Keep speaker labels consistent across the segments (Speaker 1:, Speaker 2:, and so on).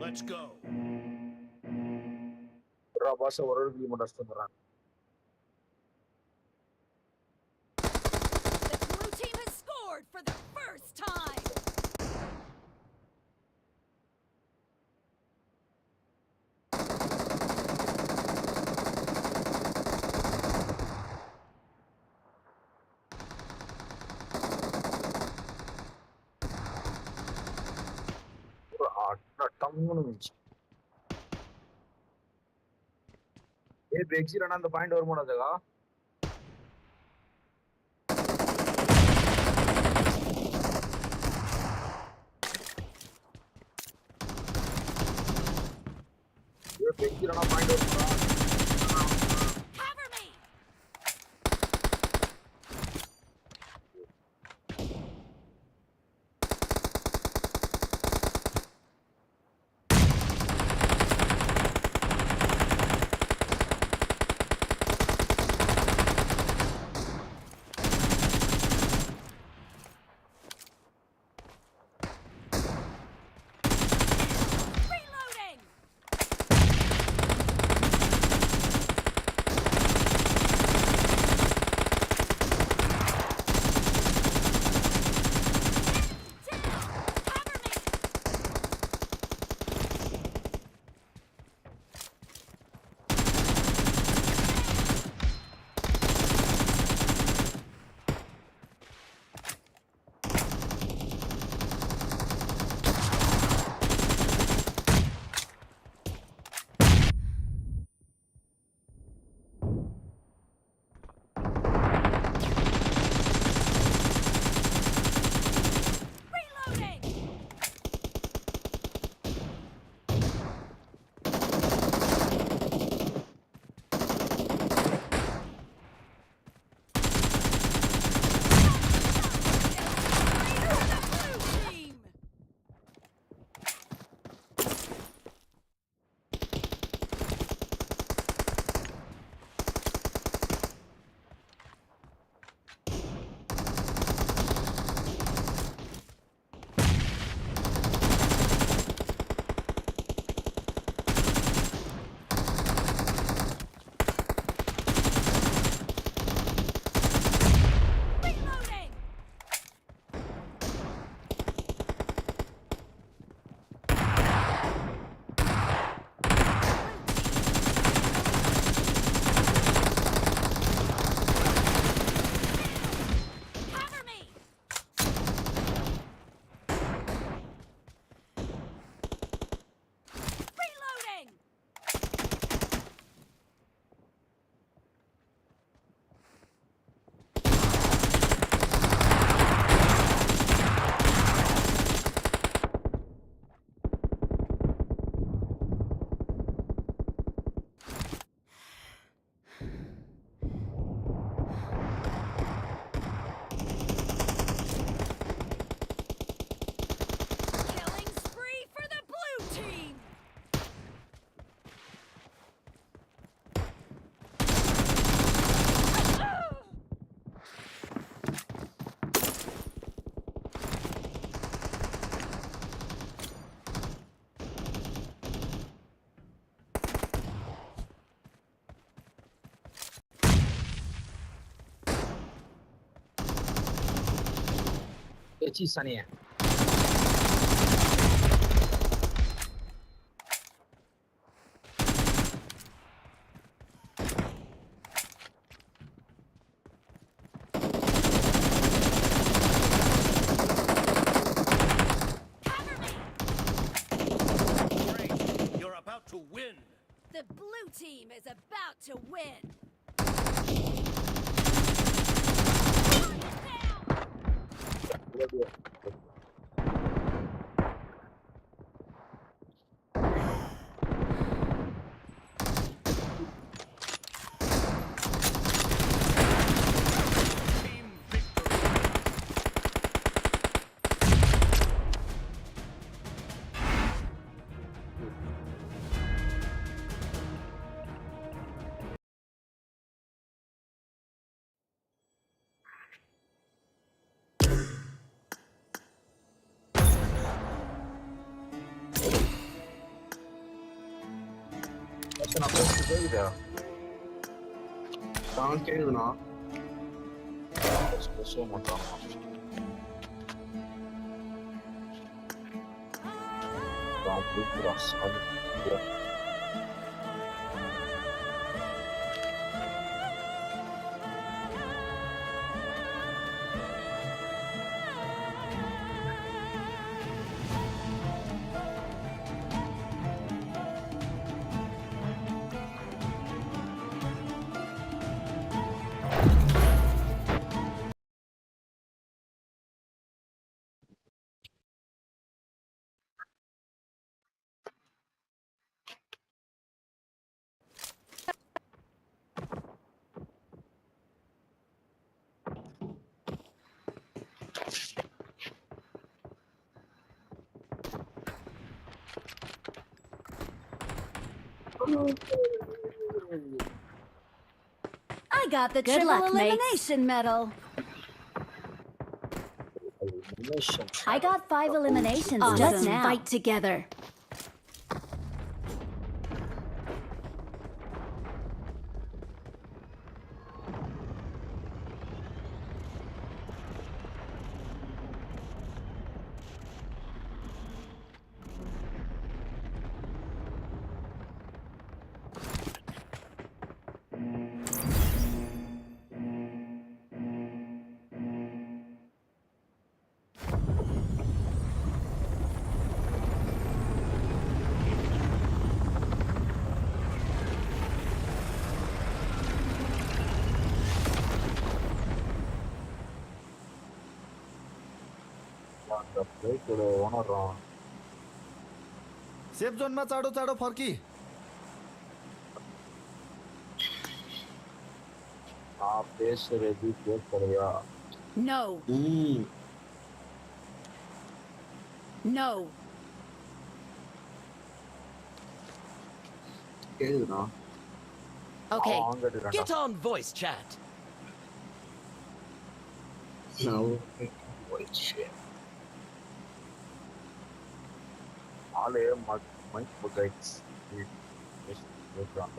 Speaker 1: Let's go.
Speaker 2: Rabasa or be modest to run.
Speaker 3: The blue team has scored for the first time.
Speaker 2: Hey, Bgmi run on the point or more. Bgmi run on point or
Speaker 3: Cover me. Reloading. Down. Cover me. Reloading. The blue team. Reloading. Cover me. Reloading. Killing spree for the blue team.
Speaker 2: H is sunny.
Speaker 3: Cover me.
Speaker 1: Great. You're about to win.
Speaker 3: The blue team is about to win. Down.
Speaker 1: Team victory.
Speaker 2: கேக்குதா
Speaker 4: நான் கேக்குதுண்ணா
Speaker 2: பேச மாட்டான்
Speaker 3: I got the triple elimination medal. I got 5 eliminations just now. Fight together.
Speaker 5: Safe जोनमा चाँडो चाँडो फर्की
Speaker 2: आप देश रेडी चेक करेगा
Speaker 3: No. No.
Speaker 4: கேக்குதுண்ணா
Speaker 3: Okay.
Speaker 1: Get on voice chat.
Speaker 2: ஆளே மைக் பகைட்ஸ்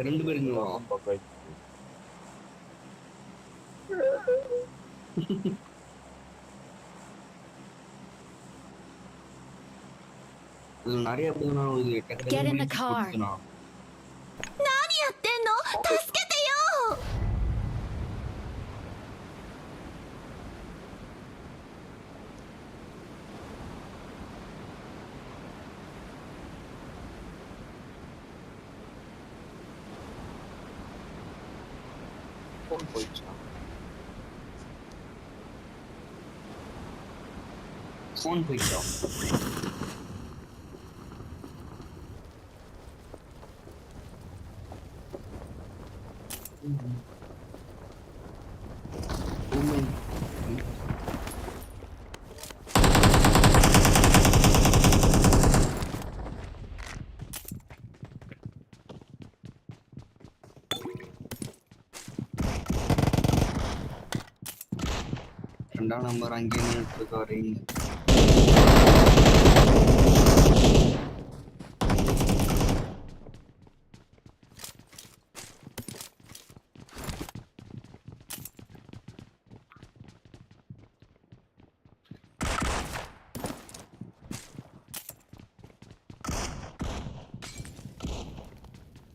Speaker 4: ரெண்டு பேருங்களா
Speaker 2: பகைட்ஸ்
Speaker 4: இது நிறைய பேருனா இது
Speaker 3: Get in the car.
Speaker 6: 何やってんの助けてよ
Speaker 2: phone போயிடுச்சா
Speaker 4: ஃபோன் போயிட்டா ரெண்டாம் நம்பர் அங்கேயே நின்றுட்டு இங்க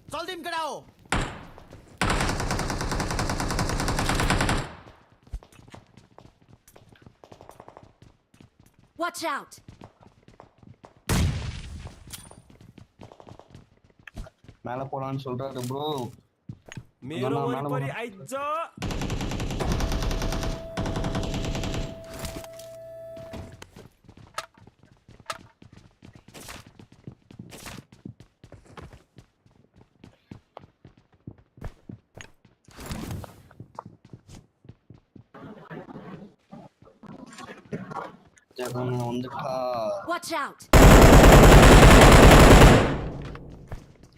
Speaker 1: Soldim कराओ.
Speaker 3: Watch out.
Speaker 4: மேல போலான்னு சொல்றாரு ப்ரோ
Speaker 1: मेरो वरिपरि आइज.
Speaker 4: ஜகன் வந்துட்டா
Speaker 3: Watch out.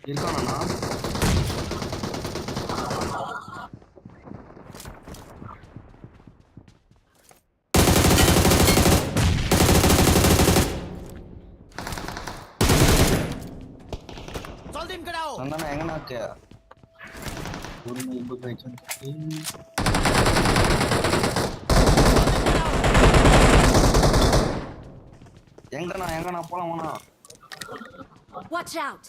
Speaker 4: இருக்கானா
Speaker 1: Soldim कराओ.
Speaker 4: சந்தானா எங்கனாச்சு ஒரு மொபைல் கைச்சு எங்கண்ணா போலாமாண்ணா?
Speaker 3: Watch out!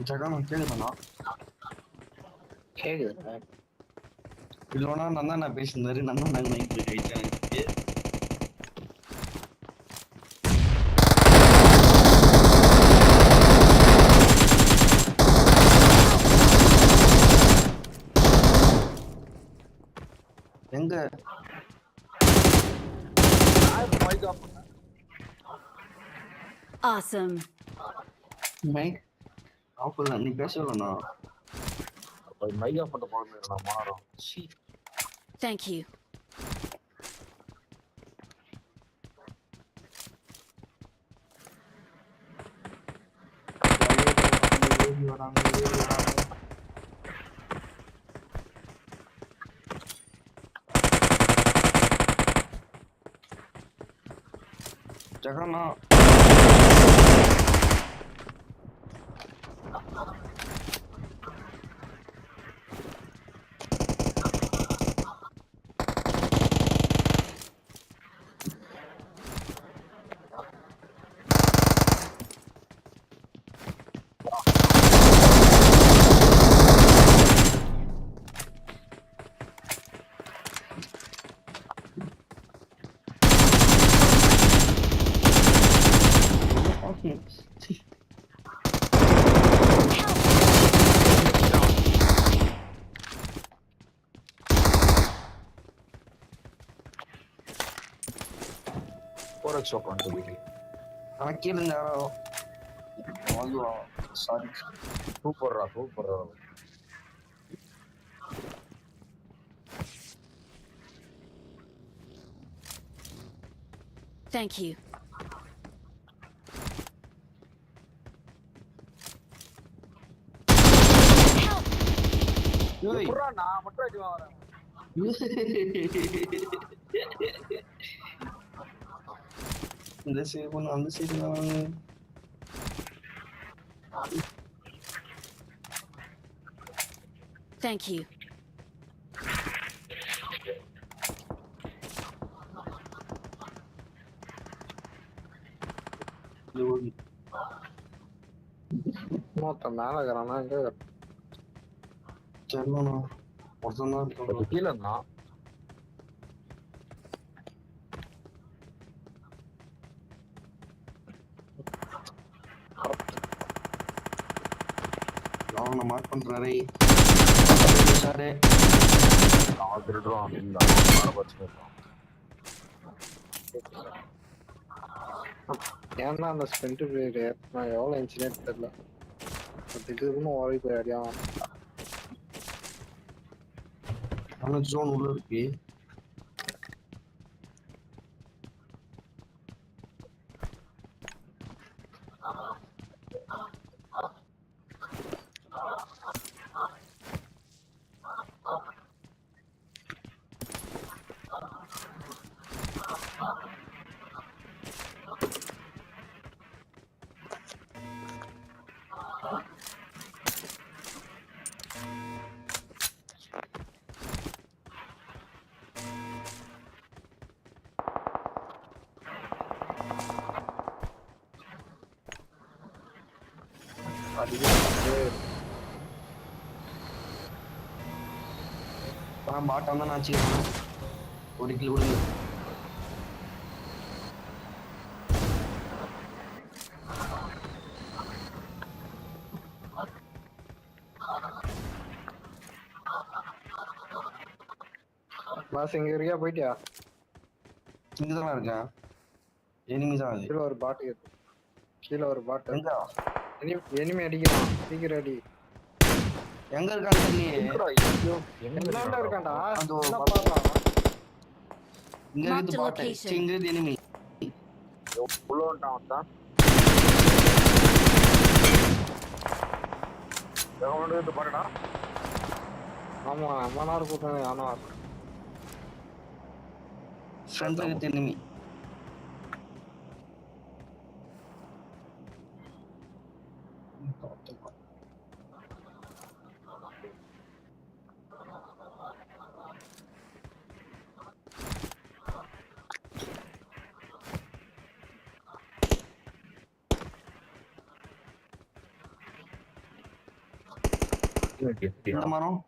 Speaker 4: ஜகன் கேக்குதாண்ணா?
Speaker 2: கேக்குதுண்ணா.
Speaker 4: இல்லைனா நான் பேசினாரு நான் மைக் கைட்டேன். எங்க
Speaker 2: மைக் ஆஃப் பண்ண.
Speaker 3: Awesome.
Speaker 4: மைக் ஆஃப் பண்ண நீ பேசலண்ணா.
Speaker 2: அப்ப மைக் ஆஃப் பண்ண போறேன் மாறோம்.
Speaker 3: Thank you.
Speaker 4: ஜகண்ணா
Speaker 2: போரக்ஸ் ஷாப் வந்து
Speaker 4: கீழே இருந்து யாரோ சாரி
Speaker 2: சூப்பர்ரா.
Speaker 3: Thank you.
Speaker 2: எப்பறா நான் மட்டும் அடி வாங்குறேன்.
Speaker 4: இந்த சைடு போன அந்த சைடு வாங்க.
Speaker 3: Thank you.
Speaker 2: மொத்தம் மேல இருக்கிறானா எங்க
Speaker 4: தெரியலண்ணா ஒருத்தன் தான் இருக்கான்.
Speaker 2: கீழே இருந்தான்.
Speaker 4: அவனை மார்க் பண்றாரு சாரு.
Speaker 2: அவன் திருடுறான். ஏன்னா அந்த ஸ்பெண்ட் பீரியட் நான் எவ்வளோ இன்சிடென்ட் தெரியல. திடீர்னு ஓடி போய் அடியான்.
Speaker 4: அவன் ஜோன் உள்ள இருக்கு. பாட்டம் தான் நான் ஒரு கிலோ விடுங்க.
Speaker 2: பாஸ் இங்க இருக்கியா போயிட்டியா?
Speaker 4: இங்கதான் இருக்கேன். எனிமி தான் அது.
Speaker 2: கீழ ஒரு பாட் இருக்கு. கீழ ஒரு பாட்.
Speaker 4: எங்க
Speaker 2: எனிமி அடிக்கிறான். சீக்கிரம் அடி.
Speaker 4: எங்க இருக்கான்னு தெரியலையே.
Speaker 2: எங்கடா இருக்கான்டா?
Speaker 4: அதோ
Speaker 2: என்ன பாடுறா?
Speaker 4: இங்க
Speaker 3: Marked
Speaker 4: இருந்து
Speaker 3: a
Speaker 4: பாட்டு
Speaker 3: location.
Speaker 4: இங்க இருந்து எனிமி.
Speaker 7: உள்ள வந்துட்டான் தான். எவனோட இது பாருடா.
Speaker 2: ஆமா அம்மா நேரம் கூட்டம் ஆனா
Speaker 4: ஃப்ரண்ட்ல இருந்து எனிமி. இந்த மரம்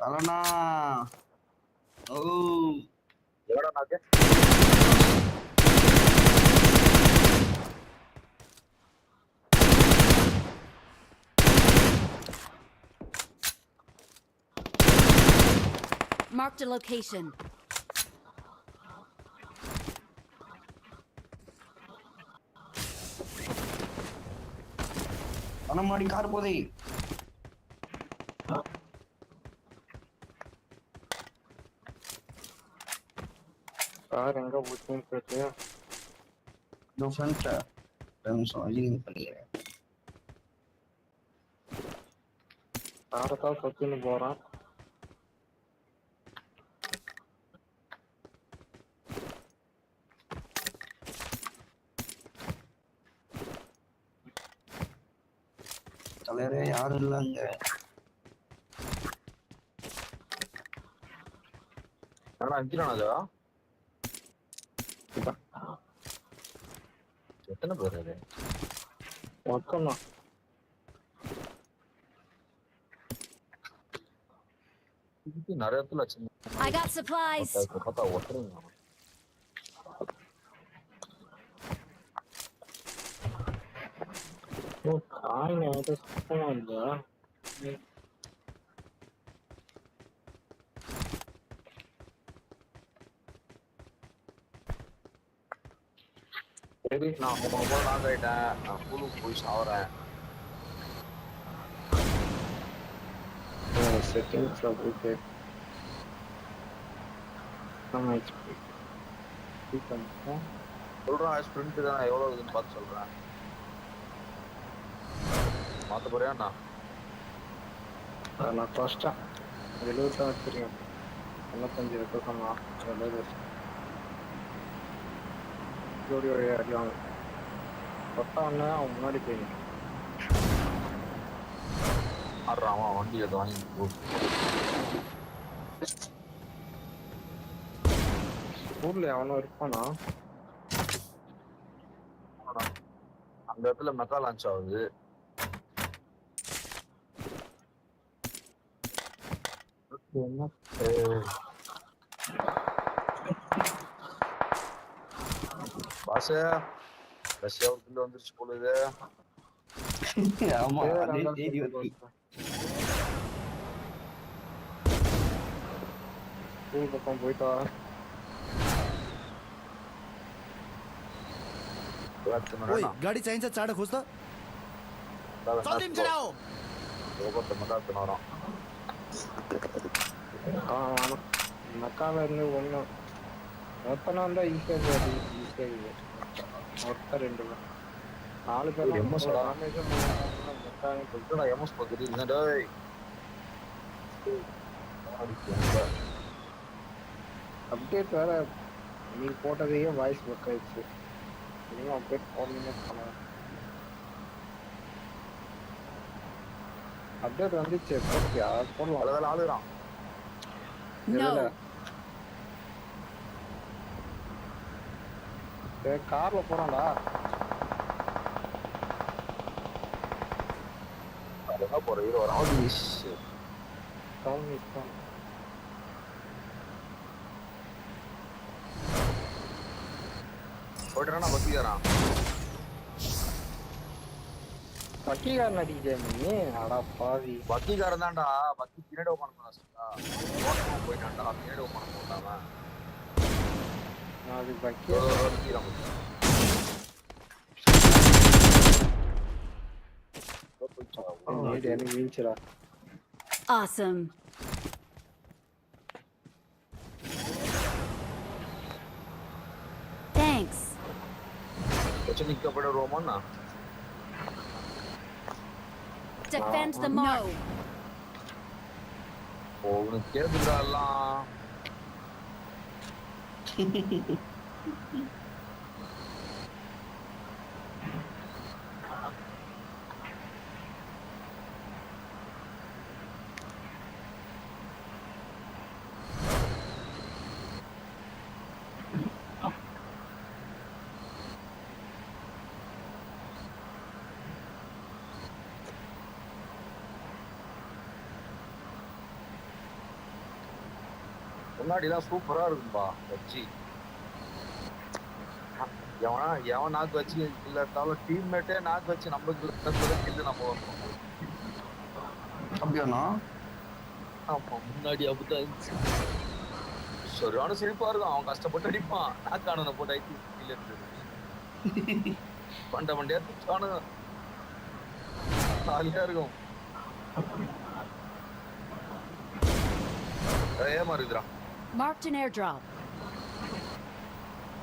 Speaker 4: அலனா. ஓ
Speaker 7: எவடா நாக்கு?
Speaker 3: Marked a location.
Speaker 4: அண்ணா முன்னாடி கார் போதே.
Speaker 2: கார் எங்க போச்சுன்னு போயிட்டு
Speaker 4: இதோ ஃப்ரண்ட்ல நிமிஷம் அஜிங் பண்ணிக்கிறேன்.
Speaker 2: காரை தான் சுத்தின்னு போறான்.
Speaker 4: தலைவரே யாரும் இல்லைங்க.
Speaker 7: என்னடா அஞ்சிரானதா? எத்தனை பேர் அது?
Speaker 2: மொத்தம் தான்.
Speaker 7: நிறைய இடத்துல
Speaker 3: I got supplies.
Speaker 7: பார்த்தா ஒட்டுறீங்க.
Speaker 2: காய் நேரத்தை சுத்தமா இல்லையா?
Speaker 7: சரி நான் 3 போல லாக் ஆயிட்டேன். நான் ஸ்கூலுக்கு போய் சாவறேன்.
Speaker 2: செட்டிங்ஸ்ல போயிட்டு நம்ம ஹெச்பி பண்ணிட்டோம்.
Speaker 7: சொல்றேன் ஸ்பிரிண்ட் தான் எவ்வளோ இருக்குன்னு பார்த்து சொல்றேன். மாற்ற போறியா அண்ணா?
Speaker 2: நான் ஃபர்ஸ்டா 70 தான் வச்சிருக்கேன். 95 இருக்கு சொன்னா ஜோடி வழியா அடிவாங்க. கொட்டா ஒன்று அவன் முன்னாடி போய்
Speaker 7: ஆடுறான் அவன் வண்டி அதை வாங்கி போ.
Speaker 2: ஊர்ல அவனும் இருப்பானா?
Speaker 7: அந்த இடத்துல மெக்கா லான்ச் ஆகுது.
Speaker 2: என்ன
Speaker 7: பாச ரஷ்யாவுக்குள்ள வந்துருச்சு போல இது.
Speaker 4: ஆமா அதே தேடி வந்து
Speaker 2: ஸ்கூல் பக்கம் போயிட்டா
Speaker 5: ओए गाडी चाहिन्छ चाँडो खोज त
Speaker 1: चल्दिम केटाओ
Speaker 2: மெக்கால இருந்து ஒன்று மொத்தம் வந்தா ஈஸியாக மொத்தம் 2 4 பேர் அப்டேட் வேற நீ போட்டதையே வாய்ஸ் ஒர்க் ஆயிடுச்சு. இனிமே அப்டேட் போடணுமே பண்ணலாம். அப்டேட் வந்துச்சு போட்டியா? போடலாம்.
Speaker 7: அவ்வளோதான் ஆளுகிறான்.
Speaker 3: No.
Speaker 2: கார்ல போறான்டா.
Speaker 7: எங்க போற ஹீரோ வரான் போயிட்டானா பக்கிக்காரான்
Speaker 2: பக்கிக்காரன் அடிக்கிறியா நீ? அடா பாவி.
Speaker 7: பக்கிக்காரன் தான்டா. பக்கி பின்னாடி ஓப்பன் பண்ணா போயிட்டான்டா. பின்னாடி ஓப்பன் போட்டாங்க.
Speaker 2: அது பக்கியா எனக்கு வீழ்ச்சிடா.
Speaker 3: Awesome. Thanks.
Speaker 7: நிக்கப்பட ரோமானா
Speaker 3: Defend the mark.
Speaker 7: ஓ உனக்கு கேக்குதா எல்லாம்? முன்னாடிலாம் சூப்பரா இருக்கும்பா வச்சு. எவன் நாக்கு வச்சு இல்லாட்டாலும் டீம்மேட்டே நாக்கு வச்சு நம்மளுக்கு நம்ம வரணும்.
Speaker 4: அப்படியாண்ணா?
Speaker 7: ஆமா முன்னாடி அப்படித்தான் இருந்துச்சு. சரியான சிரிப்பா இருக்கும். அவன் கஷ்டப்பட்டு அடிப்பான். நாக்கானவனை போட்டு ஐடி கீழே இருந்தது பண்ட மண்டியா துச்சானு ஜாலியா இருக்கும். ஏமா இருக்குறான்.
Speaker 3: Marked an airdrop.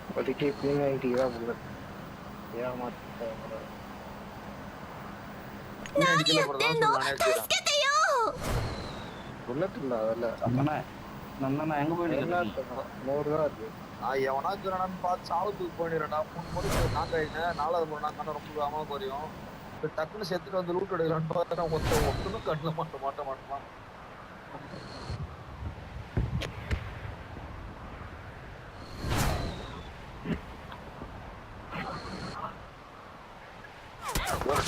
Speaker 2: இப்போதைக்கு P90 தான் புல்லட். ஏமாத்த புல்லட் இல்ல அதில்
Speaker 4: நன்னா எங்க போயிட்டு
Speaker 2: 100 தான் இருக்கு.
Speaker 7: எவனாச்சும் பார்த்து சாவத்துக்கு போயிடுறா. 3 முறை நாக்காயிட்டேன். 4வது முறை நாக்கான ரொம்ப அம்மா குறையும். இப்போ டக்குன்னு செத்துட்டு வந்து லூட் எடுக்கலான்னு பார்த்தா ஒருத்தனும் கண்ணில் மாட்டான்.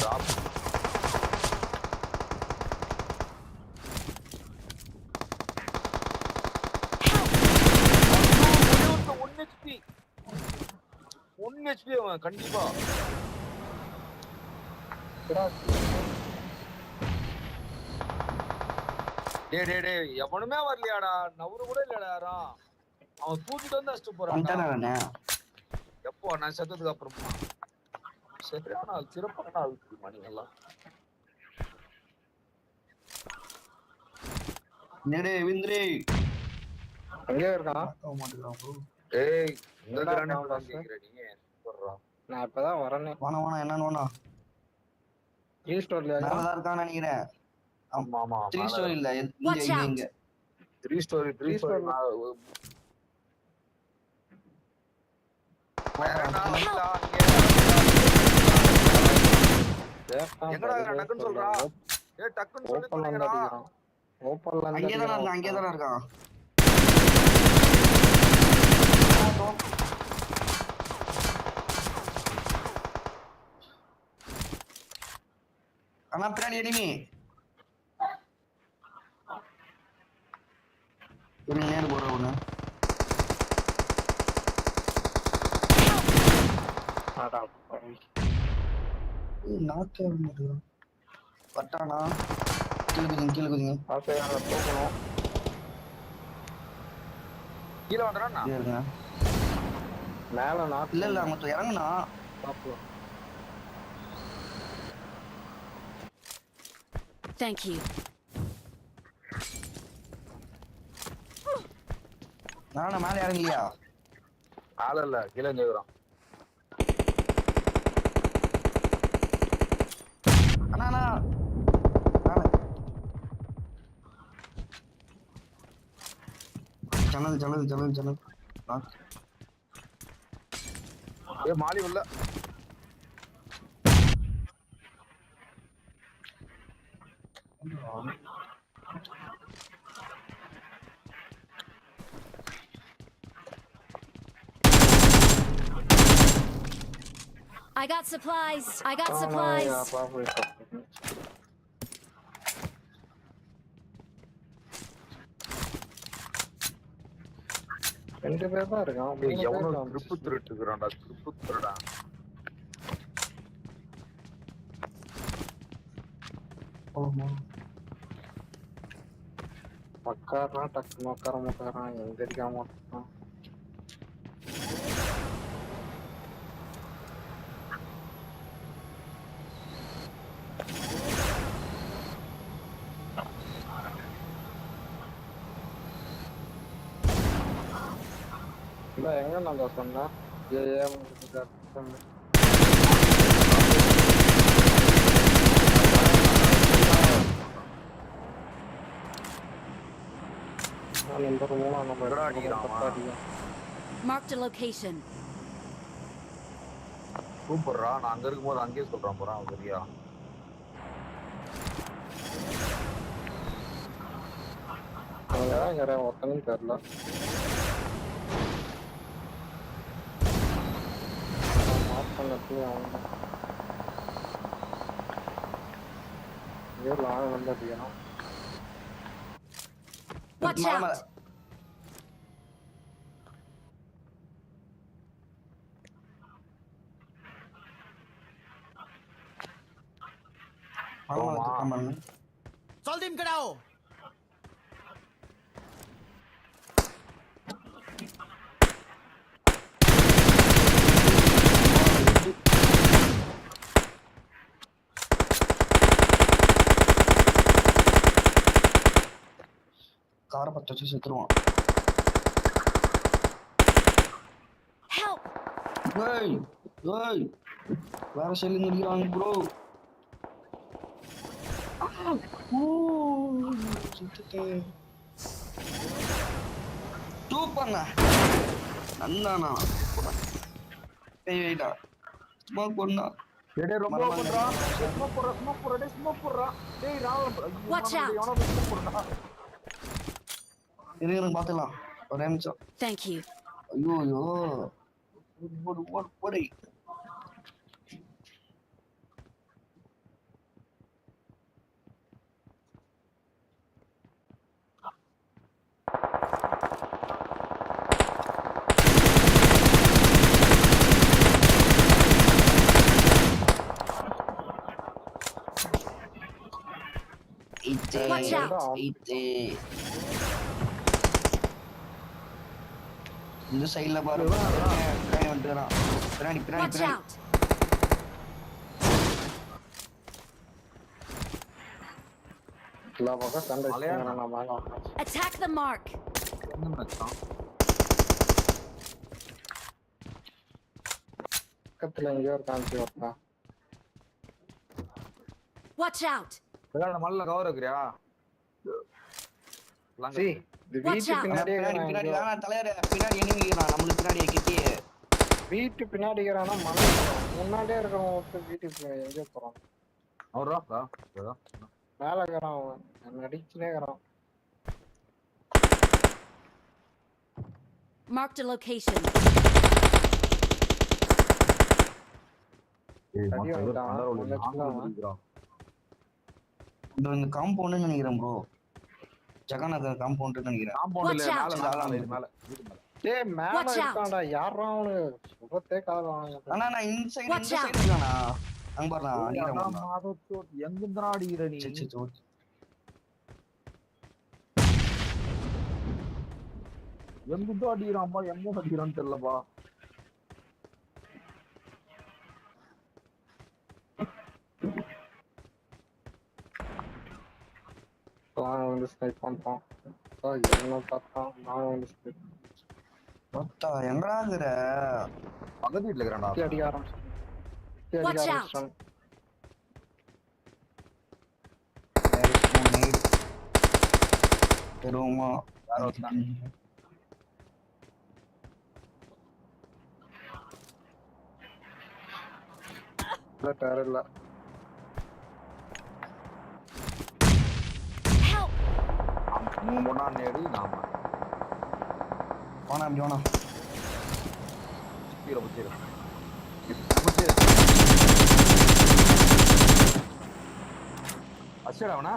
Speaker 7: Drop. One HP அவன் கண்டிப்பா. டேய் எவனுமே வரலையாடா. நவரு கூட இல்லடா யாரும். அவன் தூக்கிட்டு வந்து அடிச்சு போறான். எப்போ நான் செத்ததுக்கு அப்புறமா சரியான ஆள், சிறப்பான ஆள் மணி எல்லாம்.
Speaker 4: நேடே விந்திரே
Speaker 2: அங்கே இருக்கான்.
Speaker 7: ஏய் இந்த கிரானே தான் கேக்குற நீ சொல்றா.
Speaker 2: நான் இப்பதான் வரேனே.
Speaker 4: வாணா என்னன்னு வாணா.
Speaker 2: 3 ஸ்டோர்ல
Speaker 4: இருக்கான்னு நினைக்கிறேன்.
Speaker 7: ஆமா
Speaker 4: 3 ஸ்டோரி இல்ல இங்க
Speaker 7: 3 ஸ்டோரி எங்கடா டக்குன்னு சொல்றா. ஏய் டக்குன்னு சொல்லி போங்கடா.
Speaker 2: ஓப்பன்ல
Speaker 4: அங்கேதான் இருக்கான். அண்ணா பின்னாடி எனிமி. நேரு போற ஒண்ணு. நாக்கே வந்துடுறான். பட்டானா கீழே குதிங்க
Speaker 2: போகணும்.
Speaker 7: கீழே வந்துறானா?
Speaker 2: மேல நாக்கு
Speaker 4: இல்ல மொத்தம் இறங்குனா.
Speaker 3: Thank you.
Speaker 4: நானா மேல இறங்கலையா?
Speaker 7: ஆள இல்ல கீழே நிக்குறான்.
Speaker 4: அண்ணா ஜன்னல்
Speaker 7: ஏ மாலி உள்ள
Speaker 3: I got supplies.
Speaker 2: 2 பேர் தான் இருக்கான்.
Speaker 7: எவனோ கிரிப்பு திருட்டுக்குறான்டா, கிரிப்பு திருடா.
Speaker 4: ஓமா
Speaker 2: உட்கார்றான், டக்குன்னு உட்காரான், எந்திரிக்காம இருக்கான். இல்ல எங்க நான் சொன்னேன் ஏன் number 3 number
Speaker 3: Marked a location.
Speaker 7: சூப்பர்ரா, நான் அங்க இருக்கும்போது அங்கேயே சொல்றான் போறான் சரியா.
Speaker 2: யாரா ஒருத்தனும் தெரியல.
Speaker 3: Watch out!
Speaker 5: चल दिन कराओ
Speaker 4: கார பத்த வச்சு செத்துருவான்.
Speaker 3: Help!
Speaker 4: ஏய் ஏய் வேற சைடுல நிக்கிறாங்க ப்ரோ. சூப்பர்ண்ணா, நல்லாண்ணா. ஏய்டா ஸ்மோக் பண்ணா
Speaker 7: டேய் ரொம்ப பண்றா, ஸ்மோக் போடுறா டேய் ராவல்.
Speaker 3: Watch out!
Speaker 7: எவனோ ஸ்மோக் போடுறா.
Speaker 4: இருங்க பாத்துக்கலாம் ஒரு நிமிஷம்.
Speaker 3: Thank you.
Speaker 4: ஐயோ போடை
Speaker 3: Watch out!
Speaker 4: இந்த சைடுல பாரு, வந்துறான். பின்னாடி பின்னாடி
Speaker 3: Watch
Speaker 4: பின்னாடி.
Speaker 3: out!
Speaker 2: எல்லா பக்கம் சண்டை வச்சுக்கிறான். நான் மேல
Speaker 3: Attack the mark!
Speaker 7: என்ன மச்சான்
Speaker 2: பக்கத்துல எங்கேயோ ஒரு காமிச்சு வரலாம்.
Speaker 3: Watch out!
Speaker 7: விளையாட மல்ல கவர் வைக்கிறியா?
Speaker 2: சி இது வீட்டு பின்னாடியே
Speaker 4: பின்னாடி பின்னாடி நான் தலையற பின்னாடி எனிமிக்கிறான். நம்மளுக்கு பின்னாடி கிட்டே
Speaker 2: வீட்டு பின்னாடி இருக்கிறானா மலை முன்னாடியே இருக்கிறவன் ஒருத்தர் வீட்டுக்கு எங்கேயோ போறான்.
Speaker 7: அவரா
Speaker 2: மேல இருக்கிறான், அவன் நடிச்சுனே இருக்கிறான்.
Speaker 3: Marked a location.
Speaker 4: இந்த காம்பவுண்ட் நினைக்கிறேன் ப்ரோ. ஜெகநாத காம்பவுண்ட் நினைக்கிறேன்.
Speaker 7: காம்பவுண்ட்ல மேல மேல
Speaker 2: டேய் மேல இருக்கான்டா. யாரா அவனு சுபத்தே காலவாங்க.
Speaker 4: அண்ணா நான் இந்த சைடு இருக்கானா? அங்க பாருடா அடிக்குறான்.
Speaker 7: மாதோ எங்கடா அடிக்குற நீ? எங்கடா அடிக்குறான்பா? எங்க அடிக்குறான்னு தெரியலப்பா.
Speaker 2: நான் வந்து ஸ்னைப் பண்றான். என்ன பார்த்தான், நான் வந்து ஸ்னைப்
Speaker 4: மொத்தா எங்கடா இருக்கற?
Speaker 7: பக்கத்து வீட்ல இருக்கறான்டா.
Speaker 2: அடிக்க ஆரம்பிச்சான்.
Speaker 4: பெருமா
Speaker 7: யாரோ தான்.
Speaker 2: இல்ல
Speaker 3: Help!
Speaker 7: முன்னா நேடி நாம
Speaker 4: போனா அப்படி போனா.
Speaker 7: புச்சிர அச்சடா அவனா.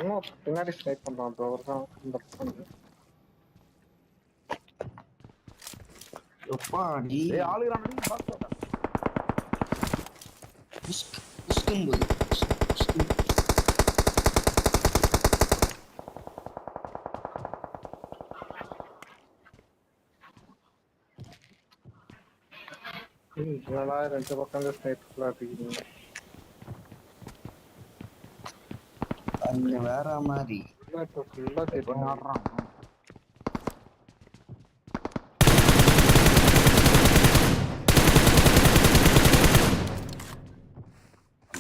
Speaker 2: இன்னும் பின்னாடி ஸ்னைப் பண்றான் ப்ரோ ஒருத்தன் இந்த பக்கம்
Speaker 4: எப்பாடி
Speaker 1: ஏய் ஆளுறானே பாத்து
Speaker 4: புஷ்கின் போய் புஷ்கின்
Speaker 2: என்னடா ரெண்டு பக்கம் ஸ்னைப் அடிக்கிறீங்க
Speaker 4: அந்த வேற மாதிரி
Speaker 2: ஃபுல்லா தெரியும்
Speaker 1: ஆடுறான்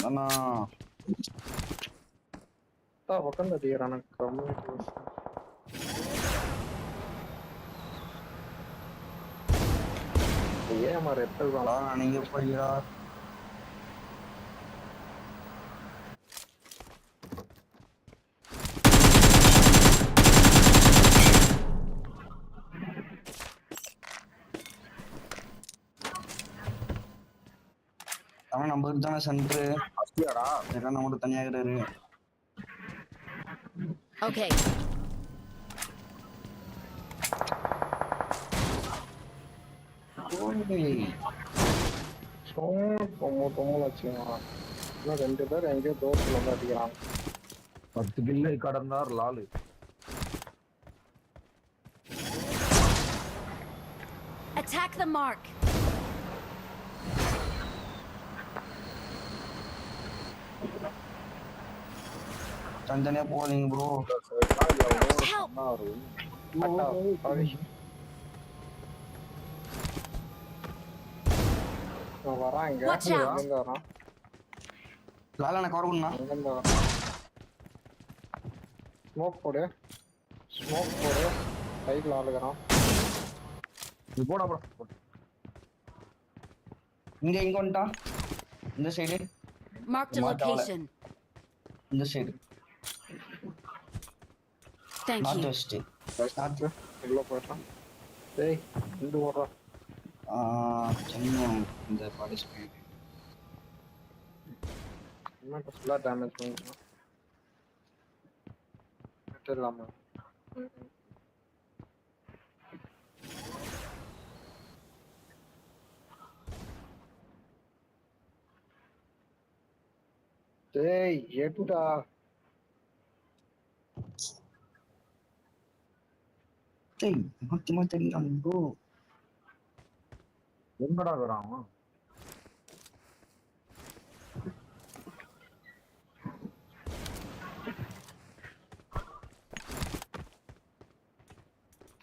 Speaker 4: அண்ணா
Speaker 2: பக்கம் அடிக்கிறான் கம்யூனிட்டி ஏன் மாதிரி எப்பதான்
Speaker 4: நீங்க போய்யா அவன் நம்பருக்கு தானே சென்ட்ரு
Speaker 1: அஸ்தியாடா
Speaker 4: எல்லாம் நம்ம தனியாகிறாரு
Speaker 3: Okay.
Speaker 2: இன்னும் ரெண்டு பேர் எங்கேயோ தோத்துல வந்து அடிக்கிறாங்க
Speaker 1: 10 கில்லை கடந்தார் லாலு
Speaker 3: Attack the mark.
Speaker 4: தனித்தனியா போறீங்க ப்ரோ
Speaker 3: Help.
Speaker 2: வராங்க
Speaker 3: Watch out.
Speaker 2: எங்கிருந்து வரான்
Speaker 4: லாலா நான் கவர் பண்ணா
Speaker 2: எங்கிருந்து வரான் ஸ்மோக் போடு சைட்ல ஆளுகிறான்
Speaker 1: நீ போடா போடா
Speaker 4: இங்க வந்துட்டான் இந்த சைடு
Speaker 3: Marked a location.
Speaker 4: இந்த side
Speaker 3: Thank
Speaker 4: north
Speaker 3: you.
Speaker 4: West
Speaker 2: உள்ள போயிட்டான் டேய் இந்து ஓடுறா
Speaker 4: சென்னை இந்த பார்ட்டிசிபேட்
Speaker 2: இன்னும் ஃபுல்லா டேமேஜ் பண்ணிக்கலாம் இல்லாம டேய் எடுடா
Speaker 4: டேய் முக்கியமா தெரியலாம் ப்ரோ
Speaker 1: எங்கடா வரான் அவன்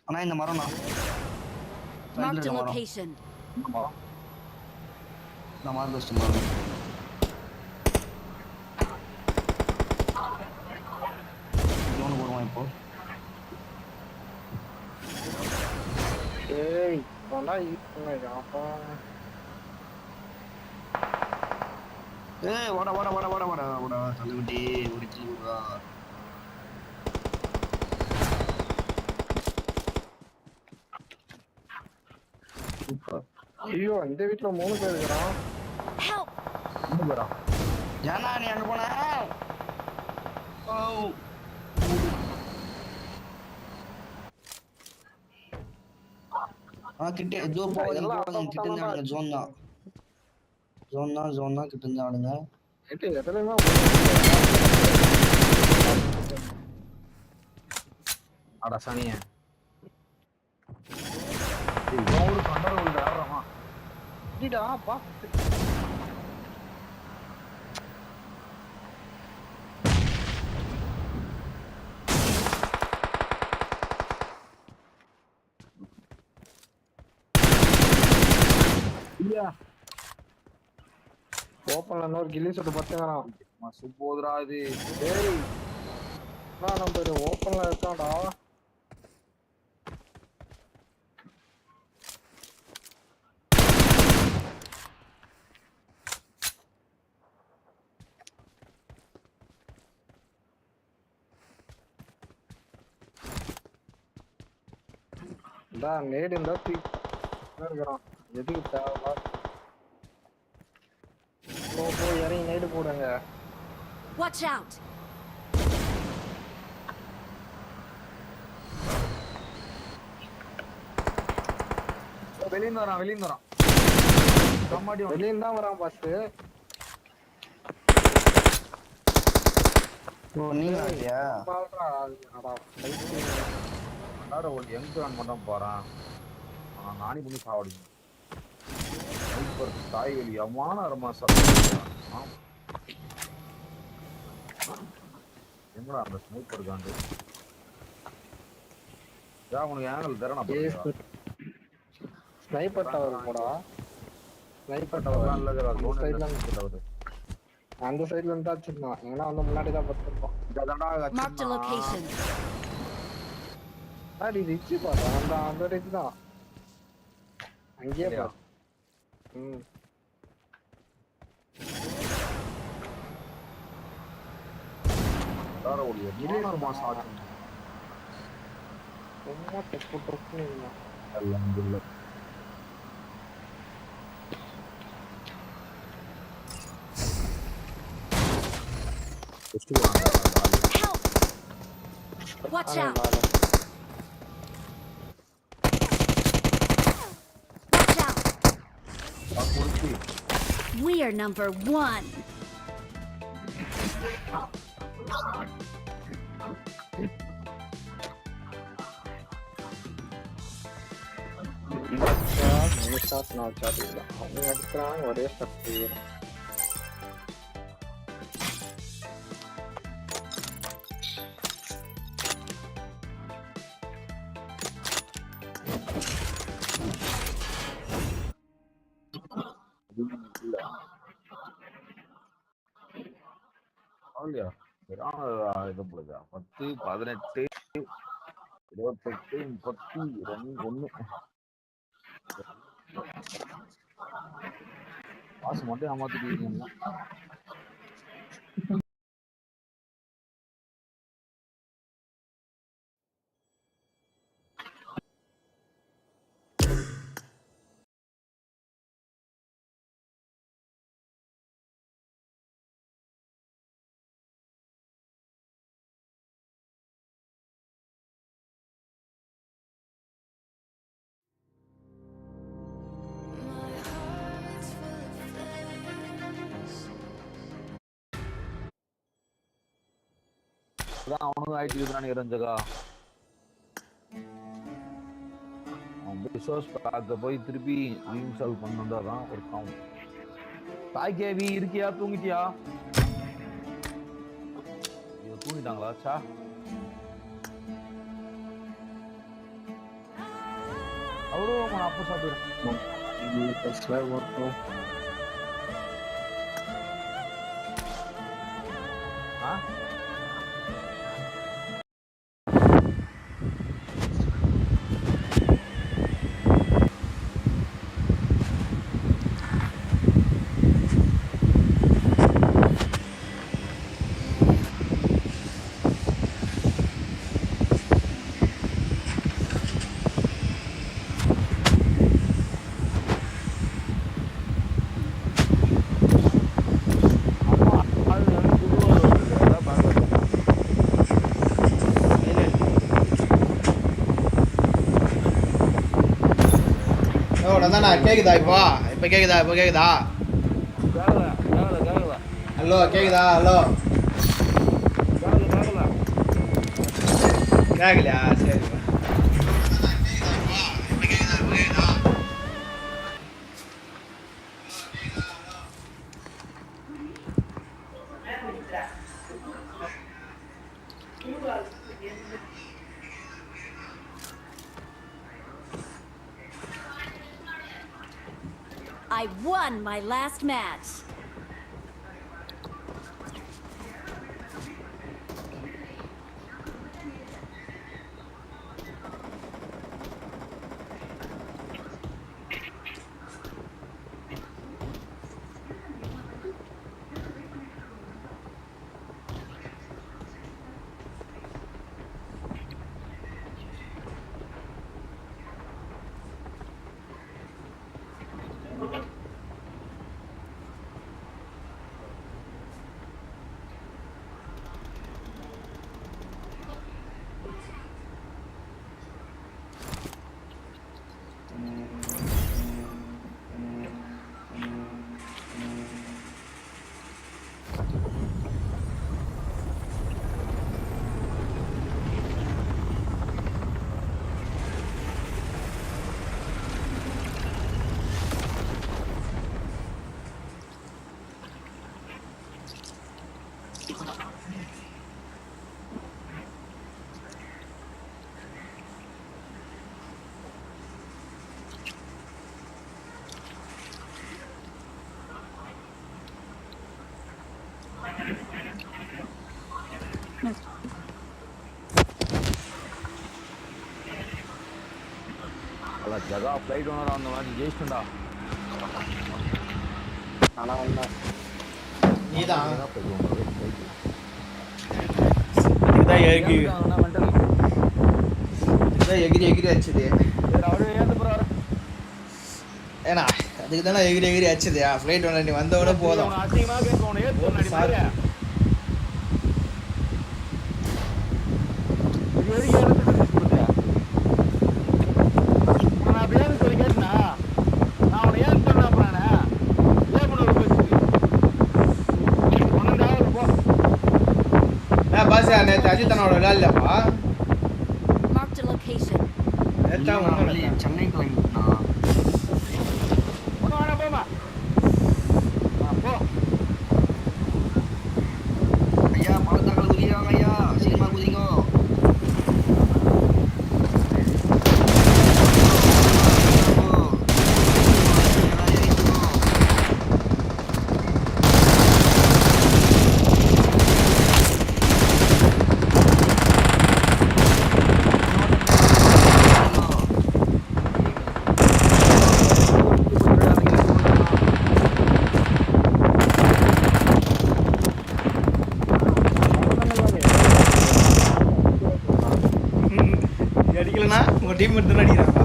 Speaker 4: ஆனா இந்த மரம்
Speaker 3: Marked a location.
Speaker 4: நான் மார்க் வச்சு மரம் ஜோன் போடுவான் இப்போ
Speaker 2: டேய் வந்தா யூஸ் பண்ணாப்பா
Speaker 4: ஏய் வாடா தள்ளுவண்டி ஒரு கிலோ
Speaker 2: ஐயோ இந்த வீட்டுல 3 பேர் இருக்கிறான்
Speaker 3: Help.
Speaker 1: எங்க வரான்
Speaker 4: ஏன்னா நீ அங்க போன கிட்ட ஜோ போவாங்க கிட்ட இருந்தாங்க ஜோன் தான் கிட்ட இருந்தாங்க
Speaker 2: எதுலையுமே
Speaker 1: அட சனிய இவன் ஒரு கண்டர் உள்ள ஆடுறான்
Speaker 2: இடிடா பா
Speaker 1: இல்லையா
Speaker 2: ஓப்பன்ல இன்னொரு கில்லி சுட்டு பத்துங்கிறான்
Speaker 1: மசு போதுரா இது
Speaker 2: டேய் நான் நம்ம ஓப்பன்ல இருக்கான்டா நேடு இருந்தா இருக்கிறான் எதுக்கு தேவையில்ல போ இறங்கி நேடு போடுங்க
Speaker 3: Watch out.
Speaker 1: வெளியிருந்து வரான் கம்மாடி
Speaker 2: வெளியிருந்து தான் வரான் பாஸ்.
Speaker 4: நீங்க ஆடியா
Speaker 1: எங்க மட்டும் போறான். நானி பண்ணி சாவடிக்கும் தாய் வெளி அம்மான அரமா எங்கடா அந்த ஸ்னைப்பர் காண்டு உனக்கு ஏங்கல் தரணா
Speaker 2: ஸ்னைப்பர் டவர் போடா. ஸ்னைப்பர்
Speaker 1: டவர் இல்ல
Speaker 2: அந்த சைடுல இருந்தா வச்சிருந்தான். ஏன்னா வந்து முன்னாடி தான் படுத்திருப்பான்.
Speaker 3: Marked a location.
Speaker 2: அடி ரிச்சி பாரு. அந்த ரிச் தான் அங்கேயே பாரு. சும்மா டப்பு
Speaker 1: அல்ஹம்துலில்லாஹ்.
Speaker 3: Watch out! Watch out! We are number 1.
Speaker 2: Shot நான் சாட் இல்ல. அவங்க அடிக்கிறாங்க ஒரே சக்தி.
Speaker 1: இது 10, 18, 28, 31 காசு மட்டும் ஏமாத்திட்டீங்க. அவனும் ஆயிட்டு இருக்கிறானு இறஞ்சகா. அவன் ரிசோர்ஸ் பேக்க போய் திருப்பி ரீஇன்ஸ்டால் பண்ணாதான் ஒரு கவுண்ட். தாய் கேவி இருக்கியா? தூங்கிட்டியா? தூங்கிட்டாங்களா? சா அவரும் அப்போ சாப்பிடுறேன்.
Speaker 8: கேக்குதா? இப்ப கேக்குதா? ஹலோ கேக்குதா? ஹலோ கேக்கலையா? சரி
Speaker 3: I won my last match.
Speaker 1: ஜகா ஃப்ளைட் ஓனர் அந்த மாதிரி ஜெயிச்சுடா.
Speaker 2: ஆனா என்ன
Speaker 8: நீதான்
Speaker 1: ஃப்ளைட் ஓனர்
Speaker 8: இதுதான் எகிரி இதுதான் எகிரி அடிச்சது.
Speaker 1: அவரு ஏந்து போறாரு.
Speaker 8: ஏன்னா அதுக்கு தானே எகிரி அடிச்சது. ஃப்ளைட் ஒன்று நீ வந்தோட போதும்.
Speaker 1: அசிங்கமாக கேட்கணும். ஏத்து
Speaker 8: சார் பாஸ் நேற்று அஜித்தனோட விளையாடலப்பா.
Speaker 3: Marked a location.
Speaker 8: நேற்றா ஒன்றும்
Speaker 4: சென்னை கிளம்பிட்டா ஐயா பழத்தாக்கள் குதிக்கிறாங்க ஐயா சீக்கிரமா குதிங்கோ
Speaker 8: அடிக்கலன்னா உங்க டீம் எடுத்து அடிக்கிறாங்க.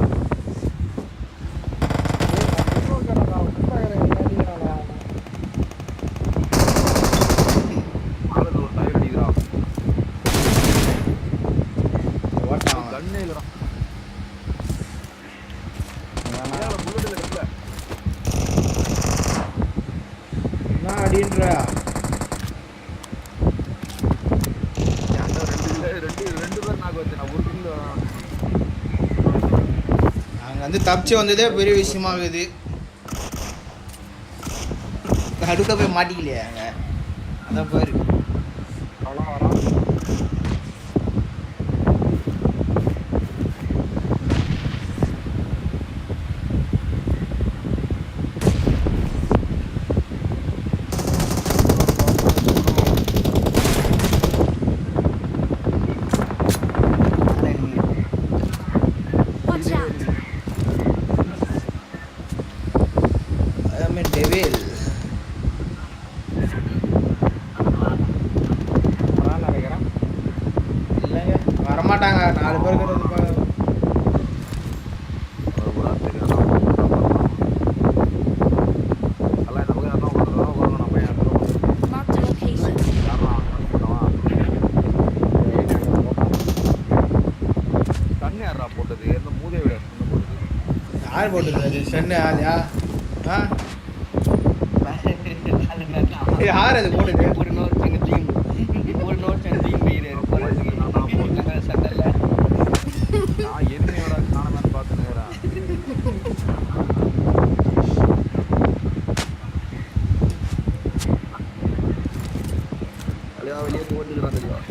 Speaker 1: கண்ணே இல்லடா.
Speaker 8: என்ன அடின்ற
Speaker 1: ரெண்டு பேர் நாக்கு வச்சு நான் ஒரு கிலோ
Speaker 8: நாங்க வந்து தப்பிச்சு வந்ததே பெரிய விஷயமாகுது. நடுக்க போய் மாட்டிக்கலையே அங்க. அதான் பாரு
Speaker 3: Watch out.
Speaker 8: டெவில் இல்லைங்க வரமாட்டாங்க. 4 பேர் இருக்கிறது
Speaker 3: Marked a location.
Speaker 1: கண்ணு யாரா போட்டது? எந்த மூதே விட போட்டது?
Speaker 8: யார் போட்டுருக்காரு? சென்னை ஆளியா? யார் அது போட்டது?
Speaker 4: ஒரு நோட் டீம் சண்டை
Speaker 1: நான் எதுமையோட காணாம பார்த்துக்கிறேன்.
Speaker 4: வெளியே ஓட்டிக்கலாம் தெரியும்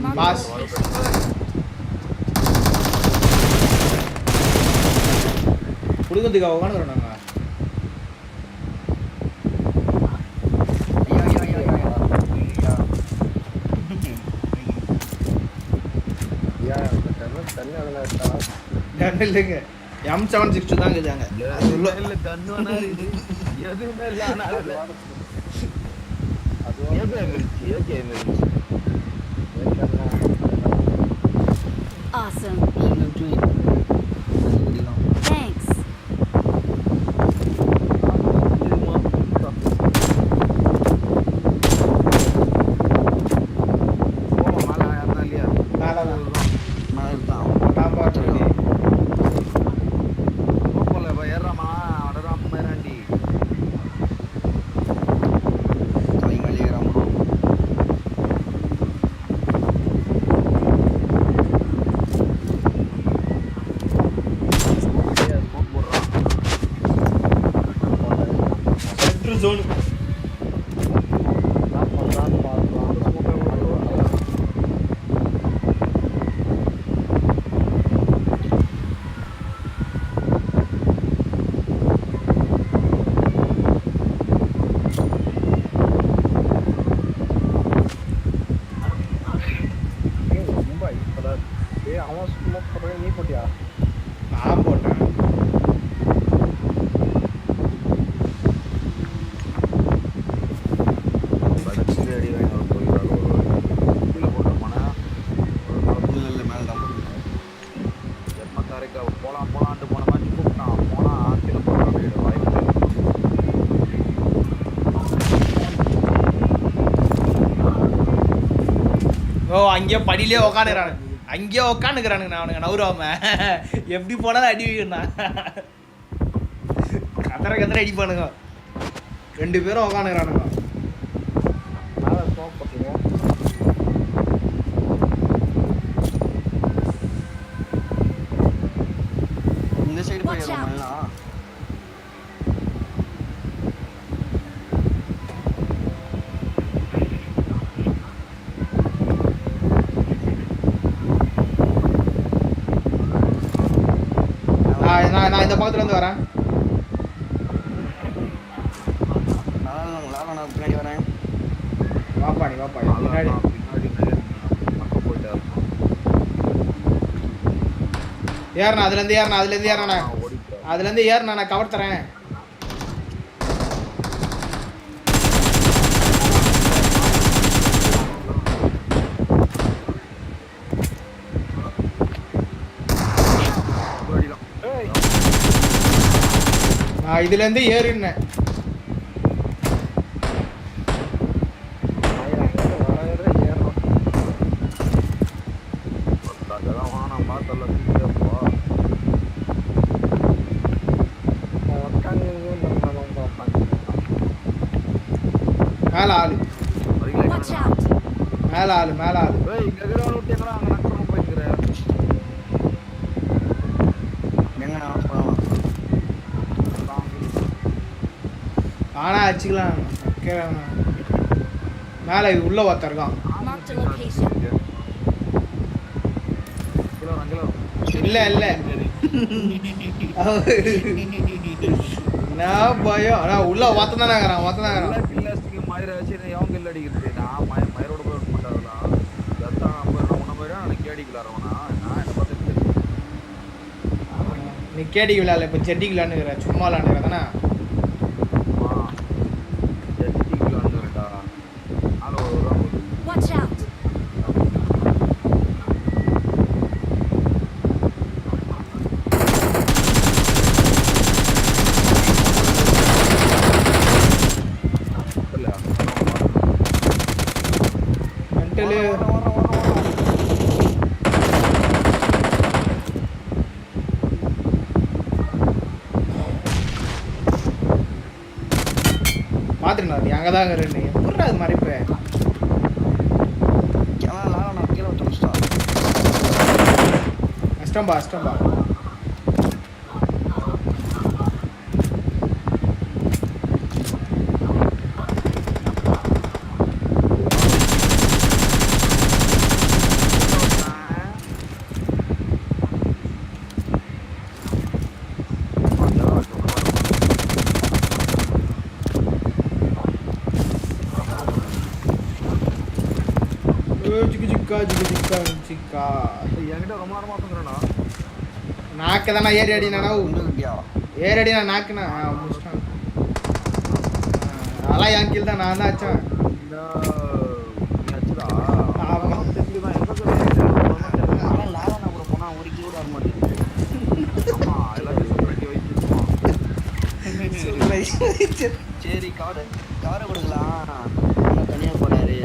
Speaker 3: Marked a
Speaker 8: பாஸ்
Speaker 3: location.
Speaker 8: குடுக்கத்துக்கு உட்காந்துக்கிறோம் நாங்கள். கண்ணு இல்லைங்க M762 தான் இருக்குதாங்க.
Speaker 1: இல்ல கண்ணு வேணா இது எதுவுமே இல்ல.
Speaker 3: Awesome. Thanks.
Speaker 8: zone.
Speaker 2: அவன் சும்மா போடுறேன், நீ போட்டியா?
Speaker 8: நான் போட்டேன்.
Speaker 1: அடி வாங்கி போயிடுறாரு கீழே போட்ட போனா
Speaker 4: இல்ல மேல தான்
Speaker 1: ஜென்மத்தாரைக்கு போலான்ட்டு போன மாதிரி கூப்பிட்டான். போனா கீழே போடுறான் வாய்ப்பு.
Speaker 8: ஓ அங்கேயே படியிலே உக்காந்துக்கிறானு, அங்கேயே உக்காந்துக்கிறானுங்க. அவனுங்க நவுறாம எப்படி போனாலும் அடி வைக்கணும். கதற அடிப்பானுங்க. 2 பேரும் உக்காந்துக்கிறானுங்க.
Speaker 2: மேல ஸ்மோக் போட்டீங்க.
Speaker 4: இந்த சைடு
Speaker 3: Watch out.
Speaker 4: போயிடலாம்.
Speaker 8: நான் இந்த பக்கத்துல இருந்து வரேன்.
Speaker 4: நான் பின்னாடி வரேன்.
Speaker 8: வாப்பா நீ வாப்பா பின்னாடி.
Speaker 1: போயிட்டாரு.
Speaker 8: ஏறண்ணா அதுல இருந்து ஏறண்ணா நான் கவர் தரேன். நான் இதுல இருந்து ஏறினேன். மேல ஆளு
Speaker 3: Watch out!
Speaker 8: மேல ஆளு
Speaker 4: எங்கண்ணா போகலாம்?
Speaker 8: ஆனா வச்சுக்கலாம். மேல இது உள்ள ஒருத்தர் இருக்கான்.
Speaker 3: Marked a location.
Speaker 8: இல்ல நான் பயம். ஆனா உள்ள ஒருத்தன் இருக்கிறான்.
Speaker 1: மயிரை வச்சு எவங்க இல்லை அடிக்கிறது. நான் மயிரோட போய் விட மாட்டாருலாம். உன்ன மாதிரி எனக்கு கேடிக்கலாரவனா நான் என்ன பார்த்துட்டு
Speaker 8: நீ கேடி விளையாடல, இப்ப செட்டி விளையாடுற சும்மா விளையாடுற தானே.
Speaker 3: Watch out!
Speaker 8: பாத்துருந்தா நீ அங்கதான் இருக்கிற. எப்படி அது மறைப்பேன்
Speaker 4: கீழே விட்டு
Speaker 8: அஷ்டம்பா சிக்கா
Speaker 1: என்கிட்ட ரொம்ப நேரமா தந்துடுறா.
Speaker 8: நாக்கு தானே ஏறி அடினா நாக்குனா முடிச்சிட்டான். அதெல்லாம் என் கீழ் தான், நான் தான் வச்சேன்.
Speaker 4: சரி காரை கொடுக்கலாம். தனியாக போனாரு.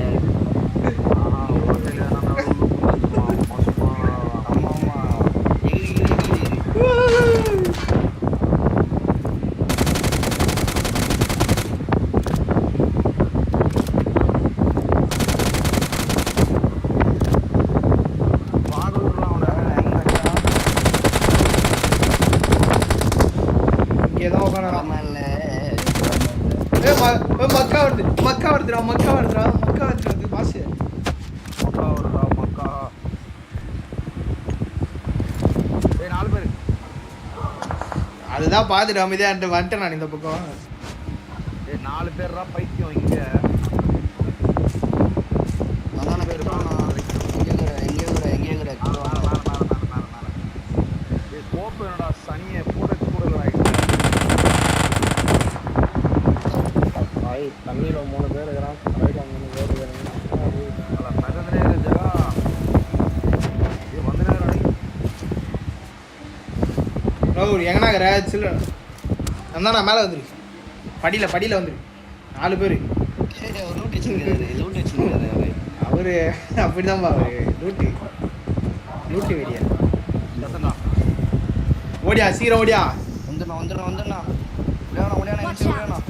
Speaker 8: மக்கா வருதுடா பாசு. அதுதான் பாத்துட்டு அமைதியா வந்துட்டேன் நான் இந்த பக்கம்.
Speaker 1: 4 பேர்ரா பைத்தியம் இங்க.
Speaker 4: அதான பேர் எங்க
Speaker 8: எங்கனா இருக்கிற சில்ல நான் மேலே வந்துரு படியில் வந்துரு 4 பேர் அவரு அப்படிதான் அவரு லூட்டி வெடியா ஓடியா சீக்கிரம் ஓடியா
Speaker 4: வந்துடணும் வேணும்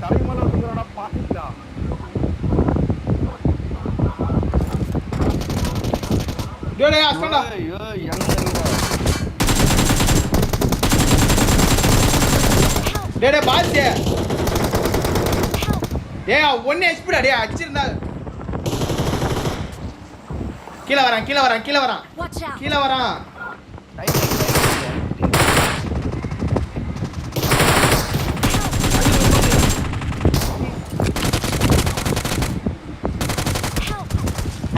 Speaker 1: தலைமலை வந்துக்கிறானா பாத்துக்கலாம்
Speaker 8: டேய் அஸ்டண்டா டேய் பாஸ் டேய் 1 HP டா டேய் அடிச்சிருந்தா கீழ வரான்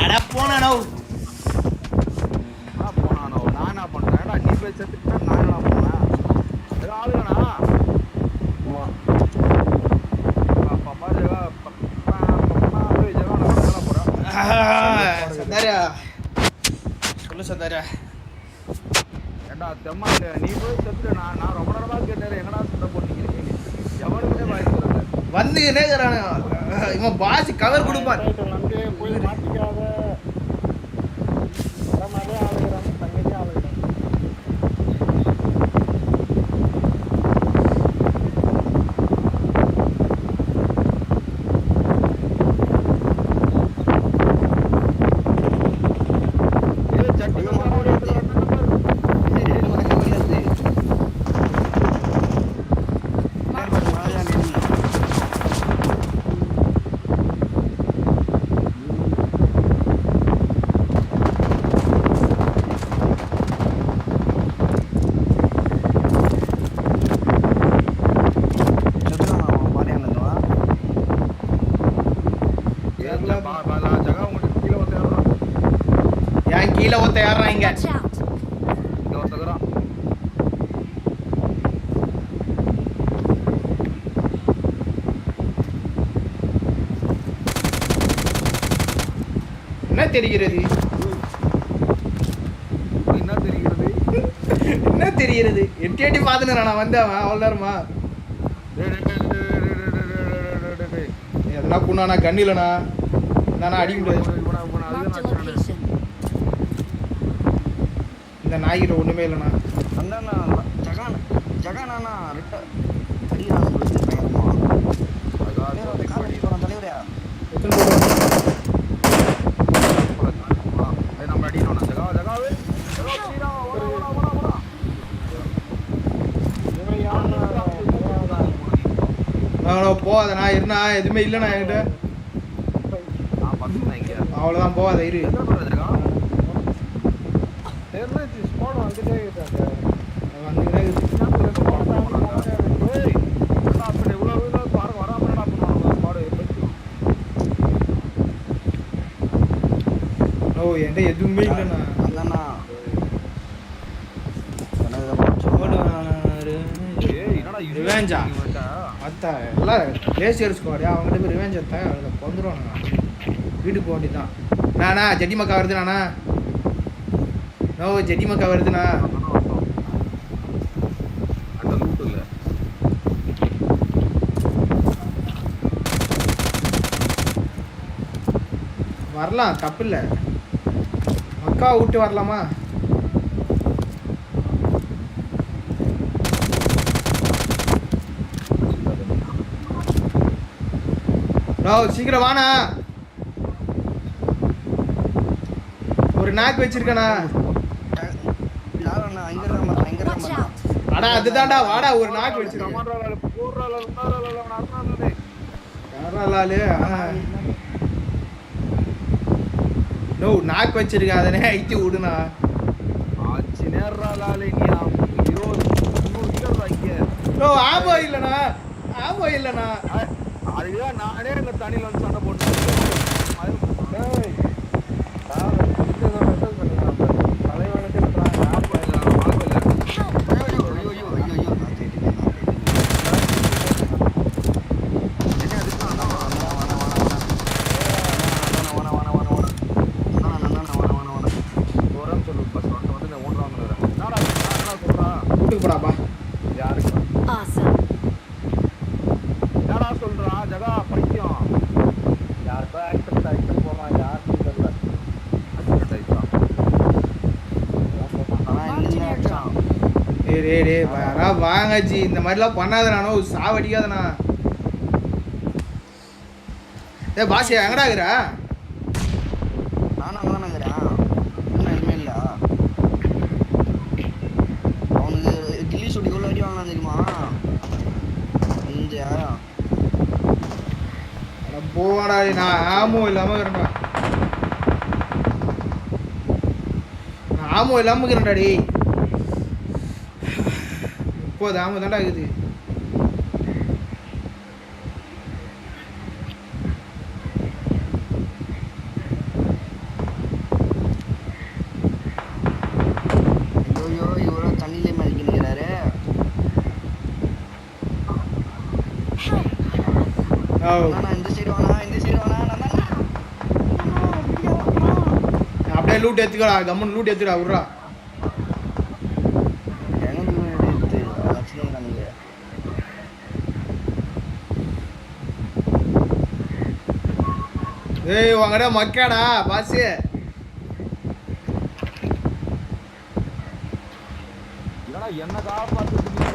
Speaker 8: அட போனானோ
Speaker 1: நான் என்ன பண்றேன் நீ போய் செத்துட்டா நான் என்ன பண்ணேன் ஆளுங்கண்ணா
Speaker 8: சந்தாரா
Speaker 1: ஏண்டா தெம்மா நீ போய் செத்துட்டு நான் ரொம்ப நேரமா கேட்டேன் எங்கடா சண்டை போட்டீங்க எவனுக்குமே வாய்ப்பு
Speaker 8: வந்து என்னங்கிறானு இவன் பாசி கவர் கொடுப்பான்
Speaker 2: போய் மாட்டிக்காத மாதிரியே ஆளுகிறாங்க தங்கச்சி ஆளுகிறாங்க
Speaker 8: கீழே ஒருத்த யாரா இங்க என்ன தெரிகிறது எட்டி பாத்துன்னு நான் வந்தேன் அவ்வளோ நேரமா எதனா குண்ணாண்ணா கண்ணு இல்லைண்ணா என்னண்ணா அடிக்க முடியாது இந்த நாய்கிட்ட ஒண்ணுமே இல்லைண்ணா போகாதண்ணா இருந்தா எதுவுமே இல்லைண்ணா என்கிட்ட அவ்வளோதான் போகாத இரு ஓ என்கிட்ட எதுவுமே இல்லைண்ணா ரிவேஞ்சா அத்தா எல்லாம் லேசியர் ஸ்குவாடியா அவங்ககிட்ட போய் ரிவேஞ்ச் எடுத்தா அதில் கொண்டுருவானுங்க வீட்டுக்கு போக வேண்டியதான் நானா ஜட்டி மக்கா வருது நானா நோ ஜட்டி மக்கா வருதுண்ணா வரலாம் தப்பு இல்லை மக்கா விட்டு வரலாமா சீக்கிரம் வாண்ணா ஒரு நாக்கு வச்சிருக்கண்ணா அடா அதுதான்டா வாடா ஒரு நாக்கு வச்சிருக்கேன் நோ நாக்கு வச்சிருக்கேன் அதனே ஐத்தி விடுண்ணா ஆமா இல்லைண்ணா
Speaker 1: அதுதான் நானே இந்த தண்ணியில் வந்து சண்டை போட்டு
Speaker 8: வாங்க ஜி, இந்த மாதிரிலாம் பண்ணாத நானோ, சாவடிக்காதண்ணா. ஏ பாசி எங்கடா இருக்கிறா?
Speaker 4: நானும் அங்கதான் இருக்கிறேன். இன்னும் எதுவுமே இல்ல. அவனுக்கு கில்லி சூடி எவ்வளோ அடி வாங்கினா தெரியுமா?
Speaker 8: போவாடா, நான் ஆமோ இல்லாம இருக்கிறேன்டா. நான் ஆமோ இல்லாம இருக்கிறேன்டா டே. 30 ஆமோ தான்டா இருக்குது.
Speaker 4: ஐயோ இவரோ தண்ணியிலே மதிக்கிறாரு. இந்த சைடு வானா, இந்த சைடு வானா.
Speaker 8: அப்படியே லூட் எடுத்துக்கடா, கம்மன் லூட் எடுத்துடா விட்றா. ஏய் வாங்கடா மக்காடா பாசி.
Speaker 1: இல்லடா என்ன காப்பாத்துறதுக்கு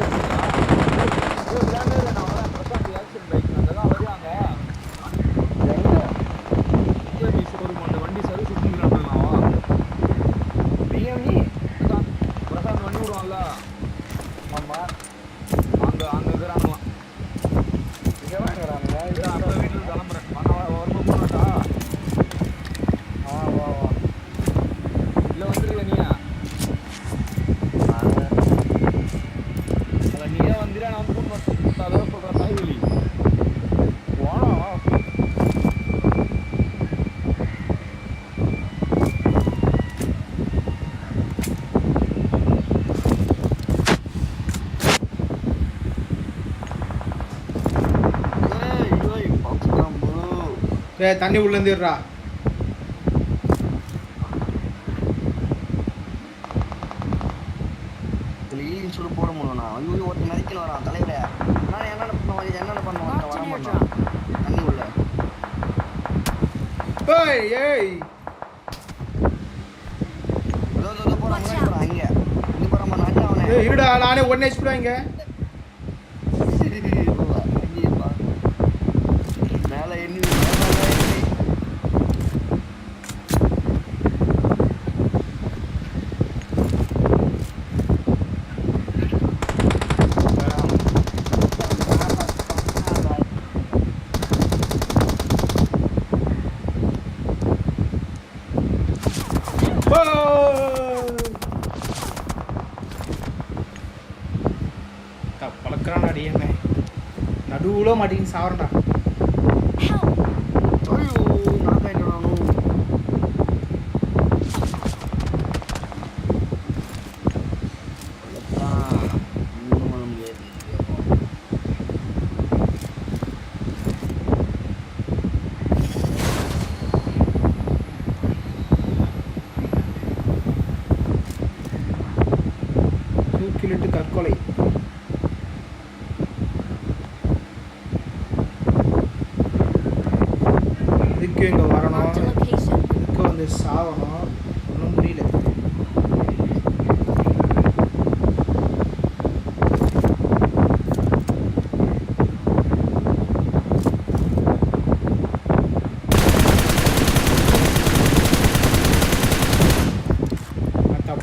Speaker 1: வண்டி சர்வீஸ்
Speaker 2: bgmi
Speaker 1: பிரசாந்த் வண்டி விடுவான்ல,
Speaker 2: ஆமா
Speaker 1: அங்க இருக்கிறானுலாம்.
Speaker 2: இங்க வாங்கறானுங்க.
Speaker 1: அப்ப வீட்டுல கிளம்புறேன். வரும்போது போனாட்டா?
Speaker 2: வா
Speaker 1: இல்ல வந்துருக்க நீயா? அத நீயே வந்துடா, நான் ஃபோன் பண்ண அதான் சொல்றேன். தாய்வெளி போனோம்.
Speaker 8: ஏய் தண்ணி உள்ள இருந்துடுறா.
Speaker 4: சொல்லு போட முடியும்ண்ணா. ஐயோ ஒருத்தர் மதிக்கல வரான் தலைவரே. நான் என்னென்ன பண்ணுவேன் வர மாட்டான் தண்ணி உள்ள.
Speaker 8: ஏய்
Speaker 4: போறான் இங்க போறான். நான் அவனை
Speaker 8: ஏய் இருடா, நானே 1 HP தான் இங்க.
Speaker 4: மேல எண்ணி
Speaker 8: பழக்கிறான் அடி என்ன நடுவுல மாட்டின்னு சாவரண்டா. தூக்கிலிட்டு தற்கொலை. இதுக்கு இங்க வரணும், இதுக்கு வந்து சாவணும். ஒன்றும் புரியல.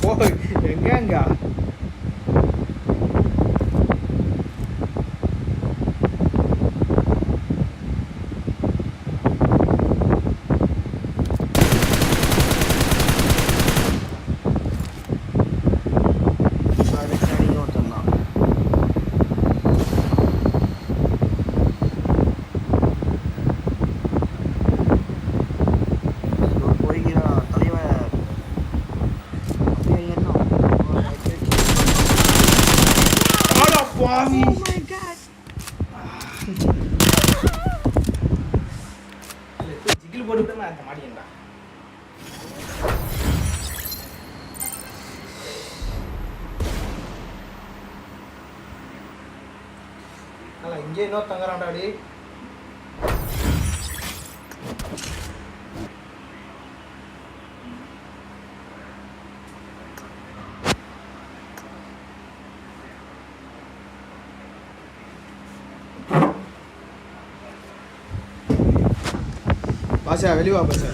Speaker 8: போ எங்க ஜிகில் போட்டு நான் இந்த மாடியேன்டா. இங்கே இன்னும் தங்குறான்டாடி. பாசா வெளியே வா பாசா.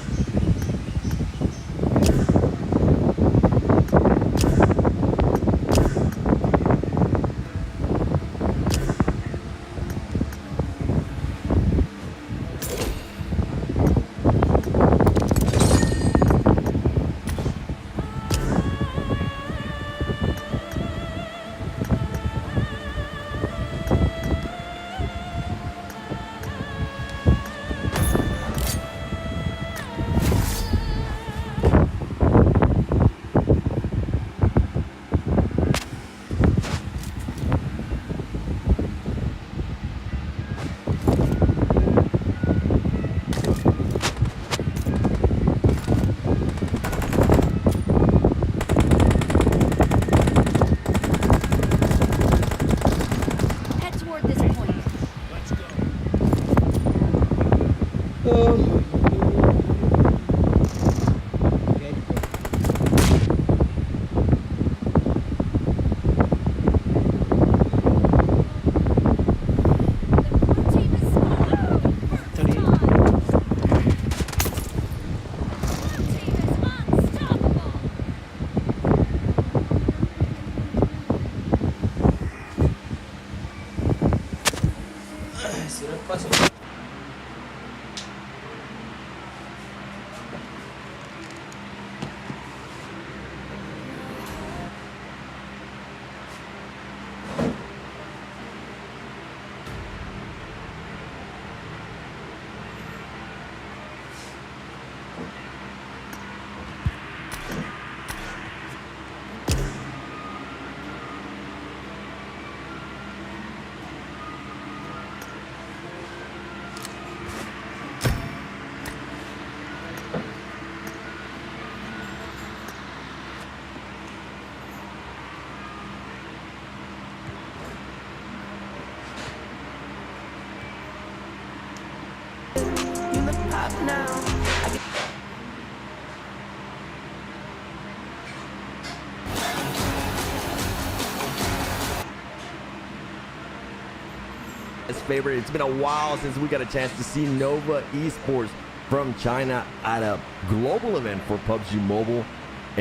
Speaker 9: Favorite. It's been a while since we got a chance to see Nova Esports from China at a global event for PUBG Mobile,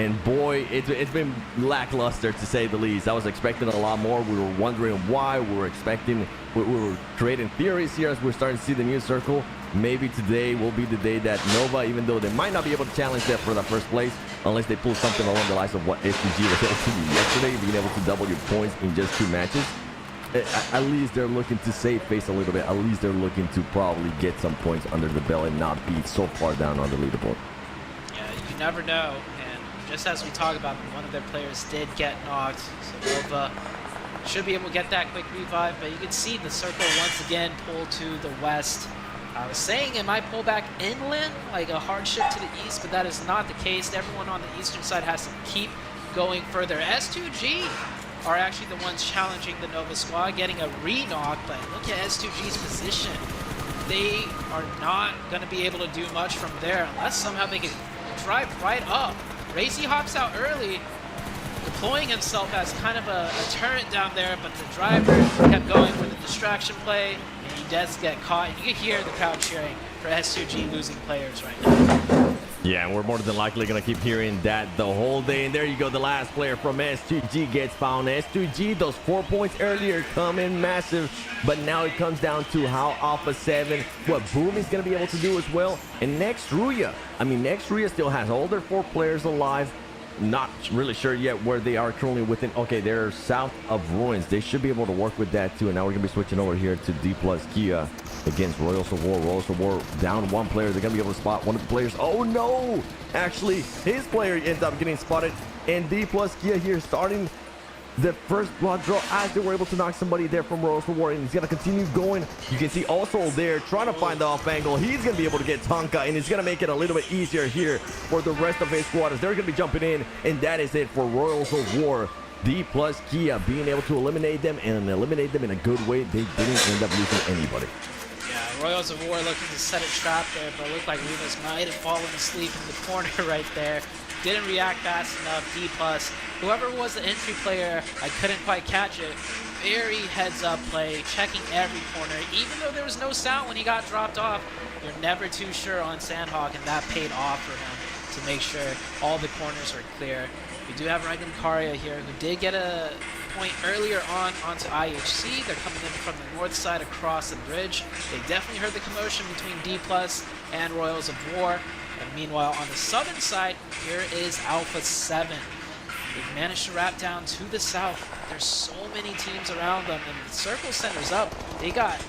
Speaker 9: and boy, it's been lackluster to say the least. I was expecting a lot more. We were wondering why. We were creating theories here as we're starting to see the news circle. Maybe today will be the day that Nova, even though they might not be able to challenge them for the first place, unless they pull something along the lines of what SPG was able to do yesterday, being able to double your points in just 2 matches. At least they're looking to save face a little bit. At least they're looking to probably get some points under the belt and not be so far down on the leaderboard.
Speaker 10: Yeah, you never know. And just as we talk about, one of their players did get knocked, so Nova should be able to get that quick revive. But you can see the circle once again pull to the west. I was saying it might pull back inland, like a hard shift to the east, but that is not the case. Everyone on the eastern side has to keep going further. S2G are actually the ones challenging the Nova squad, getting a re-knock, but look at S2G's position. They are not going to be able to do much from there unless somehow they can drive right up. Racy hops out early, deploying himself as kind of a turret down there, but the driver kept going for the distraction play, and he does get caught. And you can hear the crowd cheering for S2G losing players right now.
Speaker 9: Yeah, and we're more than likely going to keep hearing that the whole day. And there you go, the last player from S2G gets found. S2G, those 4 points earlier come in massive, but now it comes down to how Alpha 7, what Boom is going to be able to do as well. And next Ruya still has all their 4 players alive. Not really sure yet where they are currently within. Okay, they're south of Ruins. They should be able to work with that too. And now we're going to be switching over here to D plus Kia against Royals of War. Royals of War down 1 player. They're going to be able to spot one of the players. Oh no! Actually, his player ends up getting spotted. And D plus Kia here starting the first blood draw as they were able to knock somebody there from Royals of War. And he's going to continue going. You can see also there trying to find the off angle. He's going to be able to get Tonka, and it's going to make it a little bit easier here for the rest of his squad as they're going to be jumping in. And that is it for Royals of War. D plus Kia being able to eliminate them and eliminate them in a good way. They didn't end up losing anybody.
Speaker 10: Yeah, Royals of War looking to set a trap there, but it looked like Rivas might have fallen asleep in the corner right there. Didn't react fast enough. D plus. Whoever was the entry player, I couldn't quite catch it. Very heads up play, checking every corner, even though there was no sound when he got dropped off. you're never too sure on Sandhawk, and that paid off for him to make sure all the corners are clear. We do have Rangam Karia here, who did get a point earlier on onto IHC. They're coming in from the north side across the bridge. They definitely heard the commotion between D+ and Royals of War. And meanwhile, on the southern side, here is Alpha 7. They've managed to wrap down to the south. There's so many teams around them, and the circle centers up. They got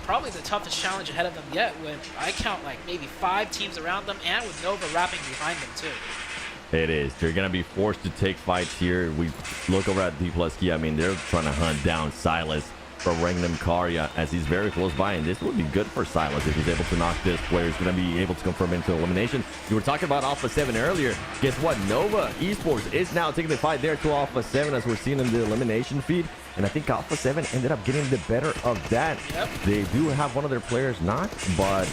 Speaker 10: probably the toughest challenge ahead of them yet, with I count like maybe 5 teams around them, and with Nova wrapping behind them too.
Speaker 9: It is. They're going to be forced to take fights here. We look over at D+ Key. I mean, they're trying to hunt down Silas from Rangnam Karya as he's very close by, and this would be good for Silas if he's able to knock this player. He's going to be able to confirm into elimination. You were talking about Alpha 7 earlier. Guess what? Nova Esports is now taking the fight there to Alpha 7, as we're seeing in the elimination feed. And I think Alpha 7 ended up getting the better of that.
Speaker 10: Yep.
Speaker 9: They do have one of their players knocked, but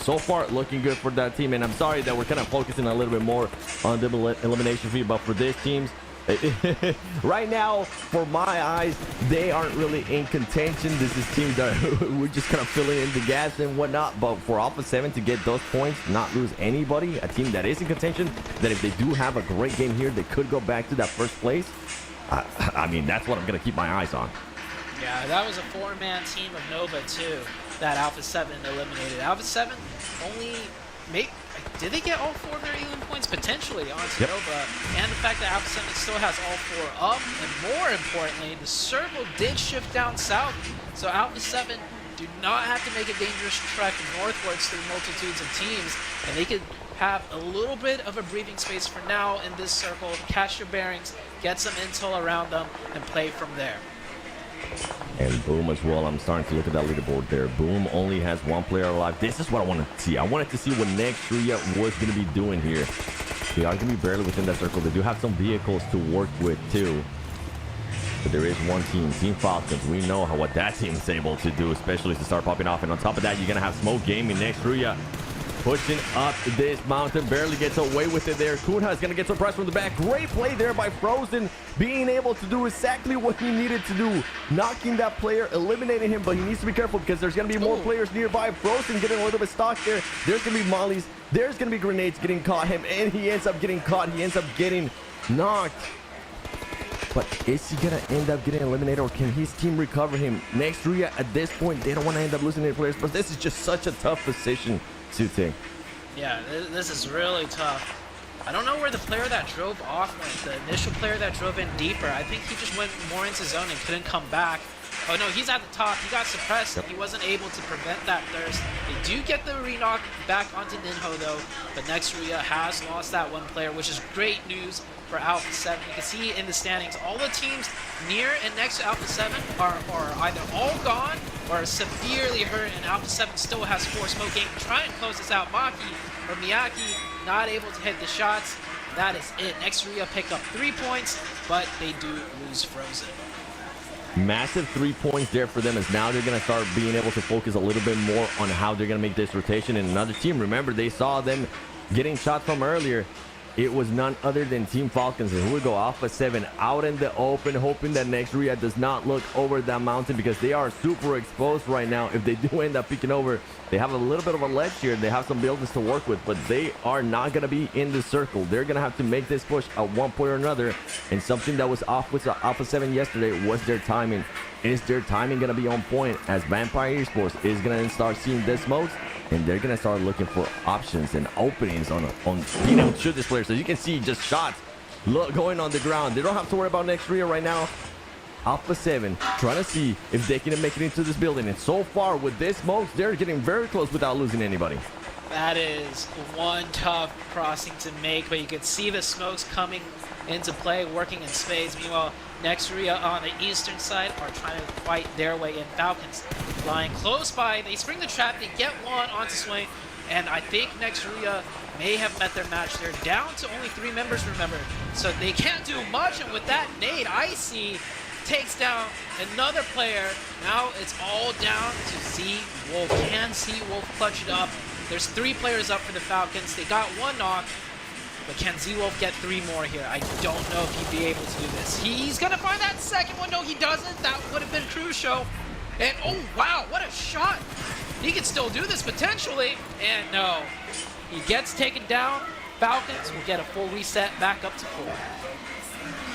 Speaker 9: so far looking good for that team. And I'm sorry that we're kind of focusing a little bit more on the elimination feed, but for this teams, right now, for my eyes, they aren't really in contention. This is teams that we're just kind of filling in the gas and whatnot. But for Alpha 7 to get those points, not lose anybody, a team that is in contention, that if they do have a great game here, they could go back to that first place. I mean, that's what I'm going to keep my eyes on.
Speaker 10: Yeah, that was a 4-man team of Nova too that Alpha 7 eliminated. Alpha 7 only did they get all 4 of their Elim points potentially onto Nova, and the fact that Alpha 7 still has all 4 up, and more importantly, the circle did shift down south, so Alpha 7 do not have to make a dangerous trek northwards through multitudes of teams, and they could have a little bit of a breathing space for now in this circle, catch your bearings, get some intel around them, and play from there.
Speaker 9: And Boom as well. I'm starting to look at that leaderboard there. Boom only has 1 player alive. This is what I wanted to see. I wanted to see what Nextria was going to be doing here. They are going to be barely within that circle. They do have some vehicles to work with too. But there is one team, Team Falcons. We know what that team is able to do, especially to start popping off. And on top of that, you're going to have Smoke Gaming, Nextria pushing up this mountain, barely gets away with it there. Kunha is going to get surprised from the back. Great play there by Frozen, being able to do exactly what he needed to do, knocking that player, eliminating him, but he needs to be careful because there's going to be more players nearby. Frozen getting a little bit stuck there. There's going to be mollies. There's going to be grenades getting caught him, and he ends up getting caught. He ends up getting knocked. But is he going to end up getting eliminated, or can his team recover him? Nextria, at this point, they don't want to end up losing any players, but this is just such a tough position to take.
Speaker 10: Yeah, this is really tough. I don't know where the player that drove off went. The initial player that drove in deeper, I think he just went more into zone and couldn't come back. Oh no, he's at the top. He got suppressed. He wasn't able to prevent that thirst. They do get the re-knock back onto Ninho though, but Nextria has lost that 1 player, which is great news for Alpha 7. You can see in the standings, all the teams near and next to Alpha 7 are either all gone or severely hurt, and Alpha 7 still has 4 Smoke Game. Try and close this out. Miyaki not able to hit the shots. That is it. Nextria pick up 3 points, but they do lose Frozen.
Speaker 9: Massive 3 points there for them, as now they're going to start being able to focus a little bit more on how they're going to make this rotation. And another team, remember, they saw them getting shots from earlier. It was none other than Team Falcons. And here we go, Alpha 7 out in the open, hoping that Nextria does not look over that mountain, because they are super exposed right now. If they do end up peeking over, they have a little bit of a ledge here. They have some buildings to work with, but they are not going to be in the circle. They're going to have to make this push at one point or another. And something that was off with Alpha 7 yesterday was their timing. Is their timing going to be on point, as Vampire Esports is going to start seeing the smokes, and they're going to start looking for options and openings on being able to shoot this player. So you can see just shots going on the ground. They don't have to worry about Nextria right now. Alpha 7 trying to see if they can make it into this building. And so far with this smokes, they're getting very close without losing anybody.
Speaker 10: That is one tough crossing to make, but you can see the smokes coming into play, working in spades. Meanwhile, Nextria on the eastern side are trying to fight their way in. Falcons lying close by. They spring the trap. They get one onto Swain, and I think Nextria may have met their match. They're down to only 3 members, remember, so they can't do much. And with that nade, Icy takes down another player. Now it's all down to Z Wolf. Can Z Wolf clutch it up? There's 3 players up for the Falcons. They got 1 knock. But can Z-Wolf get 3 more here? I don't know if he'd be able to do this. He's gonna find that second one. No, he doesn't. That would have been crucial. And oh wow, what a shot. He can still do this potentially. And no, he gets taken down. Falcons will get a full reset back up to 4.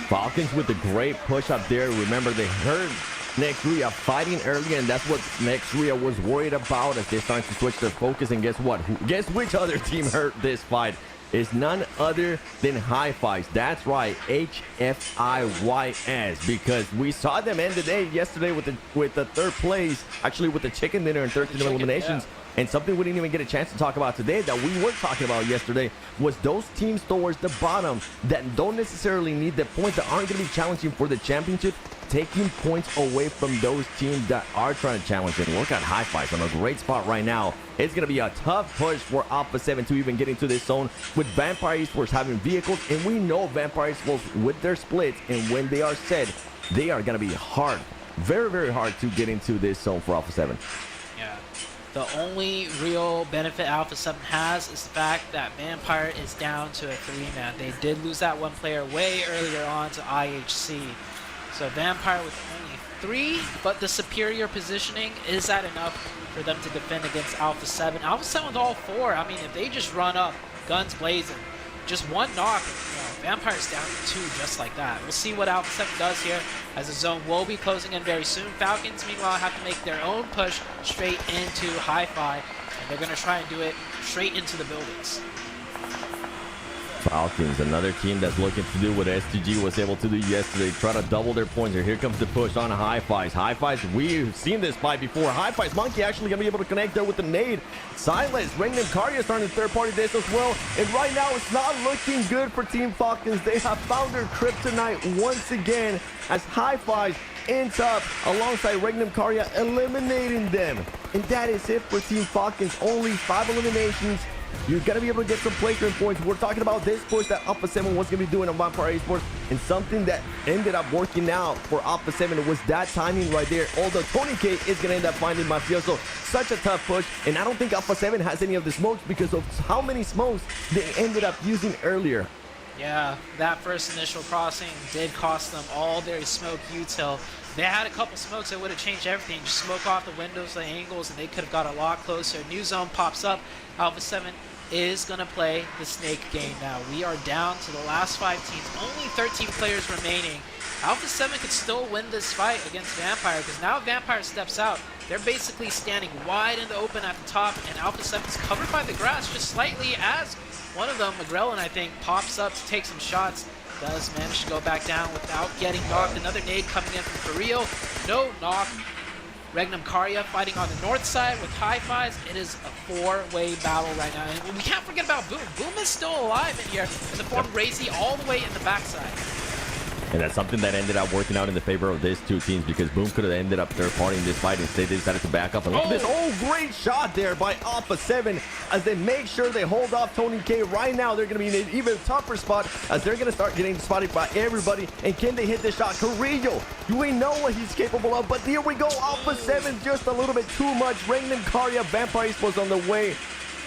Speaker 9: Falcons with a great push up there. Remember, they heard Nexria fighting earlier, and that's what Nexria was worried about as they started to switch their focus. And guess what? Guess which other team hurt this fight? Is none other than Hi-Fi's. That's right, HFIYS, because we saw them end the day yesterday with the third place, actually with the chicken dinner and 13 eliminations. Yeah. And something we didn't even get a chance to talk about today that we were talking about yesterday was those teams towards the bottom that don't necessarily need the points, that aren't going to be challenging for the championship, taking points away from those teams that are trying to challenge it. Look at Hi-Fi's on a great spot right now. It's going to be a tough push for Alpha 7 to even get into this zone with Vampire Esports having vehicles. And we know Vampire Esports with their splits, and when they are set, they are going to be hard, very, very hard to get into this zone for Alpha 7.
Speaker 10: Yeah. The only real benefit Alpha 7 has is the fact that Vampire is down to a 3-man. They did lose that one player way earlier on to IHC. So Vampire with only 3, but the superior positioning, is that enough for them to defend against Alpha 7? Alpha 7 with all 4, I mean, if they just run up, guns blazing, just one knock, Vampire's down to 2 just like that. We'll see what Alpha 7 does here, as the zone will be closing in very soon. Falcons, meanwhile, have to make their own push straight into Hi-Fi, and they're going to try and do it straight into the buildings.
Speaker 9: Falcons, another team that's looking to do what STG was able to do yesterday, try to double their points. Here comes the push on Hi-Fi's. Hi-Fi's, we've seen this fight before. Hi-Fi's Monkey actually going to be able to connect there with the nade. Silas, Regnum Karya starting the third-party days as well. And right now, it's not looking good for Team Falcons. They have found their kryptonite once again as Hi-Fi's ends up alongside Regnum Karya eliminating them. And that is it for Team Falcons. Only 5 eliminations. You're going to be able to get some playground points. We're talking about this push that Alpha 7 was going to be doing on Vampire Esports, and something that ended up working out for Alpha 7 was that timing right there. Although Tony K is going to end up finding Mafioso. Such a tough push, and I don't think Alpha 7 has any of the smokes because of how many smokes they ended up using earlier.
Speaker 10: Yeah, that first initial crossing did cost them all their smoke util. They had a couple smokes that would have changed everything. Just smoke off the windows, the angles, and they could have got a lot closer. New zone pops up. Alpha 7 is going to play the snake game now. We are down to the last 5 teams. Only 13 players remaining. Alpha 7 could still win this fight against Vampire, because now Vampire steps out. They're basically standing wide in the open at the top, and Alpha 7 is covered by the grass just slightly as one of them, McGrellin, I think, pops up to take some shots. Does manage to go back down without getting knocked. Another nade coming in from Carrillo. No knock. Regnum Karya fighting on the north side with Hi-Fi's. It is a 4-way battle right now. And we can't forget about Boom. Boom is still alive in here in the form of Racy all the way in the backside.
Speaker 9: And that's something that ended up working out in the favor of these two teams, because Boom could have ended up third partying this fight. Instead, they decided to back up. And look at this. Oh, great shot there by Alpha 7 as they make sure they hold off Tony K. Right now, they're going to be in an even tougher spot as they're going to start getting spotted by everybody. And can they hit this shot? Carrillo, we know what he's capable of, but here we go. Alpha 7 just a little bit too much. Regnum Karya, Vampire Esports on the way.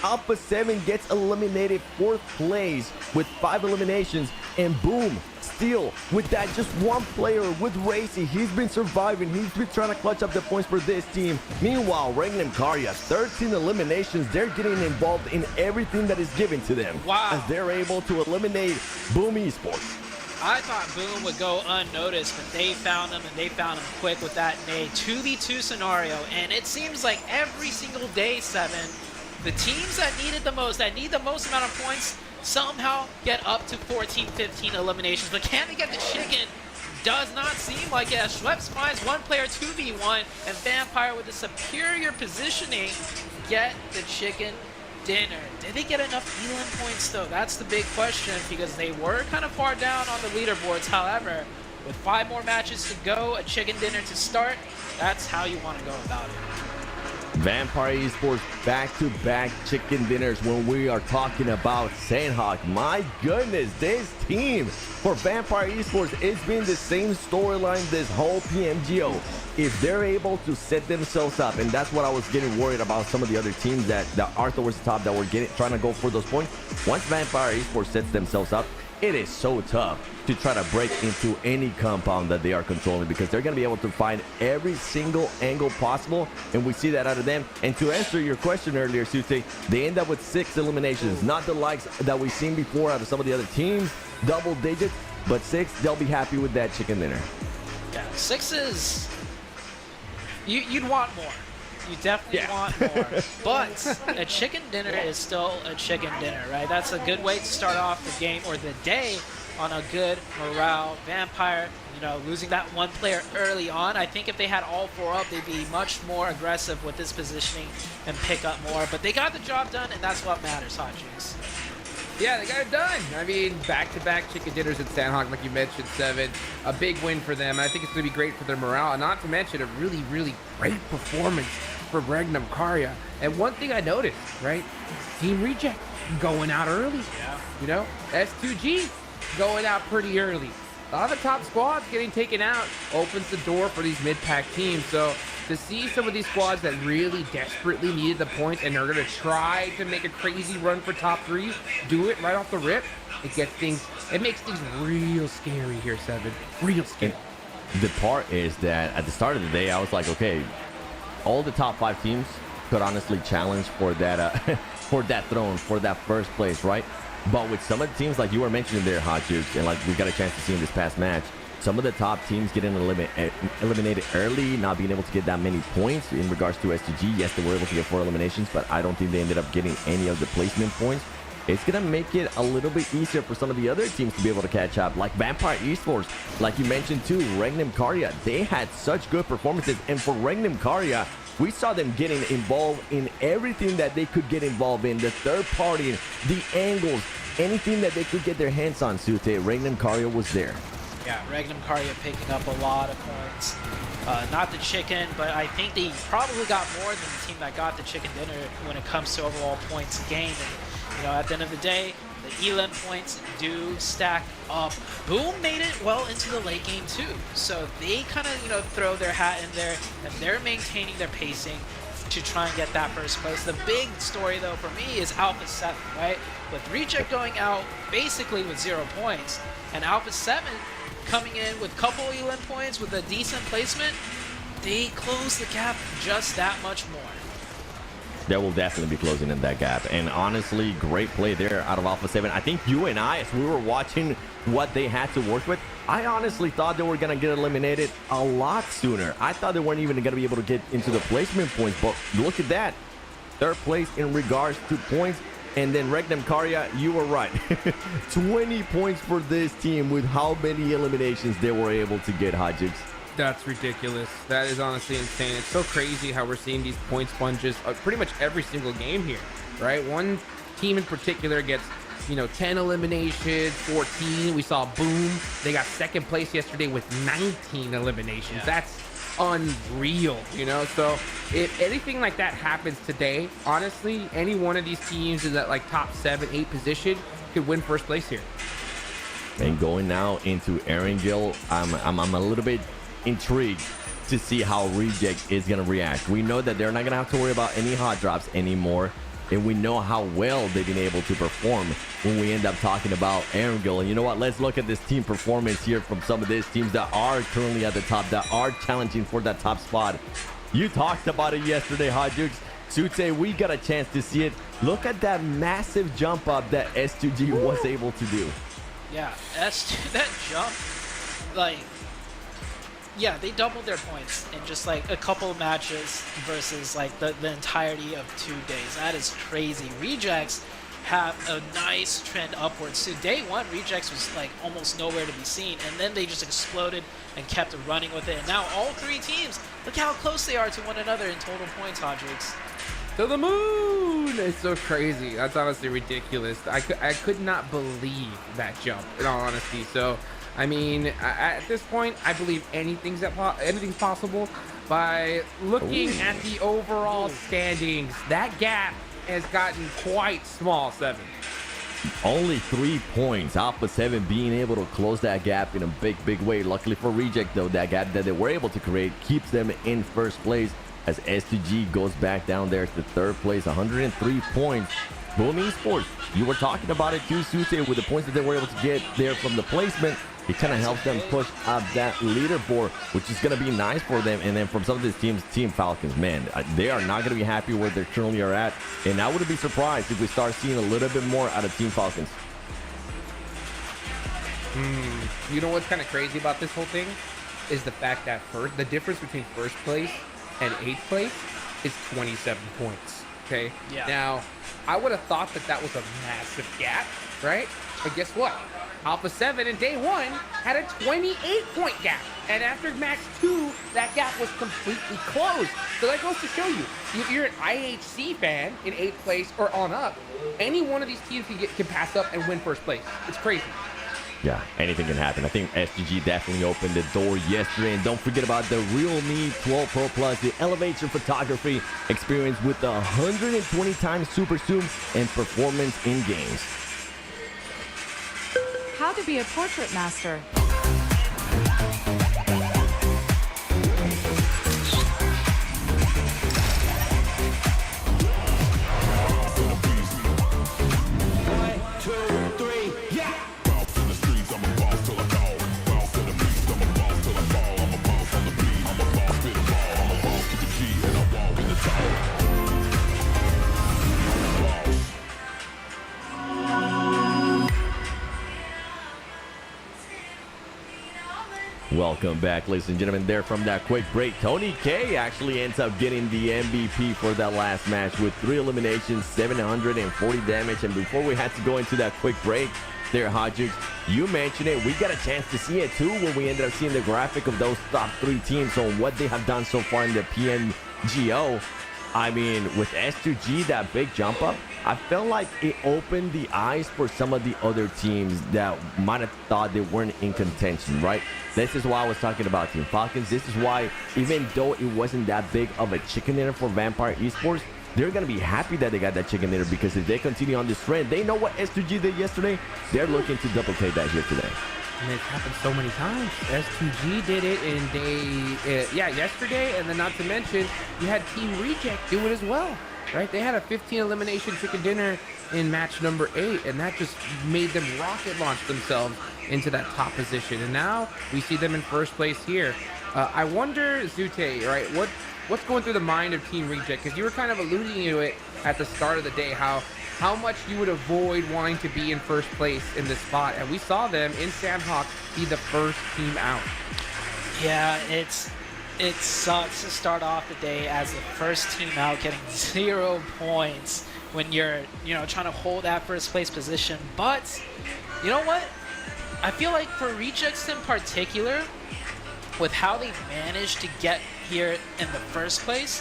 Speaker 9: Alpha 7 gets eliminated 4th place with 5 eliminations, and Boom still with that just one player with Racy. He's been surviving. He's been trying to clutch up the points for this team. Meanwhile, Regnum Karya, 13 eliminations. They're getting involved in everything that is given to them.
Speaker 10: Wow.
Speaker 9: As they're able to eliminate Boom Esports.
Speaker 10: I thought Boom would go unnoticed, but they found him, and they found him quick with that nade. 2v2 scenario, and it seems like every single day, 7, the teams that need the most amount of points, somehow get up to 14, 15 eliminations. But can they get the chicken? Does not seem like it. Schweppes finds one player 2v1, and Vampire with the superior positioning get the chicken dinner. Did they get enough Elan points though? That's the big question, because they were kind of far down on the leaderboards. However, with 5 more matches to go, a chicken dinner to start, that's how you want to go about it.
Speaker 9: Vampire Esports back-to-back chicken dinners when we are talking about Sandhawk. My goodness, this team for Vampire Esports, it's been the same storyline this whole PMGO. If they're able to set themselves up, and that's what I was getting worried about some of the other teams that are towards the top that were trying to go for those points. Once Vampire Esports sets themselves up, it is so tough to try to break into any compound that they are controlling, because they're going to be able to find every single angle possible, and we see that out of them. And to answer your question earlier, Sute, they end up with 6 eliminations, not the likes that we've seen before out of some of the other teams, double digits, but 6, they'll be happy with that chicken dinner.
Speaker 10: Yeah, 6 is... You'd want more. You definitely want more. But a chicken dinner is still a chicken dinner, right? That's a good way to start off the game or the day on a good morale. Vampire, you know, losing that one player early on. I think if they had all 4 up, they'd be much more aggressive with this positioning and pick up more. But they got the job done, and that's what matters, Hot Juice.
Speaker 11: Yeah, they got it done. I mean, back-to-back chicken dinners at Sandhawk, like you mentioned, 7. A big win for them. I think it's going to be great for their morale. And not to mention a really, really great performance for Regnum Karya. And one thing I noticed, right? Team Reject going out early.
Speaker 10: Yeah.
Speaker 11: You know, S2G going out pretty early. A lot of the top squads getting taken out opens the door for these mid-pack teams. So to see some of these squads that really desperately needed the points and are going to try to make a crazy run for top 3, do it right off the rip, it makes things real scary here, 7. Real scary.
Speaker 9: And the part is that at the start of the day, I was like, okay, all the top 5 teams could honestly challenge for that for that throne, for that first place, right? But with some of the teams, like you were mentioning there, Hot Jukes, and like we got a chance to see in this past match, some of the top teams getting eliminated early, not being able to get that many points in regards to STG. Yes, they were able to get 4 eliminations, but I don't think they ended up getting any of the placement points. It's going to make it a little bit easier for some of the other teams to be able to catch up, like Vampire Esports, like you mentioned too, Regnum Karya. They had such good performances, and for Regnum Karya, we saw them getting involved in everything that they could get involved in, the third party, the angles, anything that they could get their hands on, Sute. Regnum Karya was there.
Speaker 10: Yeah, Regnum Karya picking up a lot of points. Not the chicken, but I think they probably got more than the team that got the chicken dinner when it comes to overall points gained. And, you know, at the end of the day, the ELEM points do stack up. Boom made it well into the late game too. So they kind of, you know, throw their hat in there, and they're maintaining their pacing to try and get that first place. The big story though for me is Alpha 7, right? With Reject going out basically with 0 points, and Alpha 7 coming in with a couple ELEM points with a decent placement, they close the gap just that much more.
Speaker 9: They will definitely be closing in that gap. And honestly, great play there out of Alpha 7. I think you and I, as we were watching what they had to work with, I honestly thought they were going to get eliminated a lot sooner. I thought they weren't even going to be able to get into the placement points, but look at that. 3rd place in regards to points. And then Regnum Karya, you were right. 20 points for this team with how many eliminations they were able to get, Hajix.
Speaker 11: That's ridiculous. That is honestly insane. It's so crazy how we're seeing these point sponges pretty much every single game here, right? One team in particular gets, you know, 10 eliminations, 14. We saw Boom. They got 2nd place yesterday with 19 eliminations. Yeah. That's unreal, you know? So if anything like that happens today, honestly, any one of these teams in that like top 7, 8 position could win first place here.
Speaker 9: And going now into Erangel, I'm a little bit intrigued to see how Reject is going to react. We know that they're not going to have to worry about any hot drops anymore, and we know how well they've been able to perform when we end up talking about Erangel. And you know what? Let's look at this team performance here from some of these teams that are currently at the top, that are challenging for that top spot. You talked about it yesterday, Hajux. Sute, we got a chance to see it. Look at that massive jump up that S2G was able to do.
Speaker 10: Yeah, that jump, like, yeah, they doubled their points in just like a couple of matches versus like the entirety of 2 days. That is crazy. Rejects have a nice trend upwards. So day 1, Rejects was like almost nowhere to be seen, and then they just exploded and kept running with it. And now all 3 teams, look how close they are to one another in total points, Hodrix.
Speaker 11: To the moon! It's so crazy. That's honestly ridiculous. I could not believe that jump, in all honesty. So, I mean, at this point, I believe anything's possible. By looking at the overall standings, that gap has gotten quite small, 7.
Speaker 9: Only 3 points. Alpha 7 being able to close that gap in a big way. Luckily for Reject, though, that gap that they were able to create keeps them in first place, as S2G goes back down there to 3rd place, 103 points. Boom Esports, you were talking about it too, Sute, with the points that they were able to get there from the placement. It kind of helps them push up that leaderboard, which is going to be nice for them. And then from some of these teams, Team Falcons, man, they are not going to be happy where they currently are at. And I wouldn't be surprised if we start seeing a little bit more out of Team Falcons.
Speaker 11: You know what's kind of crazy about this whole thing is the fact that the difference between first place and 8th place is 27 points. Okay.
Speaker 10: Yeah.
Speaker 11: Now, I would have thought that was a massive gap, right? But guess what? Alpha 7 in day 1 had a 28-point gap. And after match 2, that gap was completely closed. So that goes to show you, if you're an IHC fan in 8th place or on up, any one of these teams can pass up and win first place. It's crazy.
Speaker 9: Yeah, anything can happen. I think SGG definitely opened the door yesterday. And don't forget about the Realme 12 Pro Plus. It elevates your photography experience with the 120 times super zoom and performance in games.
Speaker 3: How to be a portrait master.
Speaker 9: Welcome back, ladies and gentlemen. There from that quick break, Tony K actually ends up getting the MVP for that last match with 3 eliminations, 740 damage. And before we had to go into that quick break there, Hodges, you mentioned it. We got a chance to see it too when we ended up seeing the graphic of those top 3 teams on what they have done so far in the PMGO. I mean, with S2G, that big jump up, I felt like it opened the eyes for some of the other teams that might have thought they weren't in contention, right? This is why I was talking about Team Falcons. This is why, even though it wasn't that big of a chicken dinner for Vampire Esports, they're going to be happy that they got that chicken dinner, because if they continue on this trend, they know what S2G did yesterday. They're looking to duplicate that here today.
Speaker 11: And it's happened so many times. S2G did it in yesterday, and then not to mention, you had Team Reject do it as well, right? They had a 15 elimination chicken dinner in match number 8, and that just made them rocket launch themselves into that top position. And now we see them in first place here. I wonder, Zute, right, what's going through the mind of Team Reject? Because you were kind of alluding to it at the start of the day, how much you would avoid wanting to be in first place in this spot. And we saw them in Sandhawk be the first team out.
Speaker 10: Yeah, it sucks to start off the day as the first team out, getting 0 points when you're, trying to hold that first place position. But you know what? I feel like for Rejects in particular, with how they managed to get here in the first place,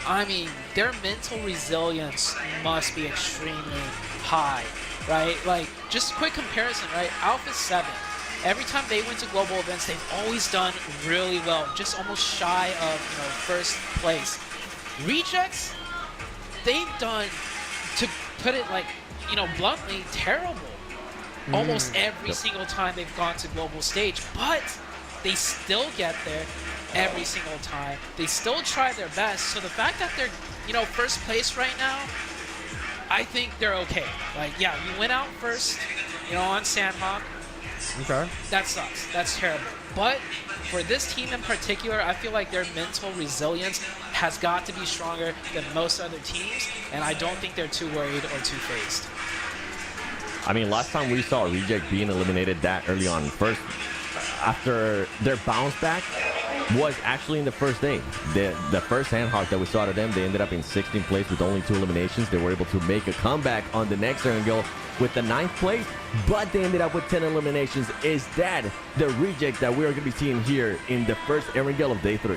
Speaker 10: I mean, their mental resilience must be extremely high, right? Like, just a quick comparison, right? Alpha 7, every time they went to global events, they've always done really well, just almost shy of, first place. Rejects, they've done, to put it like, bluntly, terrible. Almost every single time they've gone to global stage, but they still get there every single time. They still try their best. So the fact that they're, first place right now, I think they're okay. Like, yeah, you went out first, on Sandhawk.
Speaker 11: Okay.
Speaker 10: That sucks. That's terrible. But for this team in particular, I feel like their mental resilience has got to be stronger than most other teams, and I don't think they're too worried or too phased.
Speaker 9: I mean, last time we saw Reject being eliminated that early on, first after their bounce back, was actually in the first day. The first Sandhawk that we saw to them, they ended up in 16th place with only 2 eliminations. They were able to make a comeback on the next Erangel with the 9th place, but they ended up with 10 eliminations. Is that the Reject that we are going to be seeing here in the first Erangel of day 3?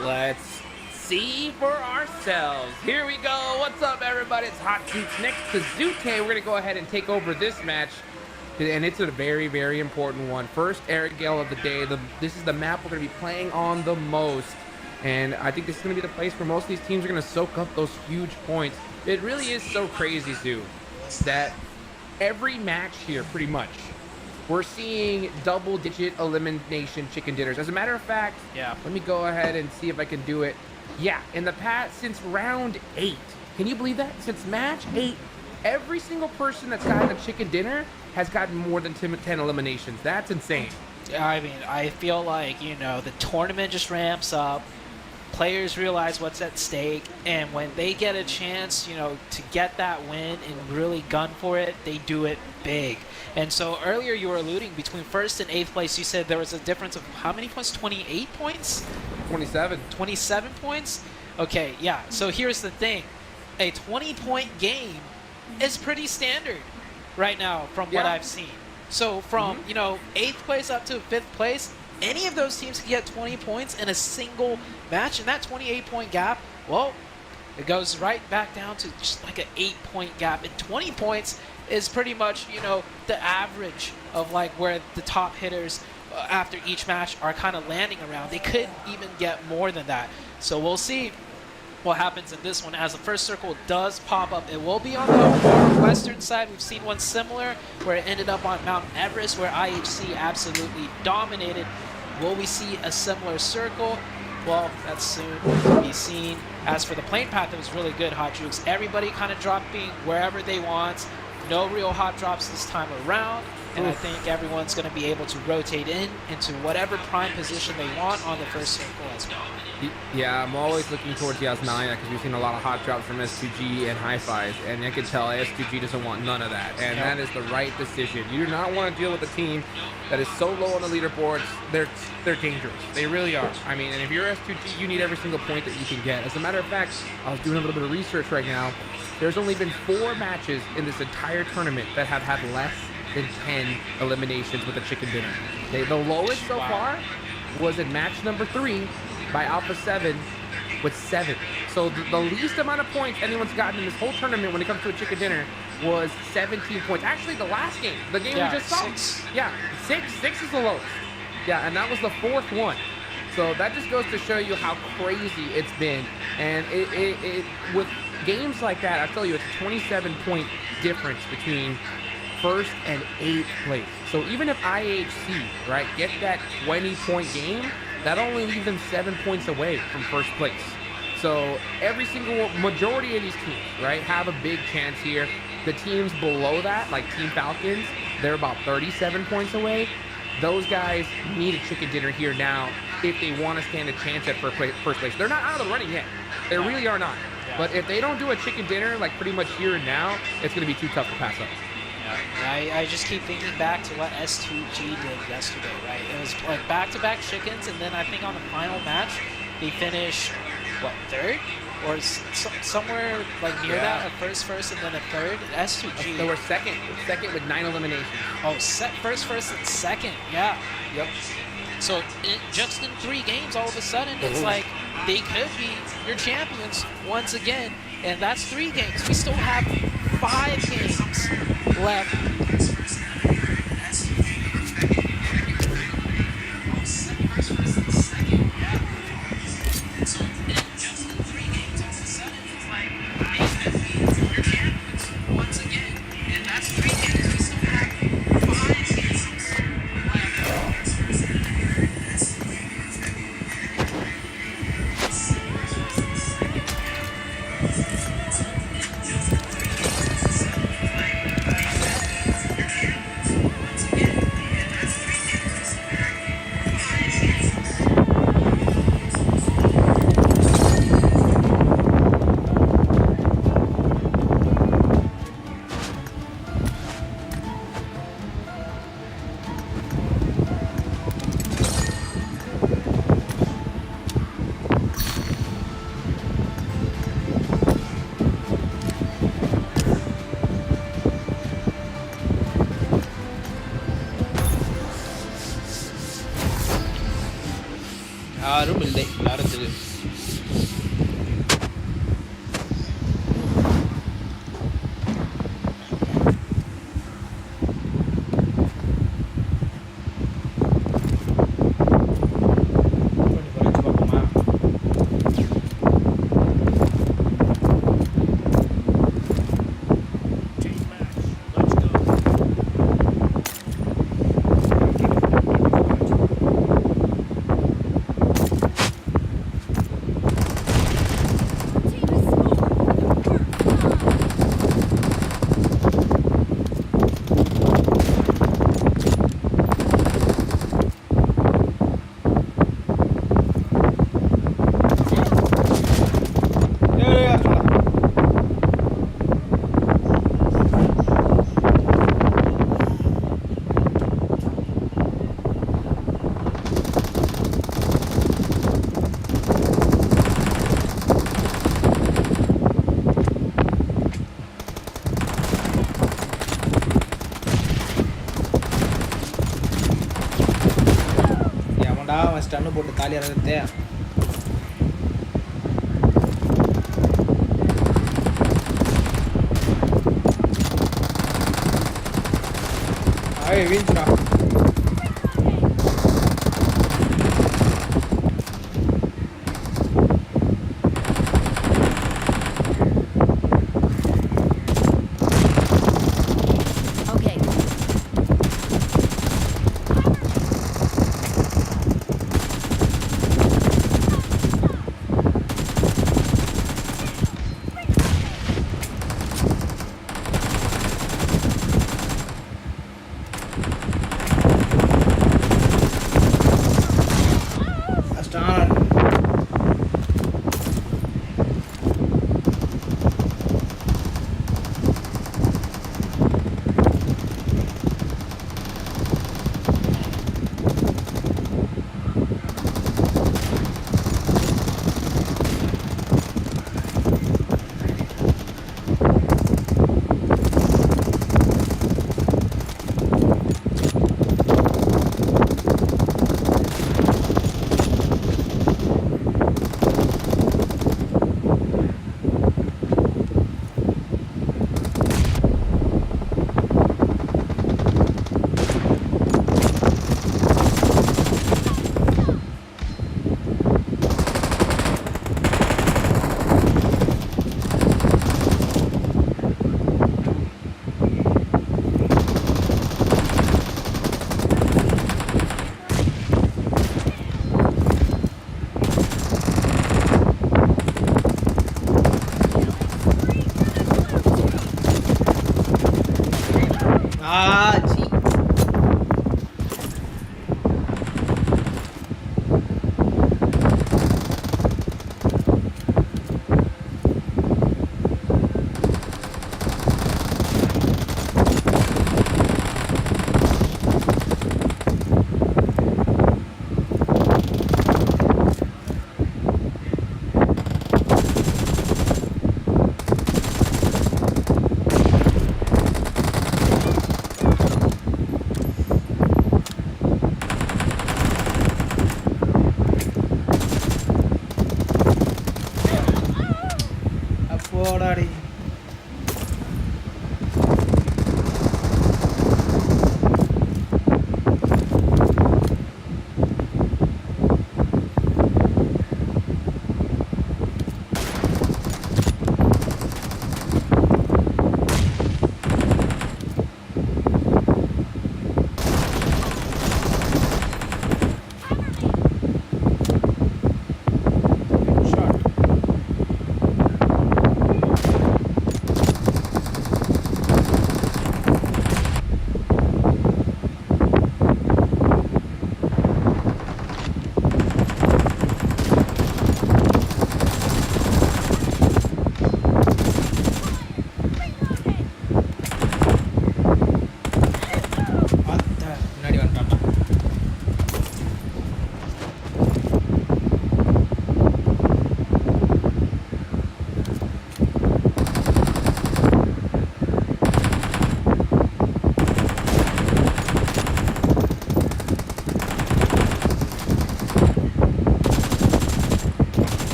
Speaker 11: Let's see for ourselves. Here we go. What's up, everybody? It's Hot Seats next to Zute. We're going to go ahead and take over this match. And it's a very, very important one. First Erangel of the day. This is the map we're going to be playing on the most. And I think this is going to be the place where most of these teams are going to soak up those huge points. It really is so crazy, Zoo, that every match here, pretty much, we're seeing double-digit elimination chicken dinners. As a matter of fact, let me go ahead and see if I can do it. Yeah, in the past, since round 8, Can you believe that? Since match 8, every single person that's gotten a chicken dinner has gotten more than 10 eliminations. That's insane.
Speaker 10: I mean, I feel like, you know, the tournament just ramps up. Players realize what's at stake, and when they get a chance, you know, to get that win and really gun for it, they do it big. And so earlier you were alluding between 1st and 8th place, you said there was a difference of how many points? 28 points?
Speaker 11: 27.
Speaker 10: 27 points? Okay, yeah. So here's the thing. A 20-point game is pretty standard right now from what I've seen. So from, you know, 8th place up to 5th place, any of those teams can get 20 points in a single match, and that 28-point gap, well, it goes right back down to just like an 8-point gap. And 20 points is pretty much, you know, the average of like where the top hitters after each match are kind of landing around. They could even get more than that. So we'll see what happens in this one as the first circle does pop up. It will be on the more western side. We've seen one similar where it ended up on Mount Everest where IHC absolutely dominated. Will we see a similar circle? Well, that's soon to be seen. As for the plane path, it was really good, Hot Jukes. Everybody kind of dropping wherever they want. No real hot drops this time around. And I think everyone's going to be able to rotate into whatever prime position they want on the first circle as well.
Speaker 11: Yeah, I'm always looking towards Yasnaya because we've seen a lot of hot drops from S2G and Hi-Fi's, and I can tell S2G doesn't want none of that, and that is the right decision. You do not want to deal with a team that is so low on the leaderboards. They're dangerous. They really are. I mean, and if you're S2G, you need every single point that you can get. As a matter of fact, I was doing a little bit of research right now. There's only been 4 matches in this entire tournament that have had less than 10 eliminations with a chicken dinner. Okay, the lowest so far was in match number 3 by Alpha 7 with 7. So the least amount of points anyone's gotten in this whole tournament when it comes to a chicken dinner was 17 points. Actually, the last game, the game we just saw.
Speaker 10: 6.
Speaker 11: Yeah, 6 is the lowest. Yeah, and that was the 4th one. So that just goes to show you how crazy it's been. And it with games like that, I tell you, it's a 27-point difference between 1st and 8th place. So even if IHC, right, get that 20-point game, that only leaves them 7 points away from 1st place. So every single majority of these teams, right, have a big chance here. The teams below that, like Team Falcons, they're about 37 points away. Those guys need a chicken dinner here now if they want to stand a chance at first place. They're not out of the running yet. They really are not. But if they don't do a chicken dinner, like pretty much here and now, it's going to be too tough to pass up.
Speaker 10: I just keep thinking back to what S2G did yesterday, right? It was like back-to-back chickens, and then I think on the final match, they finished, what, 3rd? Or somewhere like near that, a first, and then a 3rd. S2G.
Speaker 11: They were second with 9 eliminations.
Speaker 10: Oh, first, and second, yeah. Yep. So just in 3 games, all of a sudden, it's like they could be your champions once again, and that's 3 games. We still have 5 games left.
Speaker 12: யாரும் இல்லை யாருக்கு
Speaker 8: ஸ்டன்னு போட்டு தாலி இறங்குறதே. வீழ்ச்சுடா.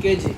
Speaker 8: kg.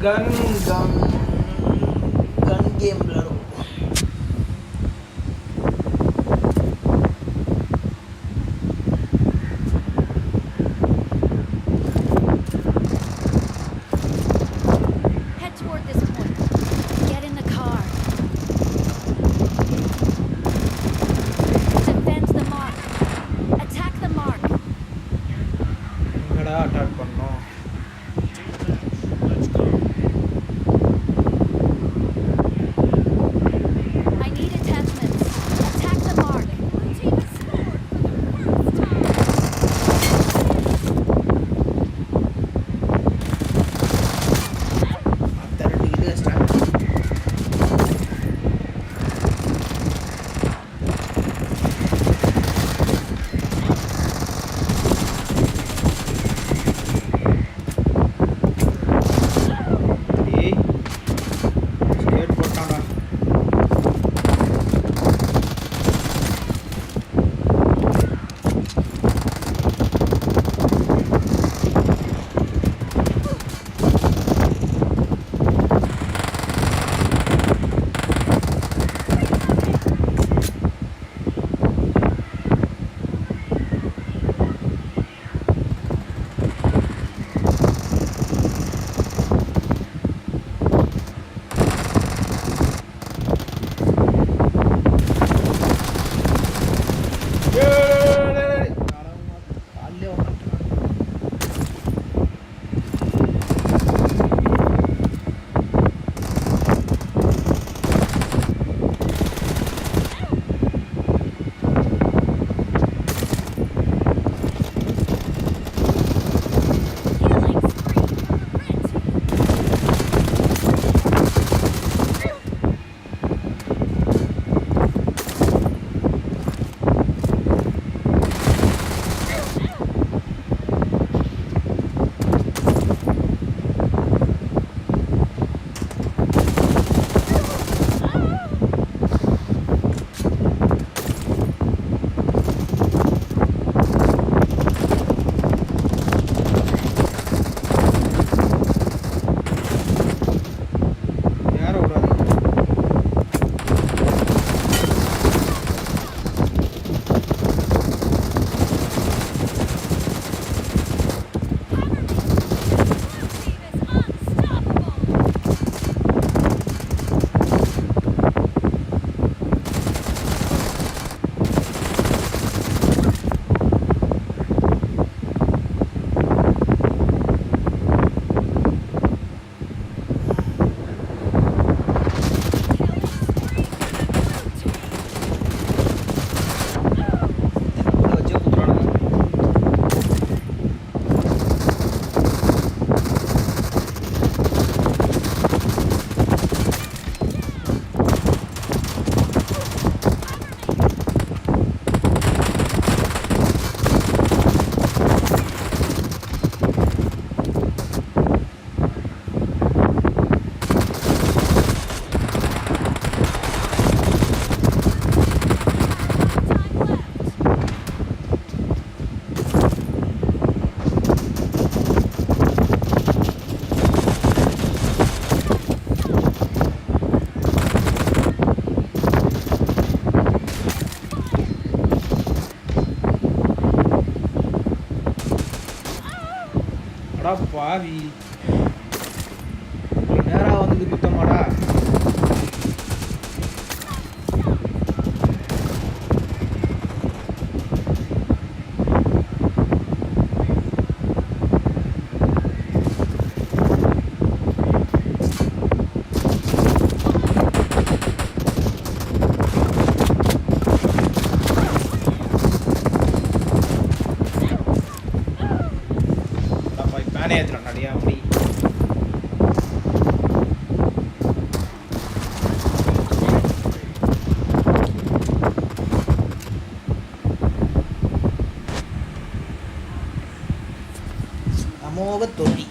Speaker 8: gun game bro.
Speaker 3: Head toward this point. Get in the car. Defend the mark. Attack the mark.
Speaker 8: எங்கடா attack பண்ணோம்?
Speaker 3: I need attachments. Attack the mark. Blue team has scored for the first time.
Speaker 8: அத்தரடி இது start. ஏய் skate போட்டான்டா. காலையிலே உட்காந்துட்டான்.
Speaker 3: Killing spree for the red team.
Speaker 8: யாரை விடாது?
Speaker 3: Blue team is unstoppable.
Speaker 8: உள்ள வச்சே குத்துறானுங்க.
Speaker 3: Time left.
Speaker 8: அடா பாவி. இப்படி நேரா வந்து குத்தமாடா. அடா பாவி பேனே ஏத்துறான் நடியா அப்படி. அமோக தோல்வி.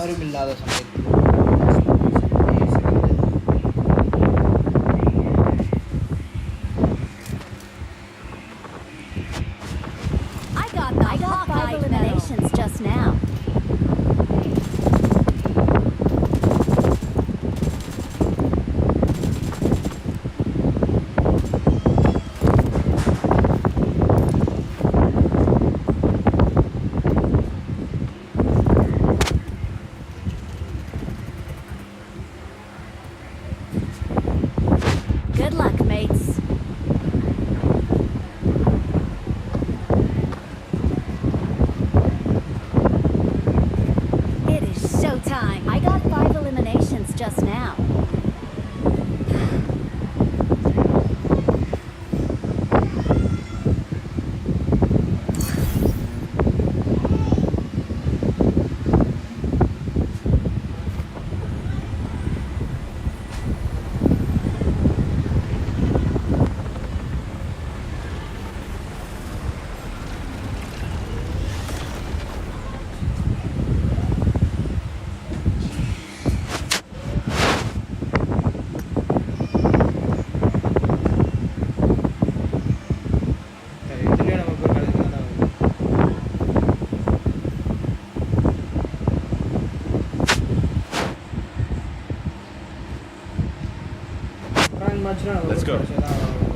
Speaker 8: யாரும் இல்லாத சமயத்தில்
Speaker 3: I got 5 eliminations just now. Good luck, mates. It is showtime. I got 5 eliminations just now.
Speaker 8: இதுலேயே நமக்கு ஒரு கணக்கு தான் வருது. Rank matchல நமக்கு
Speaker 9: Let's go.
Speaker 8: ஒரு பிரச்சனை தான் வரும்.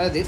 Speaker 8: வராது.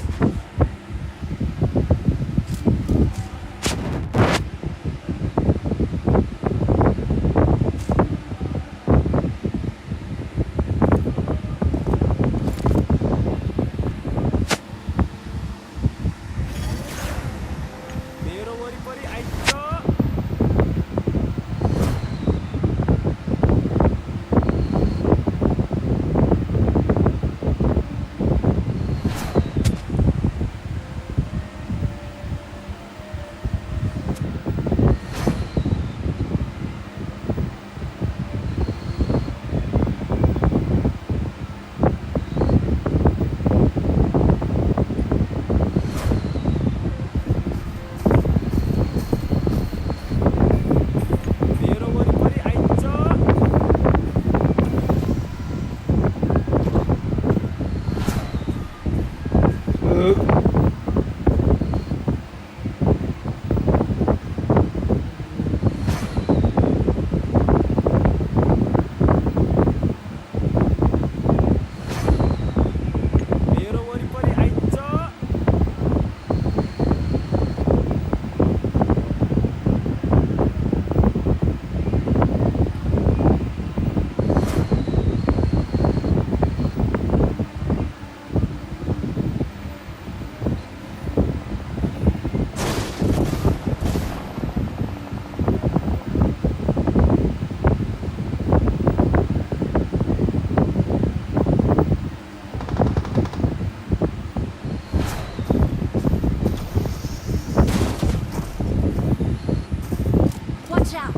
Speaker 3: Watch out!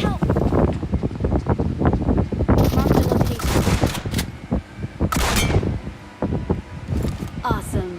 Speaker 3: Help! Mark the location. Awesome.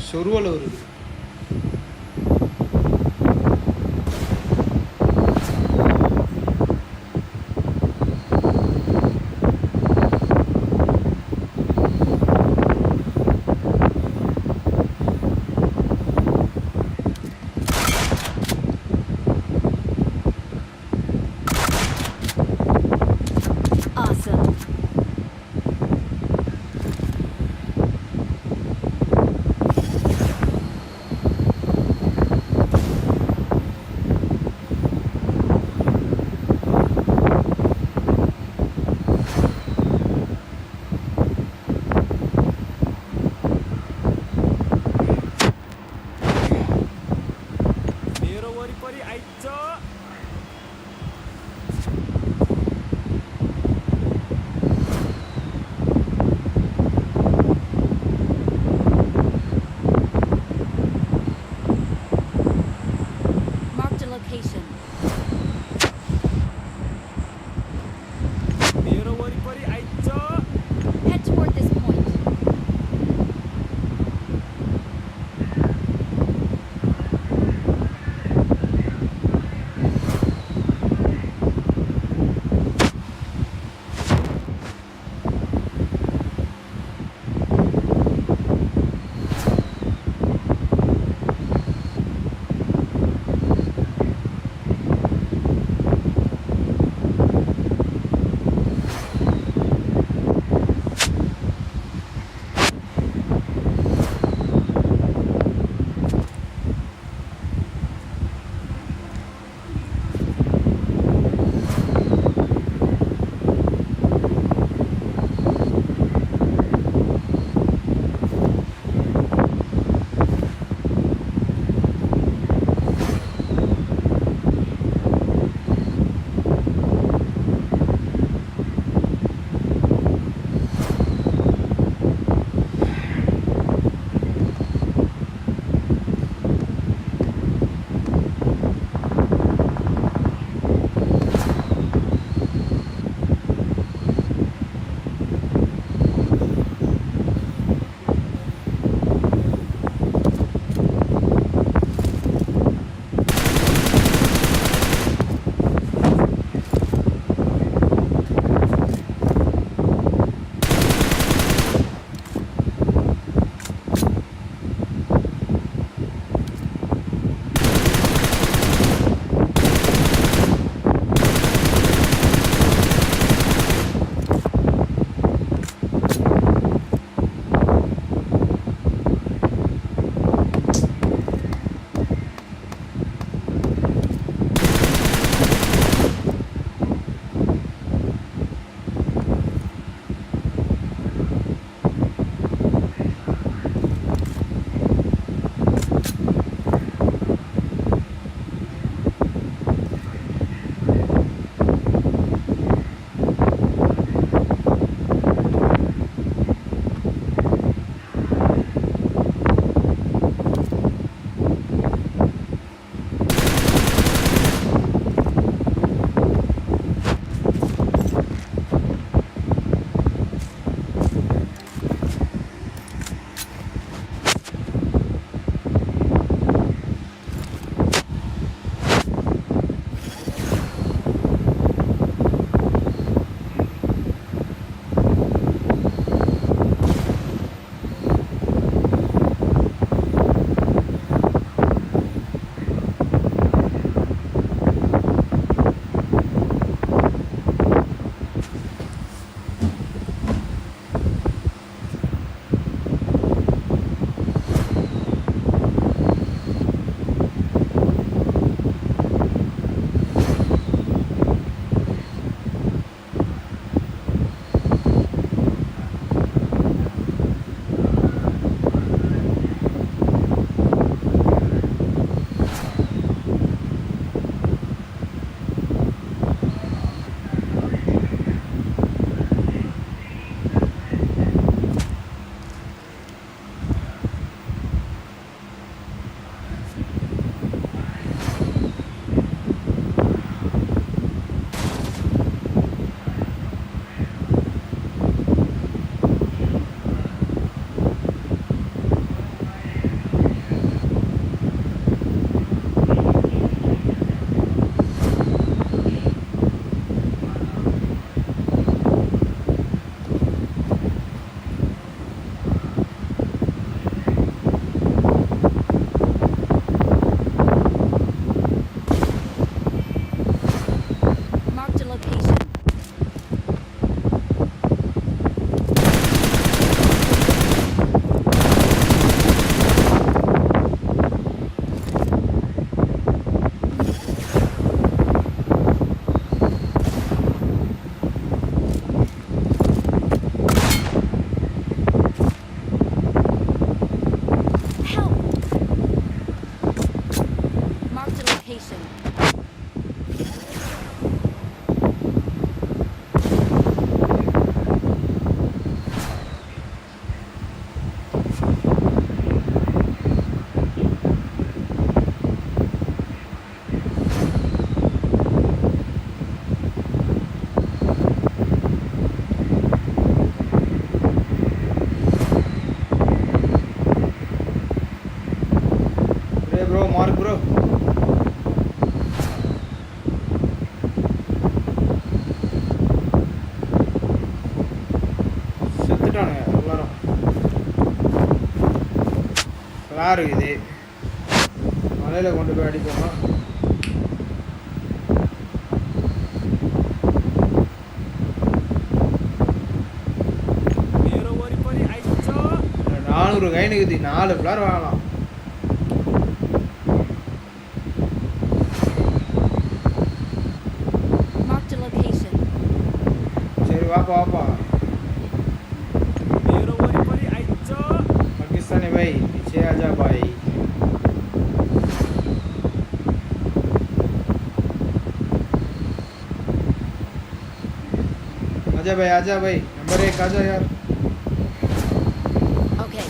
Speaker 8: சொருவல வருது. Hey bro, Mark bro. செத்துட்டானுங்க எல்லாரும். யாரு இது? மலையில கொண்டு போய் அடிப்போமா? நானூறு கைனுக்குது 4 பிளார் வாங்கலாம்.
Speaker 3: Marked a location.
Speaker 8: சரி வாப்பா வாப்பா. पाकिस्तानी भाई पीछे आजा भाई. आजा भाई नंबर 1 आजा यार.
Speaker 3: Okay.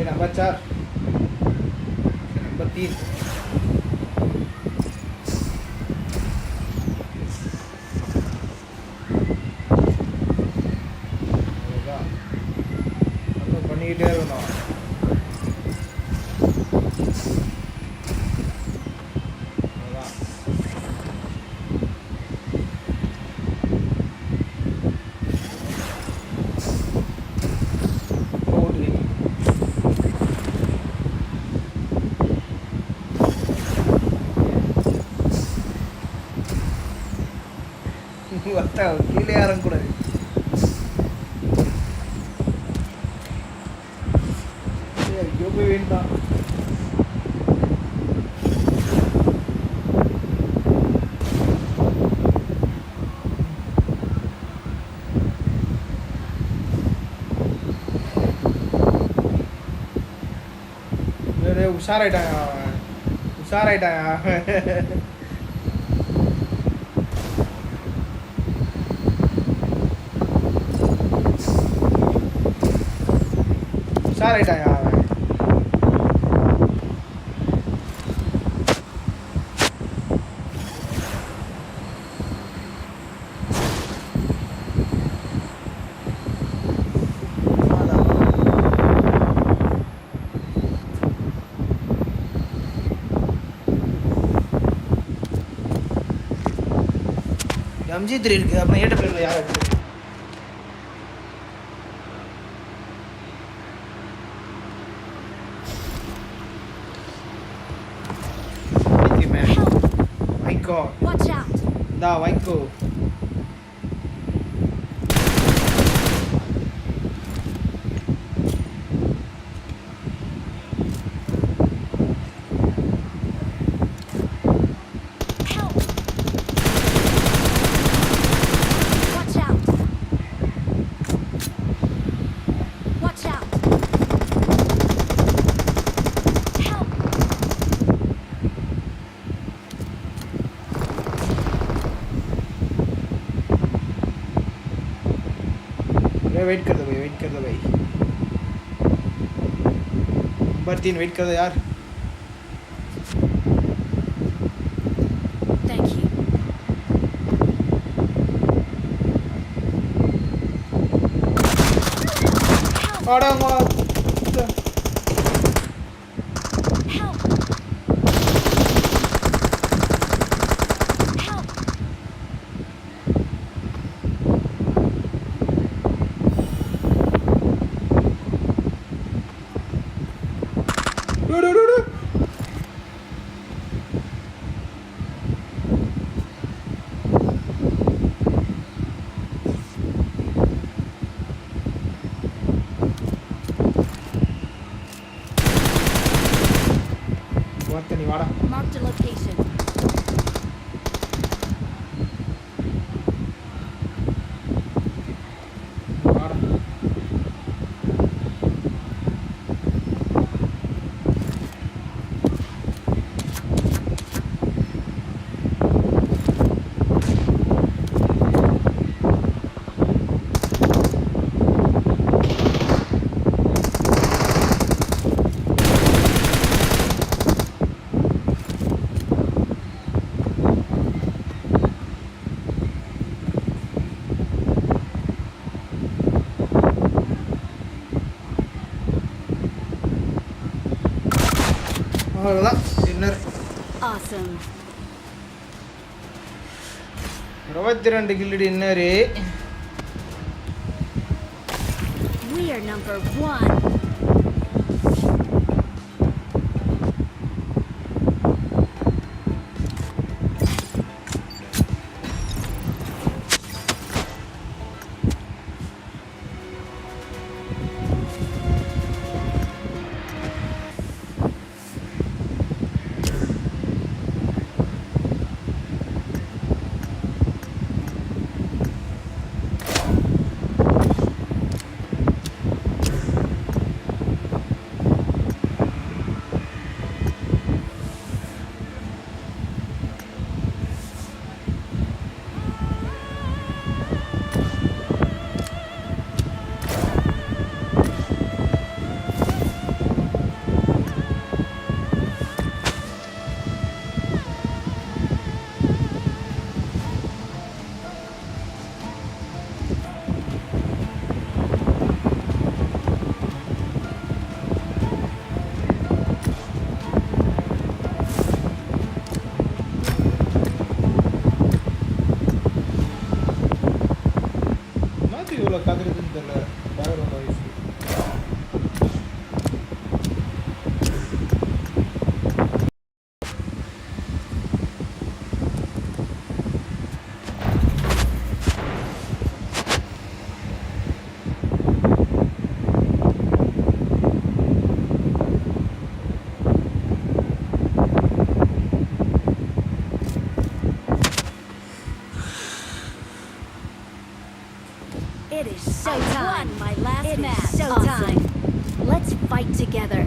Speaker 8: नंबर 4 नंबर 3 பண்ணிக்கிட்டே இருக்கணும். கீழே இறங்கக்கூடாது. ஐயோ போய் வேண்டாம். உஷாராயிட்டாங்க அவன். உஷாராயிட்டாயா அவன். MG3 இருக்கு. அப்புறம் ஏட்ட பேர்ல யார் இருக்கு?
Speaker 3: Watch out.
Speaker 8: Da, வாங்கிக்கோ. वेट कर दो भाई. नंबर 3 वेट कर दो यार.
Speaker 3: Thank you.
Speaker 8: பார்த்த நீ வாடா.
Speaker 3: Marked a location.
Speaker 8: வாடா. அவ்வளோதான் dinner.
Speaker 3: Awesome.
Speaker 8: 22 kill dinner.
Speaker 3: We are number 1. இவ்வளோ கதிருதுன்னு தெரியல. Background voice It is showtime. My last match. Showtime. Let's fight together.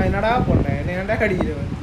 Speaker 3: என்னடா பண்ணேன்? என்ன ஏன்டா கடிக்கிற வந்து?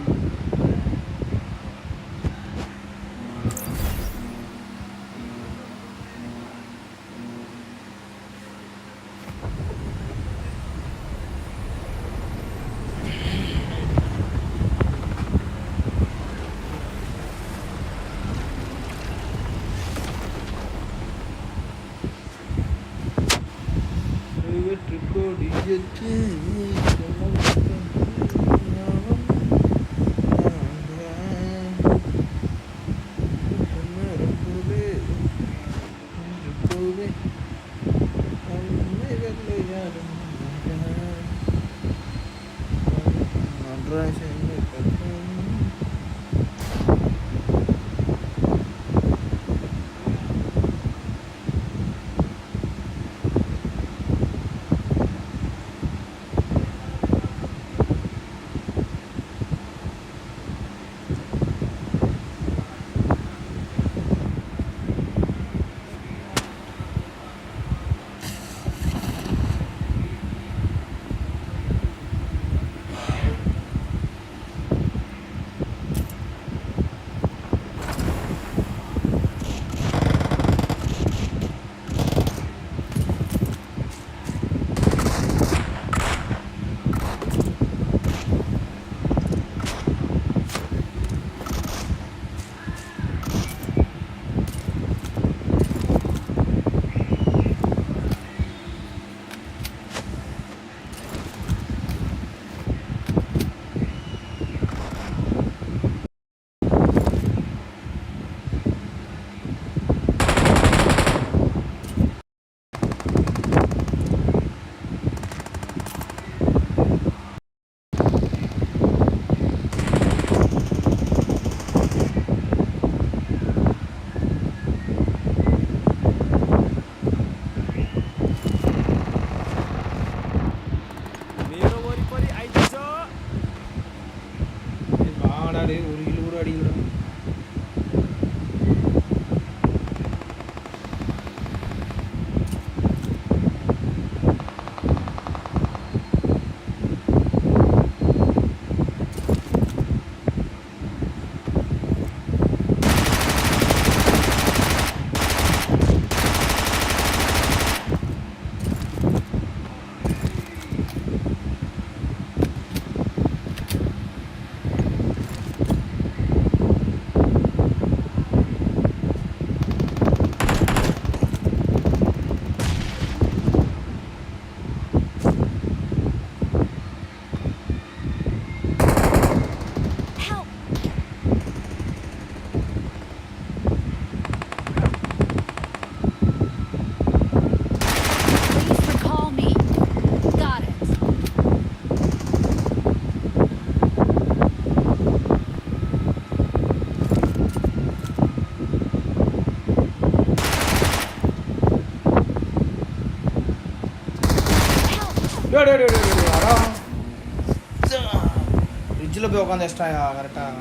Speaker 8: ஃப்ரிட்ஜில் போய் உட்காந்து எக்ஸ்ட்ராயா கரெக்டாக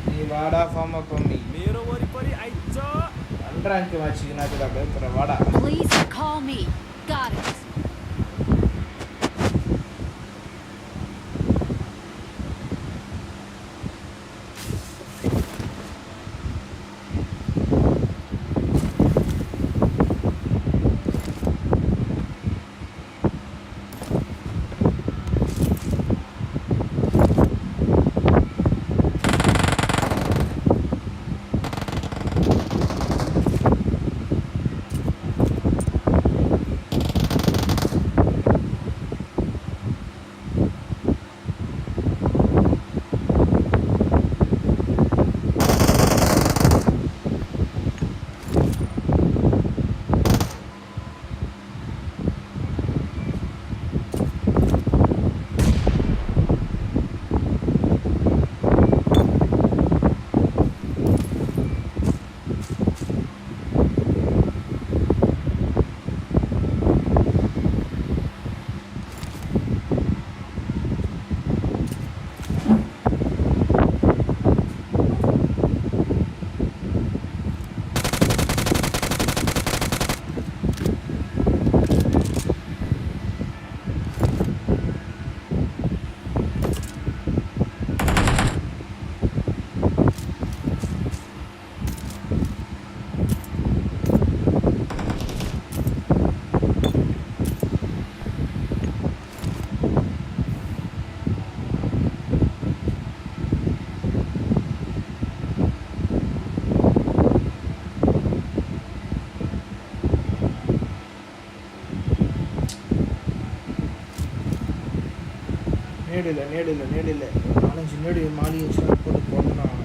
Speaker 8: நீ வாடா ஃபார்ம் அப் பண்ணி ரேங்க் மேட்ச் யுனைட்டட் அப்படியே வாடா.
Speaker 3: Please call me. Got it. நேடில்லை 4-5 நேடி மாடி வச்சு போட்டு போடணும்.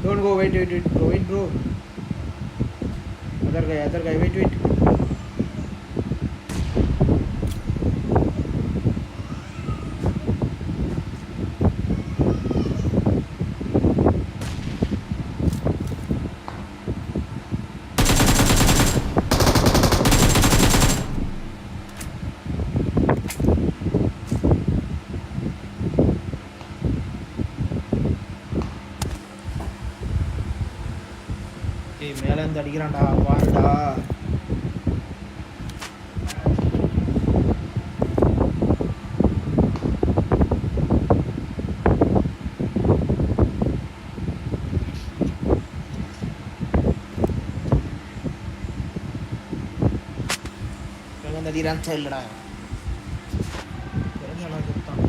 Speaker 8: Don't go, wait, bro, wait, bro. Other guy, wait. மேல இருந்து அடிக்கிறான்டா வாடா மேல அடிக்கிறான் தெரியலடா தெரிஞ்சனா குத்தான்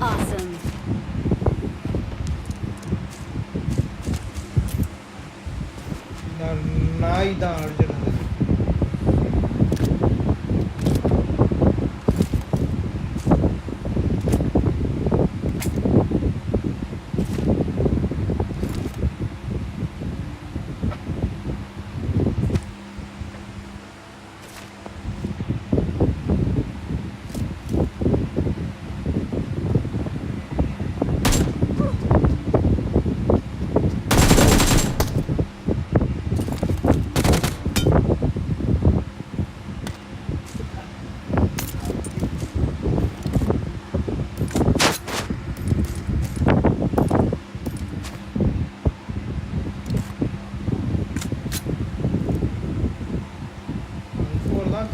Speaker 3: Awesome.
Speaker 8: நாய் தான் அடிச்சிருந்தது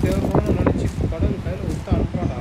Speaker 8: தேவைன்னு நினைச்சு கடவுள் கையில் விட்டு அனுப்புறாடா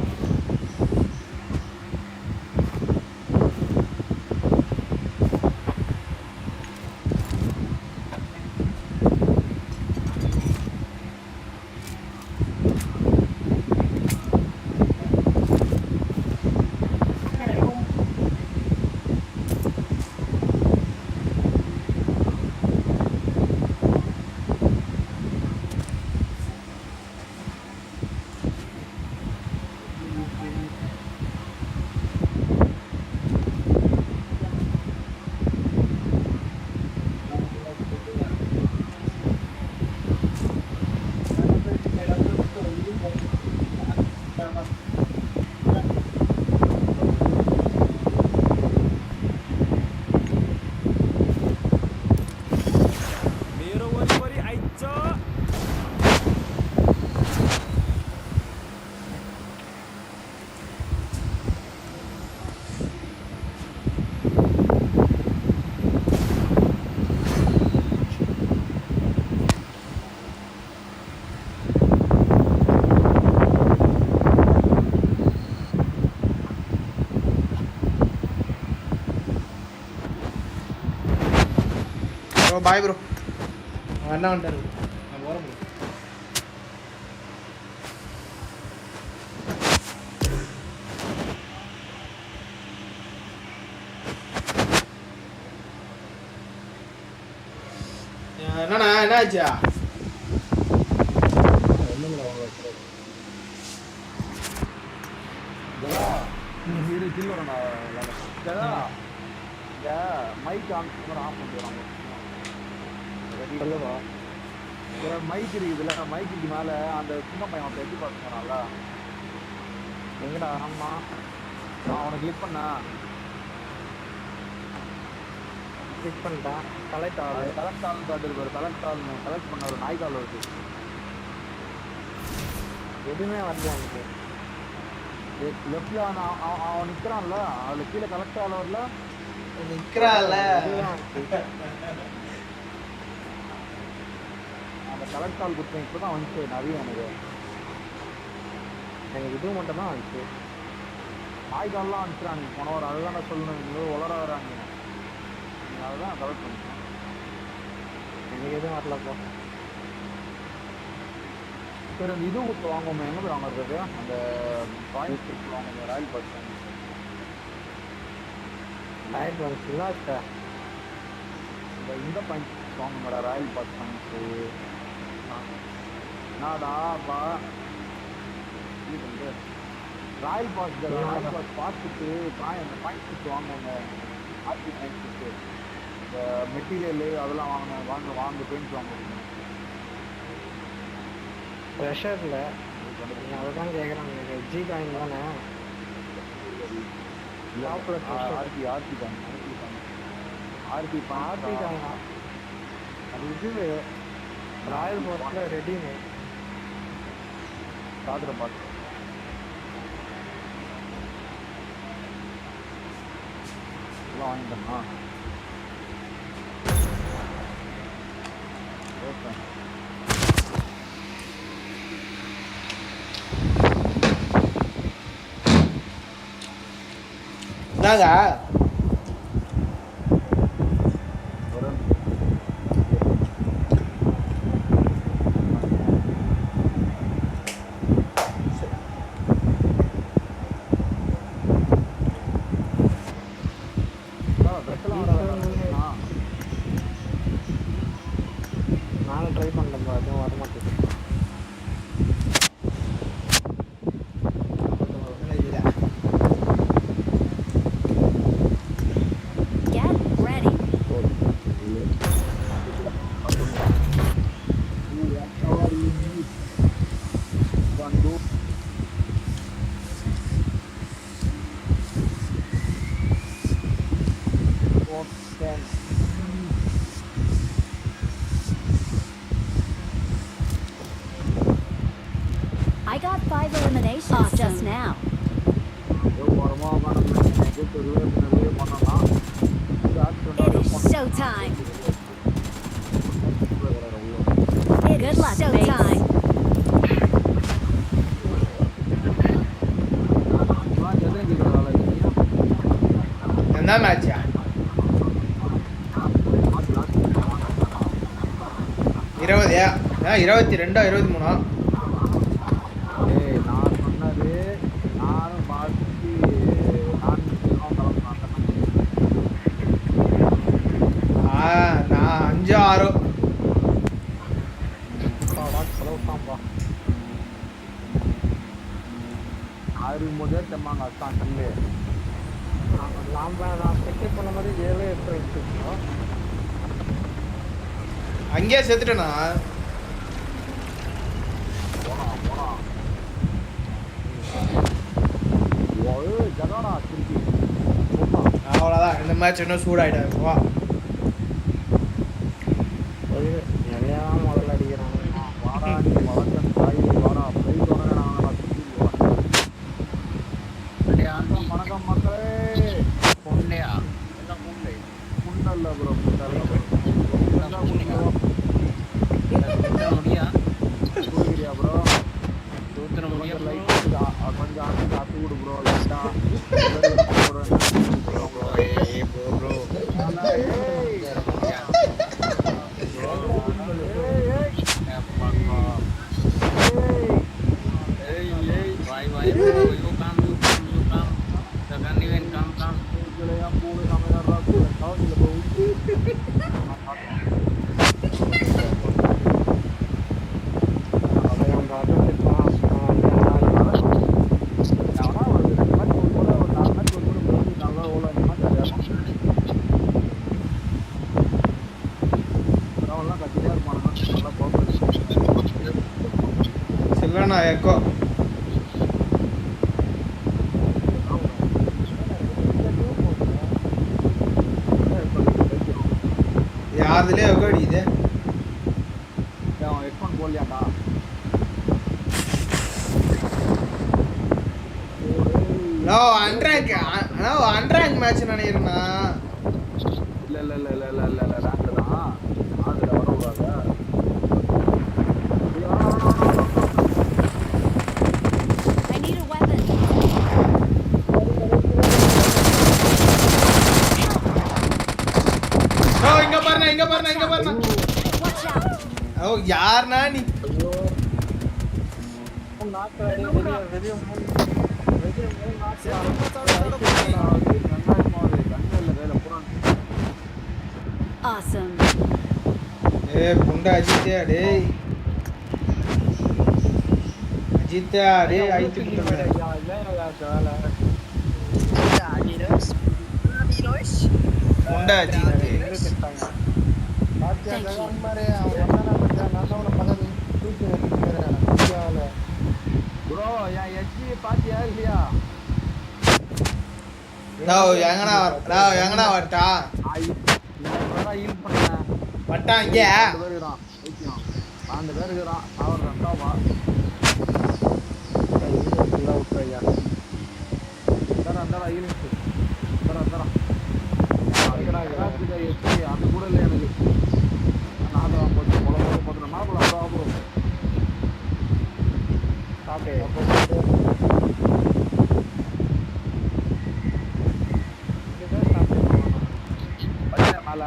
Speaker 8: ப்ரோ பாய் ப்ரோ அண்ணா வந்துட்டாரு நான் போகிறேன் ப்ரோ என்னண்ணா என்ன ஆச்சா
Speaker 1: மைக் ஆன் பண்ணிடுறாங்க சொல்லுவா மைக் இருக்குதுல்ல மைக்கு மேல அந்த சின்ன பையன் அவன் எப்படி பார்த்துக்கிறான்ல எங்கடா ஆமா அவனை கிளிக் பண்ணா கிளிக் பண்ணிட்டான் கலெக்ட் ஆகுது கலெக்ட் ஆள் காட்டுது கலெக்ட் பண்ண ஒரு நாய் கால் வருது எதுவுமே வரல அவனுக்கு லெஃப்ட்ல அவன் நிற்கிறான்ல அதுல கீழே கலெக்ட் ஆள் வரல
Speaker 8: நிற்கிறான்ல
Speaker 1: அந்த கலெக்ட் ஆள் கொடுத்தேன் இப்போதான் வந்துச்சு நிறைய எனக்கு இது மட்டும் தான் வந்துச்சு ஆய்கால்லாம் அனுப்பிச்சாங்க போனவர் அதுதான் நான் சொல்லணும் இவ்வளோ வளராகிறாங்க அதுதான் கரெக்ட் பண்ணுங்க
Speaker 2: எனக்கு எதுவும் வரலப்பா
Speaker 1: சரி அந்த இது ஊற்று வாங்குவோம் எங்கே போய் வாங்குறது அந்த பாயிண்ட் வாங்குவோம் ராயல் பாஸ்
Speaker 2: டைட் வந்துச்சுன்னா
Speaker 1: இந்த பாயிண்ட் வாங்குங்கடா ராயல் பாஸ் பாயிண்ட்ஸு நாடாப்பா இது வந்து ராயல் பாஸ் பார்த்துட்டு அந்த பாயிண்ட்ஸ் வாங்குவாங்க ஆர்பி பாயிண்ட்ஸு இந்த மெட்டீரியலு அதெல்லாம் வாங்க பெயிண்ட் வாங்குவீங்க
Speaker 2: ப்ரெஷரில் நீங்கள் அதை தான் கேட்குறாங்க ஜி காயின் தானே
Speaker 1: ஆர்பி
Speaker 2: காயினா அது இது ராயல் பாஸில் ரெடிமே
Speaker 1: சாதனை பார்த்து எல்லாம் வாங்கிட்டோம்னா ஓகே
Speaker 8: என்னங்க
Speaker 2: நானும் ட்ரை பண்ணேன் அதுவும் வர மாட்டேங்குது
Speaker 3: Get ready. I got 5 eliminations just now. It is showtime. It is showtime.
Speaker 8: என்ன மேட்சா 20 22 23
Speaker 1: நான் சொன்னது நானும் பார்த்து
Speaker 8: நான் 5 6
Speaker 1: ஆறும்போதே தெம்மாங்க அஸ்தான் சொல்லு
Speaker 2: நான் செக் பண்ண மாதிரி 7 8 வச்சுருக்கோம்
Speaker 8: அங்கேயே செத்துட்டேனா
Speaker 1: ஜகாடா திருப்பி
Speaker 8: அவ்வளோதான் இந்த மேட்ச் இன்னும் சூடாயிட்டாரு வா
Speaker 2: நிறையா முதல்ல அடிக்கிறாங்க
Speaker 1: வாடா நீ வளர்க்க தாய் வாடா பிரைஸ் வணக்கம் மக்களே
Speaker 4: பொண்ணையா
Speaker 1: புண்ணல்ல ப்ரோ புண்ணல்ல
Speaker 4: முடியா
Speaker 1: புரியுறியா ப்ரோ
Speaker 4: தூத்துற முடியா
Speaker 1: லைட் கொஞ்சம் காத்து விடு ப்ரோ லைட்டா
Speaker 4: ப்ரோ
Speaker 8: சில்லண்ணா எக்கோ யாருதுலேயே எக்கோ அடிக்குது
Speaker 1: ஹெட்ஃபோன் போடலையாண்டா
Speaker 8: அன்ரேங்க் மேட்ச் நினைக்கிறேண்ணா
Speaker 1: இல்ல ரேங்க் தான் அதுல வரக்கூடாது
Speaker 3: I need a weapon.
Speaker 8: No யார்னா நீ
Speaker 2: ஐயோ நாக்கு வெளிய
Speaker 3: Awesome.
Speaker 8: புண்டா அஜித்தே டேய் அஜித்தே டேய் ஐத்து குடுறே புண்டா அஜித்தே
Speaker 1: ப்ரோ என் எச்சி பாத்தியா இல்லையா
Speaker 8: எங்கடா வரட்டா
Speaker 1: ஹீல் பண்ணேன்
Speaker 8: வட்டா இங்க
Speaker 1: 2 பேர் இருக்கான் 2 பேர் இருக்கான் அவர் ரெண்டாவா தரா ஹீலிங் தரா அந்த கூட இல்லை எனக்கு நான் கொஞ்சம் போட்டு மாப்பிள்ள ப்ராப்ளம் மேல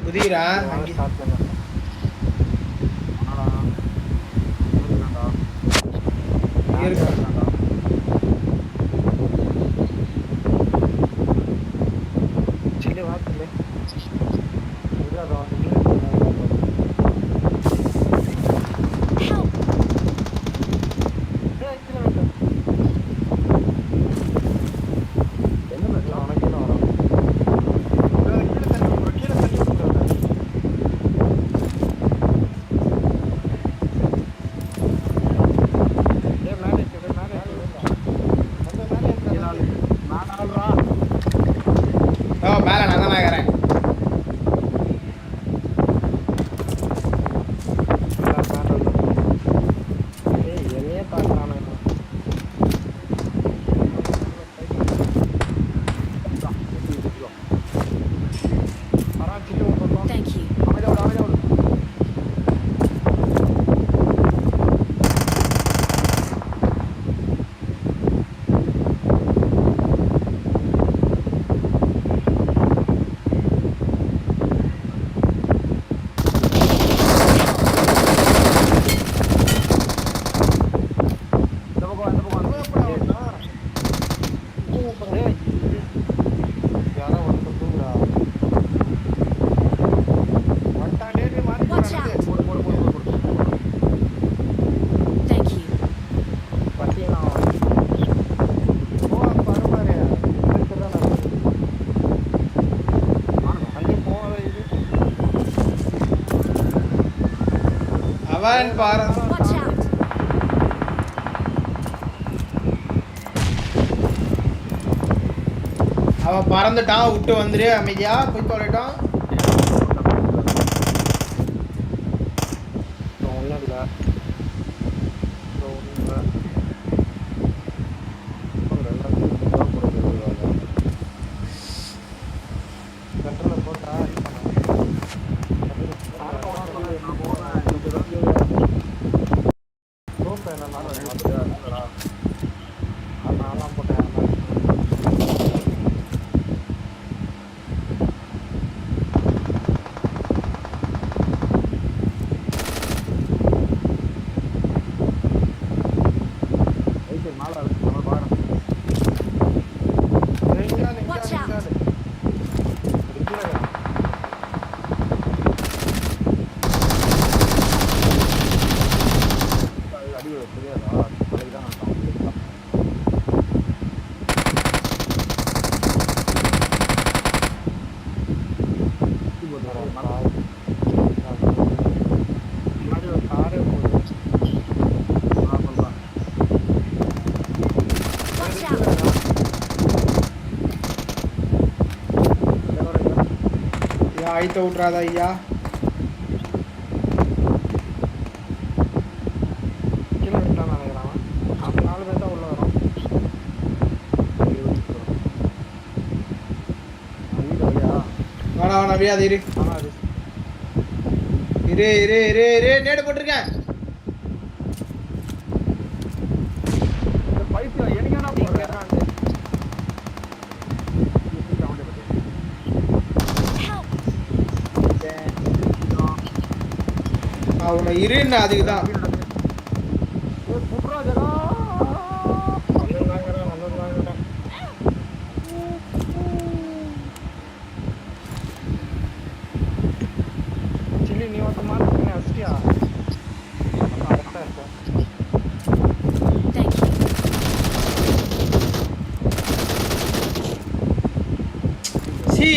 Speaker 8: புதிரா மேல நான் தான் இருக்கிறேன்
Speaker 3: Thank you. Watch out. Thank you.
Speaker 8: அவன் பாரு
Speaker 3: Watch out.
Speaker 8: அவன் பறந்துட்டான் விட்டு வந்துரு அமைதியா போய் தொலைட்டான்
Speaker 3: Watch out. Watch out.
Speaker 8: ஐத்த விட்றாதா ஐயா
Speaker 2: கீழே விட்டான் நினைக்கிறான் 4 பேர் தான் உள்ள வரும்
Speaker 8: வேணா வேணா அப்படியே அது இரு இரு இரு இரு இரு நேடு போட்டிருக்கேன் அவனை இருன்னு அதுக்கு தான்.
Speaker 2: சில்லி நீ வந்து மார்க் அஸ்டியா
Speaker 8: சி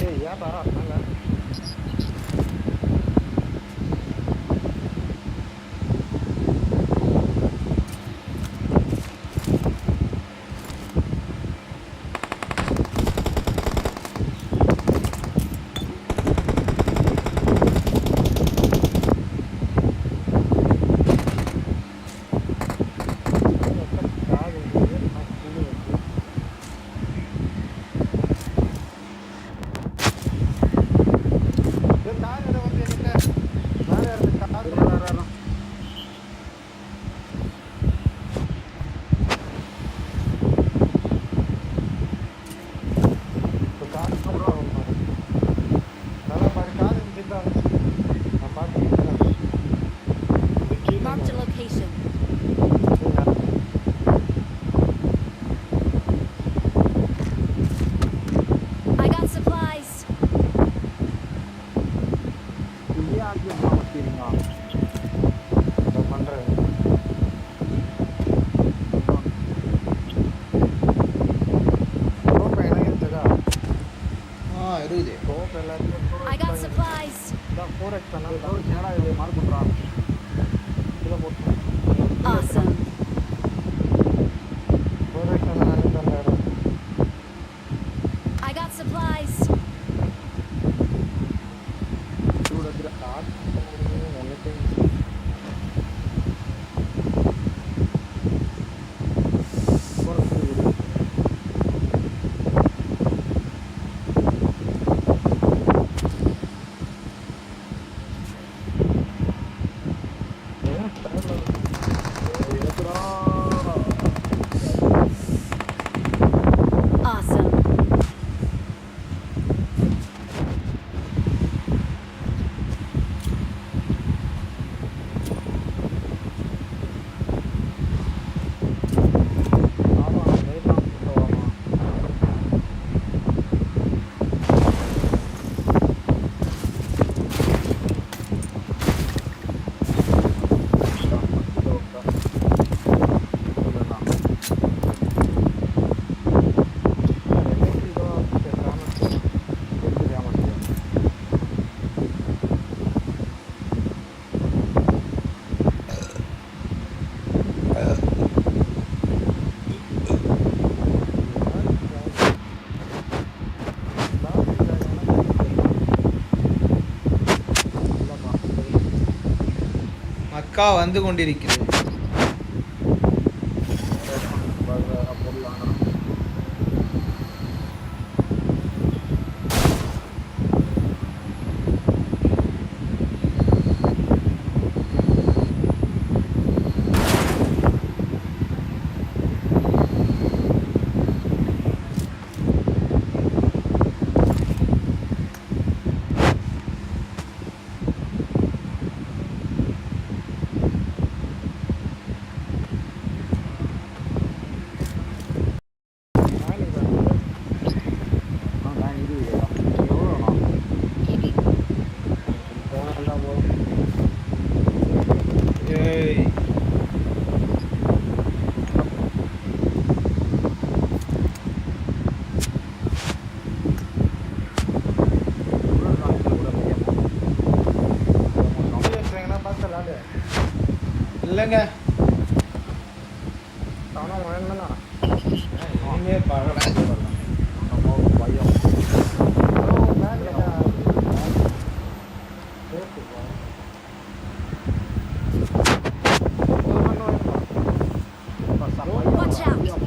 Speaker 2: ஏய் யாரா நாங்க
Speaker 3: Marked a location. I got supplies.
Speaker 8: இருக்குது.
Speaker 3: I got supplies. Awesome. I got supplies. Awesome.
Speaker 8: அக்கா வந்து கொண்டிருக்கிறது. ஏய் இல்லைங்க இனிமே பழம்
Speaker 3: Watch out.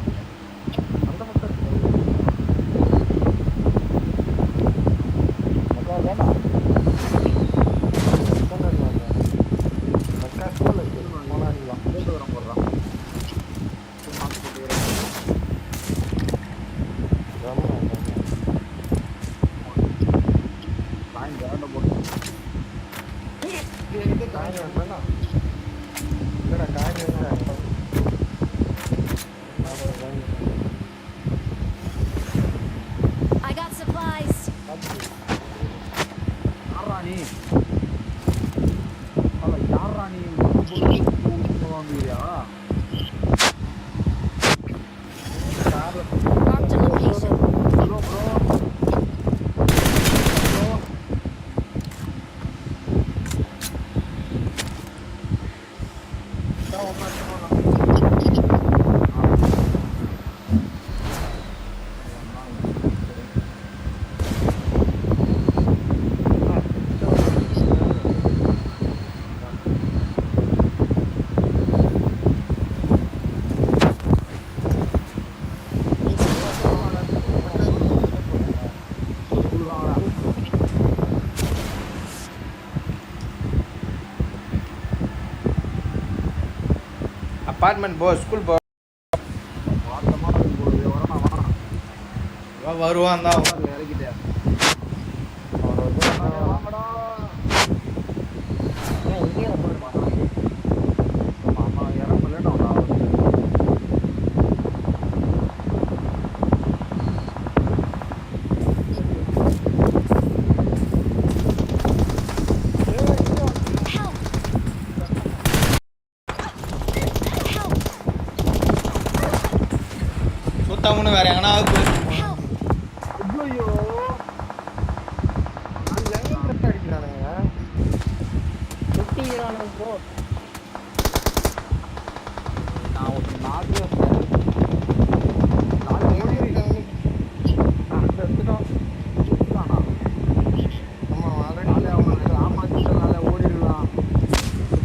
Speaker 1: கேண்ட போட்டு
Speaker 2: இது காய் வேண்டாம் இல்லடா காய் வேண்டாம்
Speaker 3: I got supplies.
Speaker 1: யாராணி அல்ல யாராணி வாங்குறியா
Speaker 3: Marked a location.
Speaker 1: Bro
Speaker 8: apartment போ ஸ்கூல் போ வருவான் தான்
Speaker 1: இறக்கிட்டேன்
Speaker 3: Help!
Speaker 8: சுத்தம்னு வேற எங்கன்னா
Speaker 3: Help!
Speaker 1: ஐயோ
Speaker 2: அடிக்கிறானுங்க சுத்திக்கிறானுங்க ப்ரோ
Speaker 1: நான் ஒரு நாலு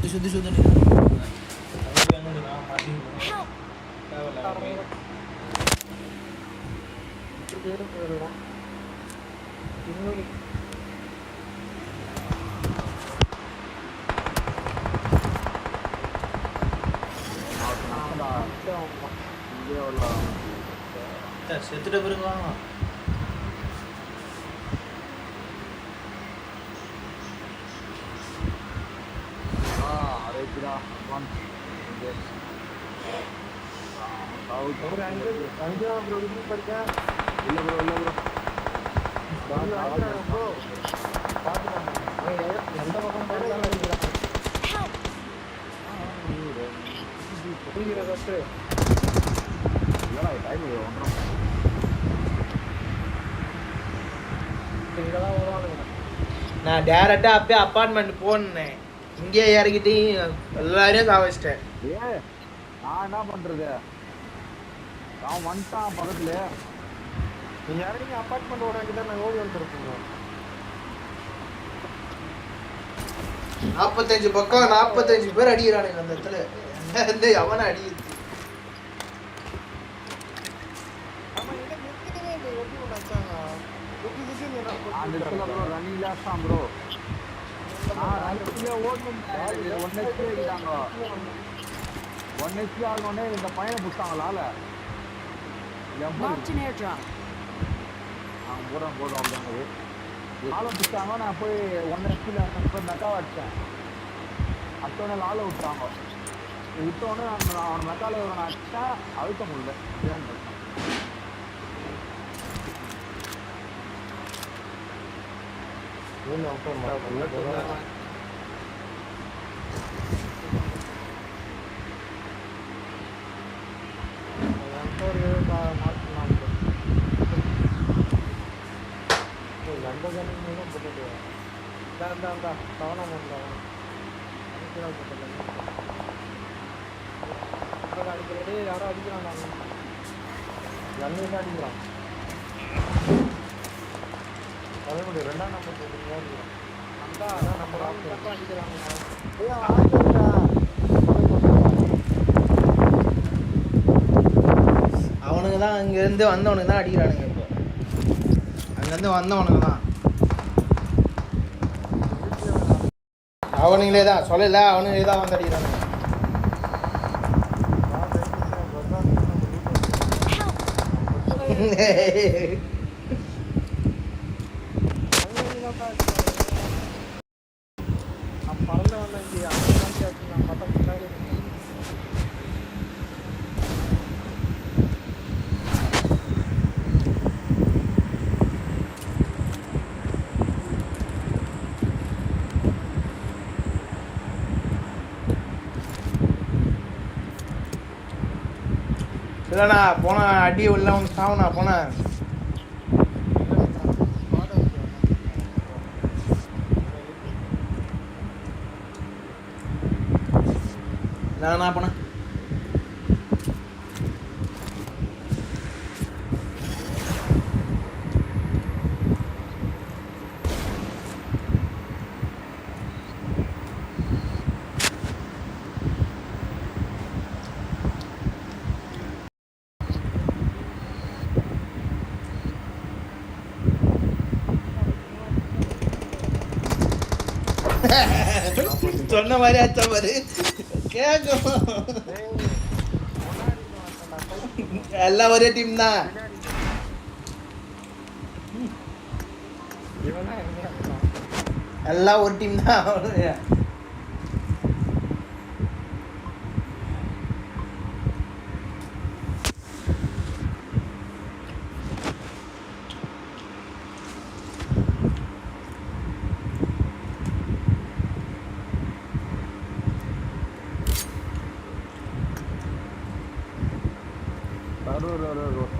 Speaker 8: சுத்தி சுத்தி
Speaker 3: Help!
Speaker 8: செத்துட்ட பிறகு வாங்க
Speaker 2: எந்த பக்கம் பார்த்தாலும் அடிக்கிறான்
Speaker 3: Help!
Speaker 2: இங்கதான் வருவானுங்க
Speaker 8: நான் டேரக்டா அப்படியே அப்பார்ட்மெண்ட் போனேன் இங்கே இறங்கிட்டு எல்லாரையும் சாவச்சிட்டேன்
Speaker 1: நான் என்ன பண்றது அவன் வந்துட்டான் பக்கத்துல
Speaker 2: நீங்க இறங்கி அப்பார்ட்மெண்ட் ஓட வேண்டியதான் நாங்கள் ஓடி வந்துருக்கோம்
Speaker 8: 45 பக்கம் 45 பேர் அடிக்கிறானுங்க அந்த இடத்துல வந்து அவனை அடிக்குது
Speaker 1: அந்த இடத்துல ப்ரோ ரன்னிங் லாஸ் தான் ப்ரோ நான் ரன்னிங்ல ஓடணும் 1 HP ஆகிட்டாங்க 1 HP ஆகணும்னே இந்த பையனை புடிச்சாங்களால
Speaker 3: Marked an airdrop.
Speaker 1: நான் போறேன் அப்படின்னாங்க லாலை பிடிச்சாங்க நான் போய் 1 HP மெக்காவை அடித்தேன் அடுத்தோடனே லாலை விட்டாங்க விட்டோடனே அவன் மெக்கால நான் அடிச்சேன் அழுத்த முடியல
Speaker 2: அடிக்கிறது யாரோ அடிக்கிறான் அடிக்கிறான் தலைமுடி 2ஆம் நம்பர்
Speaker 8: அவனுங்க தான் அங்கேருந்து வந்தவனுக்கு தான் அடிக்கிறானுங்க இப்போ அங்கேருந்து வந்தவனுங்க தான் அவனுங்களே தான் சொல்லல அவனுங்களே தான் வந்து அடிக்கிறானுங்க இல்லண்ணா போனா அடி உள்ள ஒன்று சாவண்ணா போனேன். இல்லண்ணா போனேன். சொன்ன மாதிரி ஆச்சா பாரு கேக்கும். எல்லாம் ஒரே டீம் தான். எல்லாம் ஒரு டீம் தான்.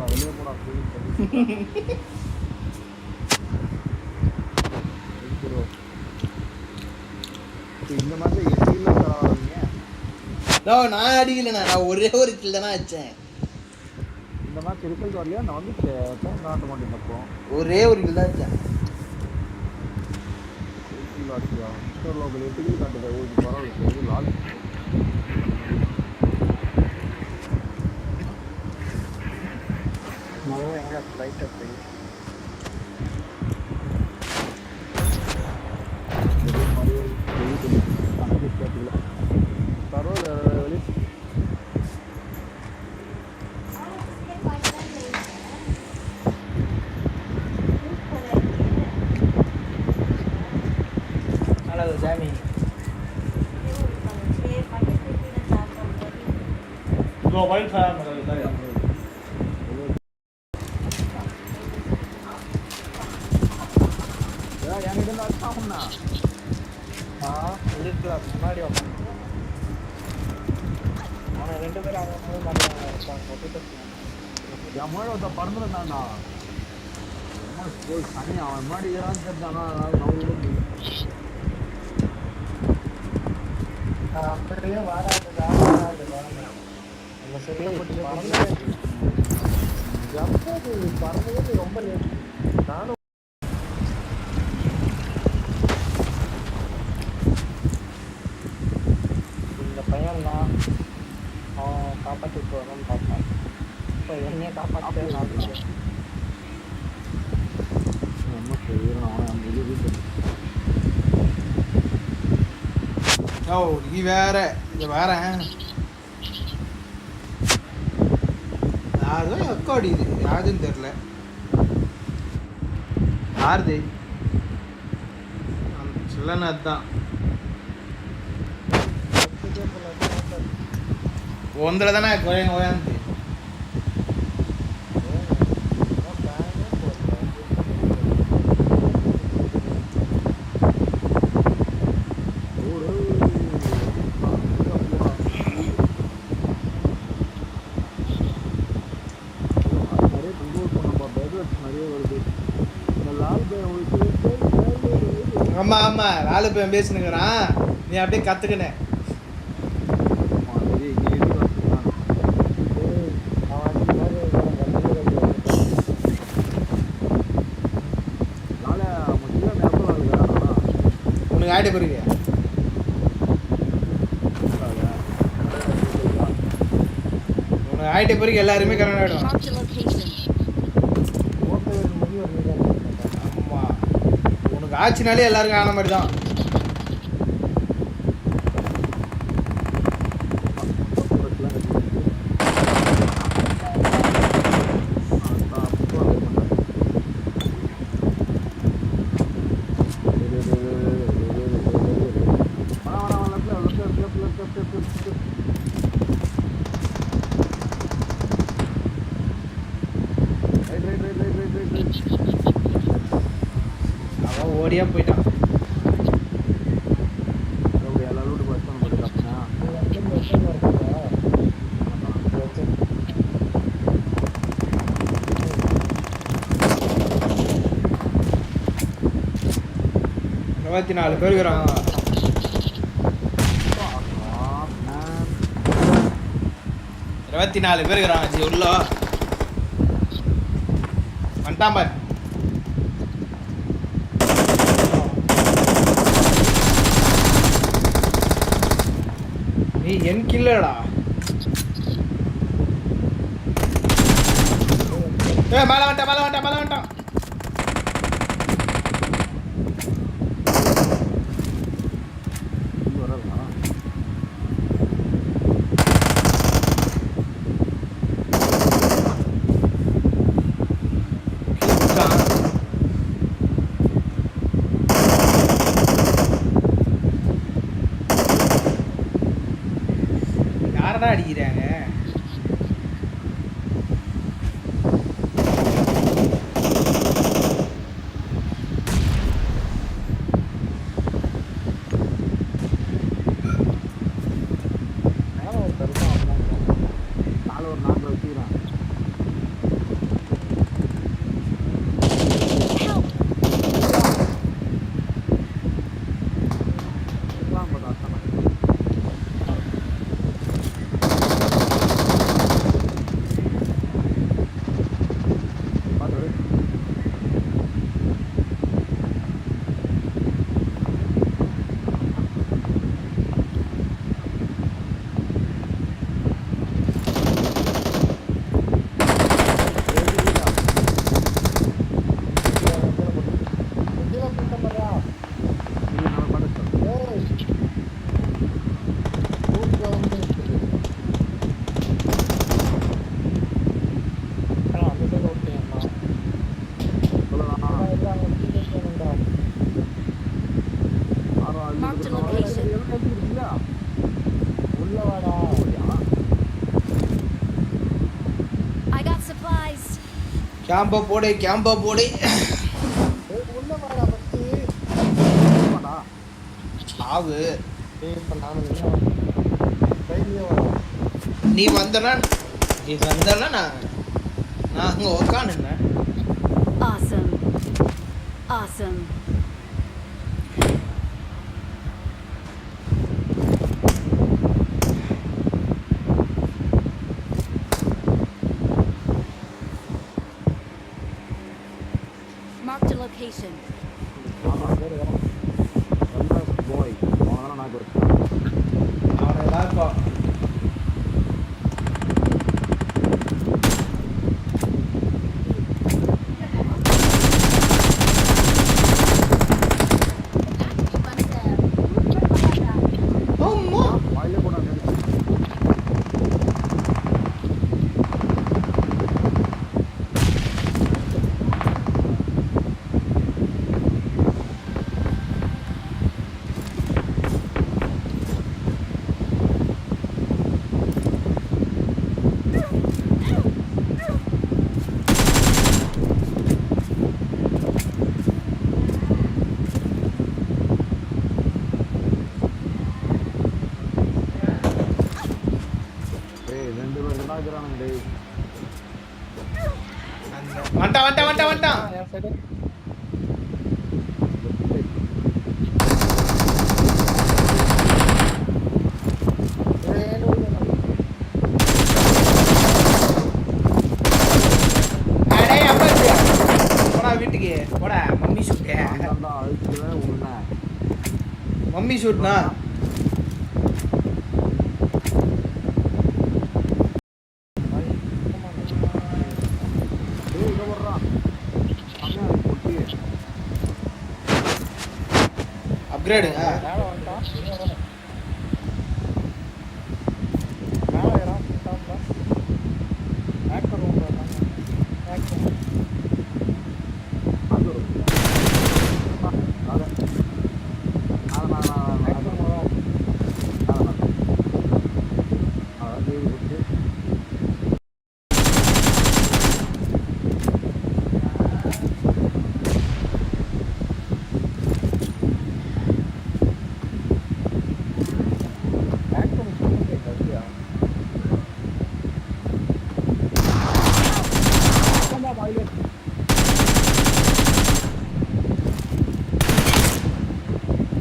Speaker 1: வெளியே போடா இந்த மாதிரி
Speaker 8: நான் அடிக்கலண்ணா, நான் ஒரே ஒரு கில் தானே வச்சேன்.
Speaker 1: இந்த மாதிரி ரிசல்ட் வரலையா? நான் வந்து காட்ட மாட்டேன். அப்போ
Speaker 8: ஒரே ஒரு கில் தான் வச்சேன்.
Speaker 1: பரவாயில்ல லால்
Speaker 2: எங்க லைட் அப்படி
Speaker 8: Bgmi. Mobile था मतलब इधर यार.
Speaker 1: यार यानी तो ना था हम ना.
Speaker 2: हाँ पुलिस क्लास हमारी ऑफिस. हमारे रेंट पे आया हूँ हमारे ऑफिस तक.
Speaker 1: या मोड़ होता पढ़ने ना ना. मस्त कोई खाने आवा हमारी यार जब जाना ना
Speaker 2: அப்படியே வாராது நம்ம சரியா பறந்தது ரொம்ப லேட். நானும் இந்த பையன் தான் அவன் காப்பாற்றிட்டு வரணும்னு பார்ப்பான். இப்போ என்னையே காப்பாற்ற
Speaker 8: ஓ நீ வேற இங்க வரேன். யாரும் அக்கா அடிக்குது, யாருன்னு தெரியல. யாருது சொல்லணும். அதுதான் ஒந்தில் தானே ஓயாந்து ஆமா ஆமா வேலை போய் பேசினுக்கிறான். நீ அப்படியே கத்துக்கின உனக்கு ஆயிட்ட பிறகு உனக்கு ஆயிட்ட பிறகு எல்லாருமே கரெக்ட் ஆயிடும். ஆமா உனக்கு ஆச்சுனாலே எல்லாருக்கும் ஆன மாதிரி தான். அவன் ஓடியா போயிட்டான். 24 பேர் இருக்காங்க. இருபத்தி 4 பேர் இருக்கிறாங்க ஜி உள்ள வந்துட்டான் பாரு. நீ என் கில்லடா. மேல வந்துட்டான். யாரடா அடிக்கிறாங்க?
Speaker 3: Marked a location. I got supplies.
Speaker 8: கேம்ப போடு. சாவு. நீ வந்தனா நான் அங்க உட்காந்துருந்தேன்.
Speaker 3: Awesome. Marked a location.
Speaker 8: வந்துட்டான். வீட்டுக்கு போடா. Mummy ஷூட்னா upgrade.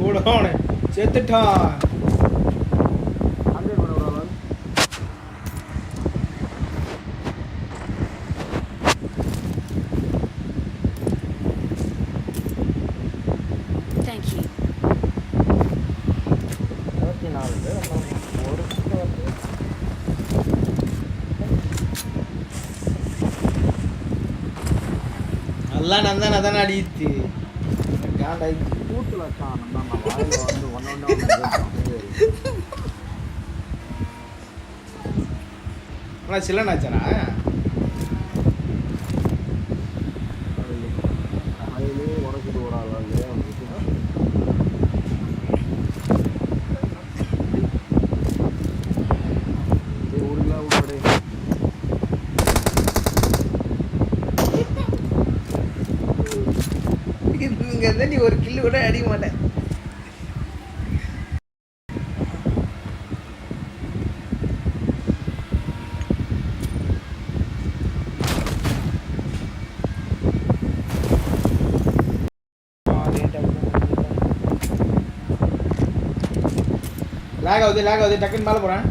Speaker 8: போடோனே செத்துட்டான்.
Speaker 3: Thank you.
Speaker 2: 24 பேர் ஒரு
Speaker 8: நல்லா நந்தா அதான் அடித்து காண்டாய்
Speaker 1: கூத்துல வச்சான் நம்ம வாயில வந்து ஒன்னொன்னு
Speaker 8: ஆனா சில்லனாச்சானா
Speaker 1: அதிலே உடச்சிட்டு ஓடாது இல்லையா ஊர்ல ஊடே
Speaker 8: இங்க இருந்தா நீ ஒரு கில்லு கூட அடிக்க மாட்டேன். லாக் ஆகுது டக்குன்னு மேலே போகிறேன்.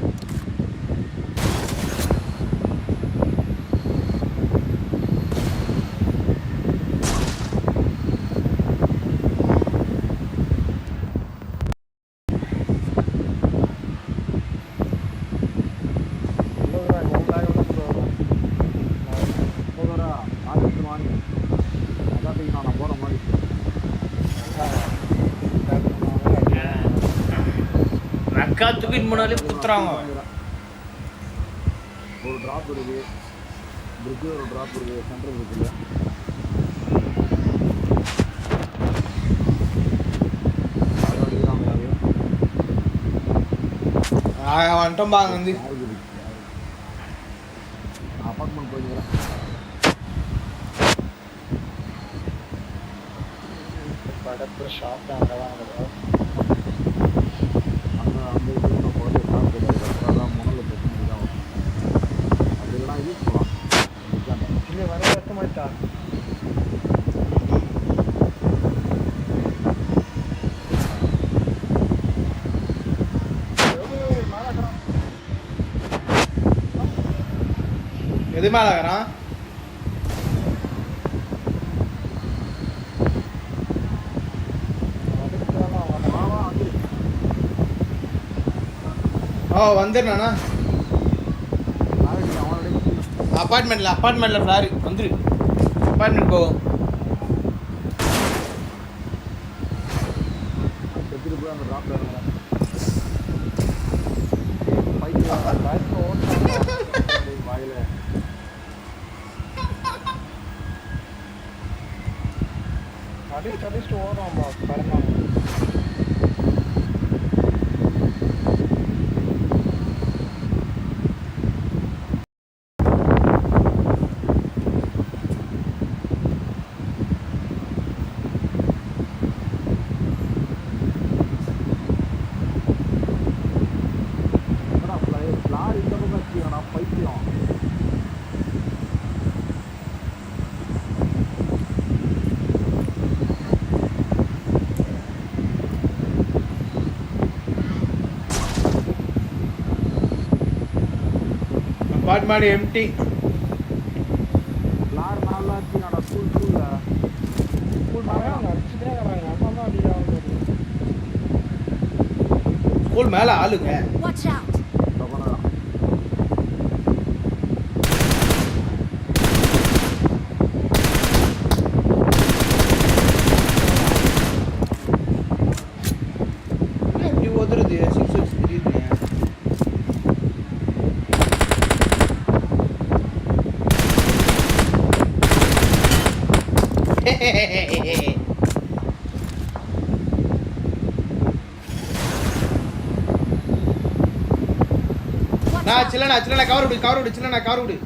Speaker 8: அக்கா தூக்கிட்டு முன்னாலே குத்துறாங்க.
Speaker 1: ஒரு டிராப் இருக்கு பிரிட்ஜ் ஒரு டிராப் இருக்கு சென்ட்ரல் இருக்குல்ல
Speaker 8: வந்துட்டோம் பாங்க வந்து
Speaker 1: அப்பார்ட்மெண்ட் போயிருக்கிறேன்.
Speaker 2: படத்துல ஷாப் அங்கே தான் நடக்கும்.
Speaker 1: அந்த இதுல போட்டு சாப்பிட்டு முனல பிரச்சனை தான் அதெல்லாம் யூஸ் பண்ணலாம்.
Speaker 2: இல்லை வர கஷ்டமாயிட்டா
Speaker 8: எது மேலே இருக்கிறான்? வந்துடுண்ணா அப்பார்ட்மெண்ட்ல ஃப்ளாரு வந்துரு. அப்பார்ட்மெண்ட் போகும்.
Speaker 1: எடுத்துட்டு போய் அந்த டிராப்ல வாயில
Speaker 2: அடிச்சுட்டு ஓடுறோம் பரமா.
Speaker 8: Apartment empty.
Speaker 1: லார் நல்லா இருந்துச்சு ஸ்கூல்
Speaker 2: அடிச்சுட்டே வராங்க. அம்மா தான் அடிக்கிறாங்க.
Speaker 8: ஸ்கூல் மேலே ஆளுங்க.
Speaker 3: Watch out.
Speaker 8: எப்படி ஓதுறது 6 தெரியுது. நான் சில்லனா கவர் விடு சில்லனா கவர் விடு.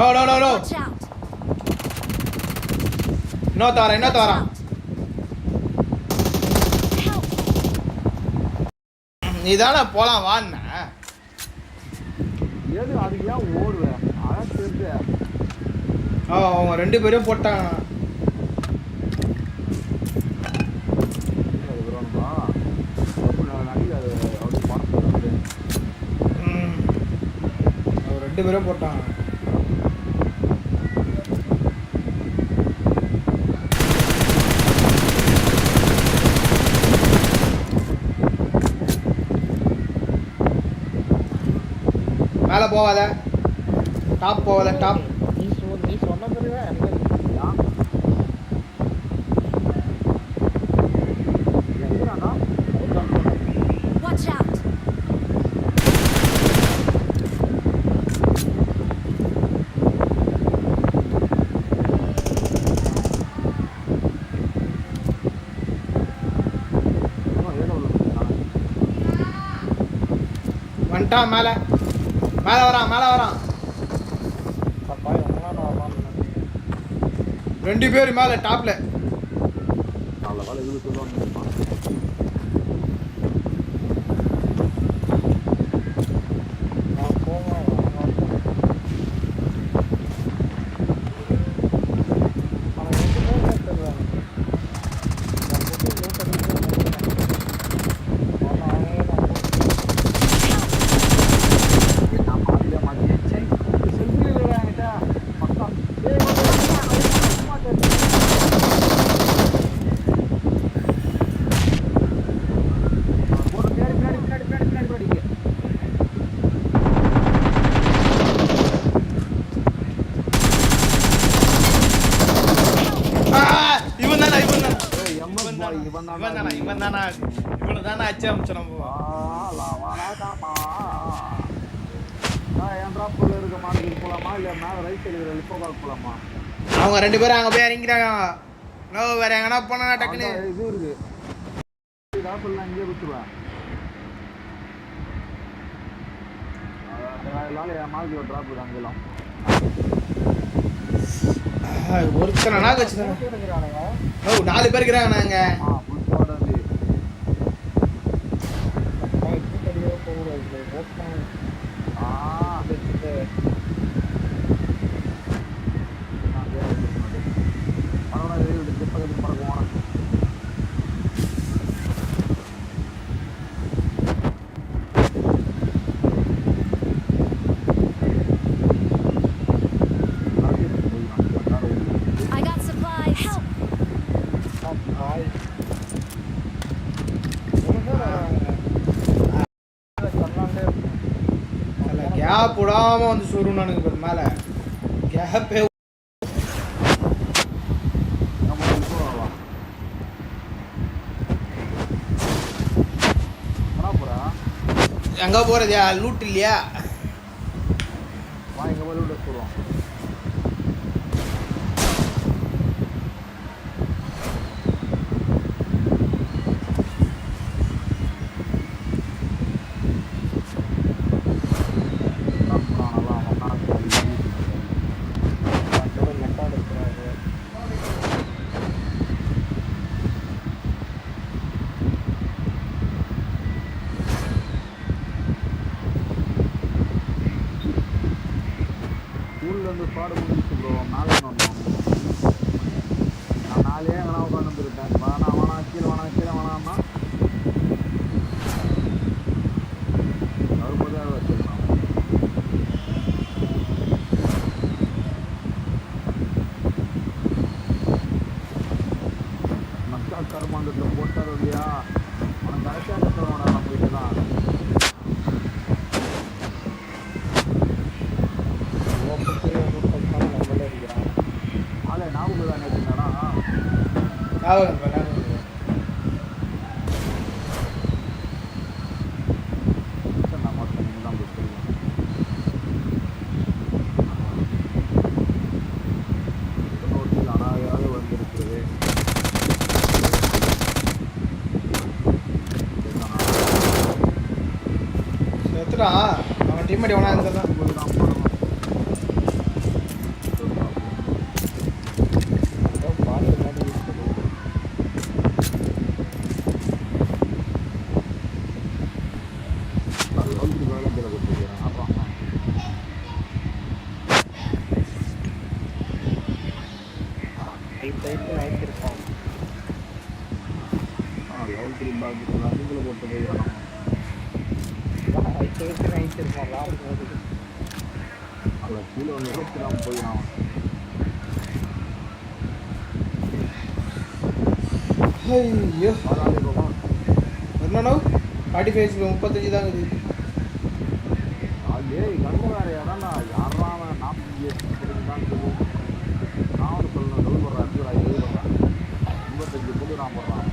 Speaker 8: No. இன்னொருத்த வரேன். நீ தானே போலாம் வான்னா
Speaker 1: எது அதுக்கு ஏன் ஓடுவேன் அதான் தெரிஞ்ச
Speaker 8: அவங்க 2 பேரும் போட்டாங்க அவர் 2 பேரும் போட்டாங்க மேலே போவாத டாப் போவாத டாப்
Speaker 1: நீ சொன்ன பிறகு எனக்கு
Speaker 3: Watch out!
Speaker 8: வந்துட்டா மேலே மேலே வரான் 2 பேர் மேலே டாப்ல
Speaker 1: நல்ல வேலை இது சொல்லுவாங்க
Speaker 8: இவனை தானே அச்சு அமிச்சு நம்ம
Speaker 1: இருக்க மாதிரி போலாமா இல்ல மேல ரைட் சைடு போலாமா
Speaker 8: அவங்க 2 பேரும் அங்க போய் இறங்கிறாங்க வேற எங்கன்னா போனா டக்குன்னு
Speaker 1: இது இருக்கு இங்கே விட்டுருவேன்
Speaker 8: ஒருத்தனா வச்சுதான் 4 பேர் இருக்கிறாங்க நாங்க
Speaker 3: I got supplies. Help!
Speaker 8: Gap விடாம வந்து சொருனானுங்க மேல கேப்பே எங்க போறதா லூட் இல்லையா
Speaker 1: எங்க போய் லூட் போறோம் பாடு முடிச்சு ப்ரோ மேலே வந்தோம் நான் நாளே எங்கன்னா உட்காந்துருக்கேன் வேணாம் கீழே வேணாம்னா வரும்போது அதை வச்சிருக்கான் மக்கா கருமாண்டத்தில் போட்டார் இல்லையா அவன் கரெக்டாக கட்டுறவனா நம்ம கிட்ட தான்
Speaker 8: அவன் டீம்மேட் எவனா இருந்தா
Speaker 2: 8 9 இருக்கும்
Speaker 1: லெவல் 3 பாக்கு ரன்னிங்ல போட்டு போயிடலாம்
Speaker 2: 8 9 இருக்கும் விளையாடும்போது
Speaker 1: அல்ல கீழே ஒன்று இருபத்தி போயிடலாம்
Speaker 8: ஐயோ என்னண்ணா 45 35 தான் இருக்குது
Speaker 1: ஏய் கண்ணு வேற இடம் யாராம 48 தான் இருக்குது நான் ஒரு சொல்லணும் டபுள் போடுறேன் 55 போட்டு நான் போடுறான்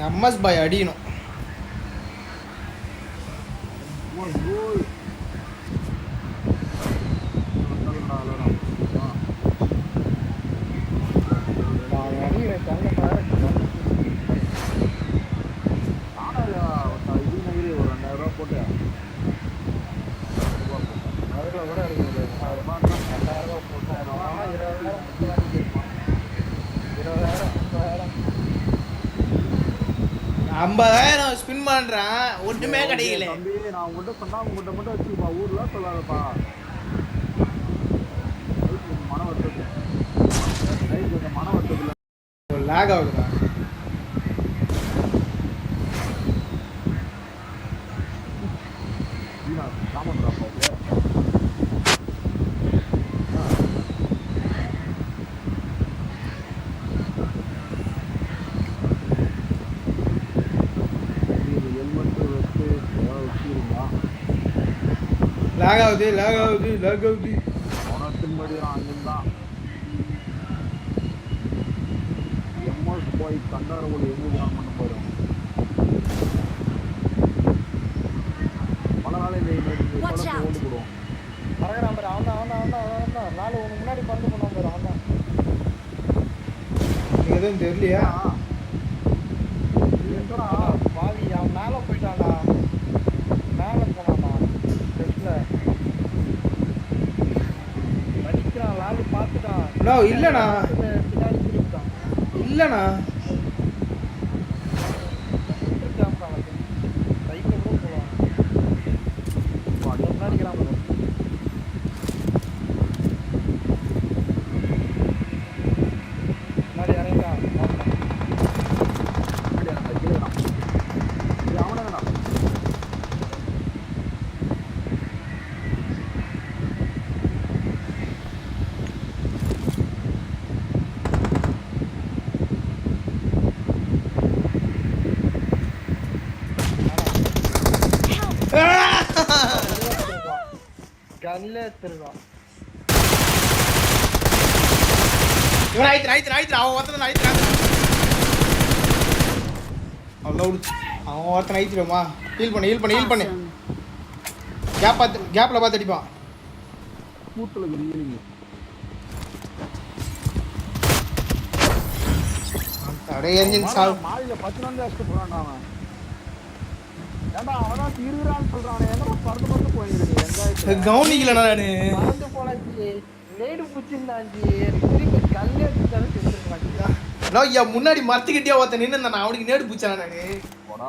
Speaker 8: எம்எஸ் பாய் அடிக்கணும் $50,000 ஸ்பின் பண்றான் ஒண்ணுமே கிடைக்கல
Speaker 1: தம்பி நான் உங்ககிட்ட சொன்னா உங்ககிட்ட மட்டும் வச்சுப்பா ஊர்ல சொல்லாதப்பா மன வருத்தத்துல
Speaker 8: லாக் ஆகுதுடா
Speaker 1: காமன்றாப்பா
Speaker 8: லாக் ஆகுது
Speaker 1: அவனத்தின்படி அங்கதான் எம்எஸ் போய் கண்டாரவோடு எங்க ஜாயின் பண்ண போறோம் பல நாள் ஓடி போடுவோம்
Speaker 2: பரவாயில்ல நம்பர் அவன் நாலு உனக்கு முன்னாடி பந்து பண்ண நம்பர் அவன் தான்
Speaker 8: எதுவும் தெரியலையா
Speaker 2: பாவி அவன் மேலே போயிட்டான்டா மேலே போனான்டா டெஸ்ட்ல படிக்கிறான் லாலு பார்த்துட்டான்
Speaker 8: இல்லண்ணா
Speaker 2: பின்னாடி திருப்பிட்டான்
Speaker 8: இல்லண்ணா
Speaker 2: சைக்கிள் கூட போகலாம் முன்னாடிக்கிறான் முன்னாடி இறங்கா கண்ணில் எடுத்துருக்கான்
Speaker 8: இவன் ஆயிடுச்சு அவன் ஒருத்தன் ஆயிடுச்சு அவ்வளோ அவன் ஒருத்தன் ஆயிடுச்சுமா ஹீல் பண்ணு கேப்ல பார்த்து அடிப்பான்
Speaker 1: கூத்துல கிரிங்க
Speaker 8: தடைய என்ஜின் சால்
Speaker 1: மாடியில 10 வந்து அடிச்சு போறான்டா அவன் ஏண்டா அவன் தீர்றான்னு சொல்றானே என்னடா பறந்து போயிடுது எங்க
Speaker 8: கவுனிக்கலடா நானு
Speaker 2: பறந்து போனாச்சு லேடு புடிச்சிருந்தாஞ்சி திருப்பி கல்லே எடுத்துட்டாலும் செத்துருக்கான்
Speaker 8: ஐயா முன்னாடி மரத்துக்கிட்டே ஒருத்தன் நின்று நான் அவனுக்கு நேடு பூச்சானா நானு
Speaker 1: போடா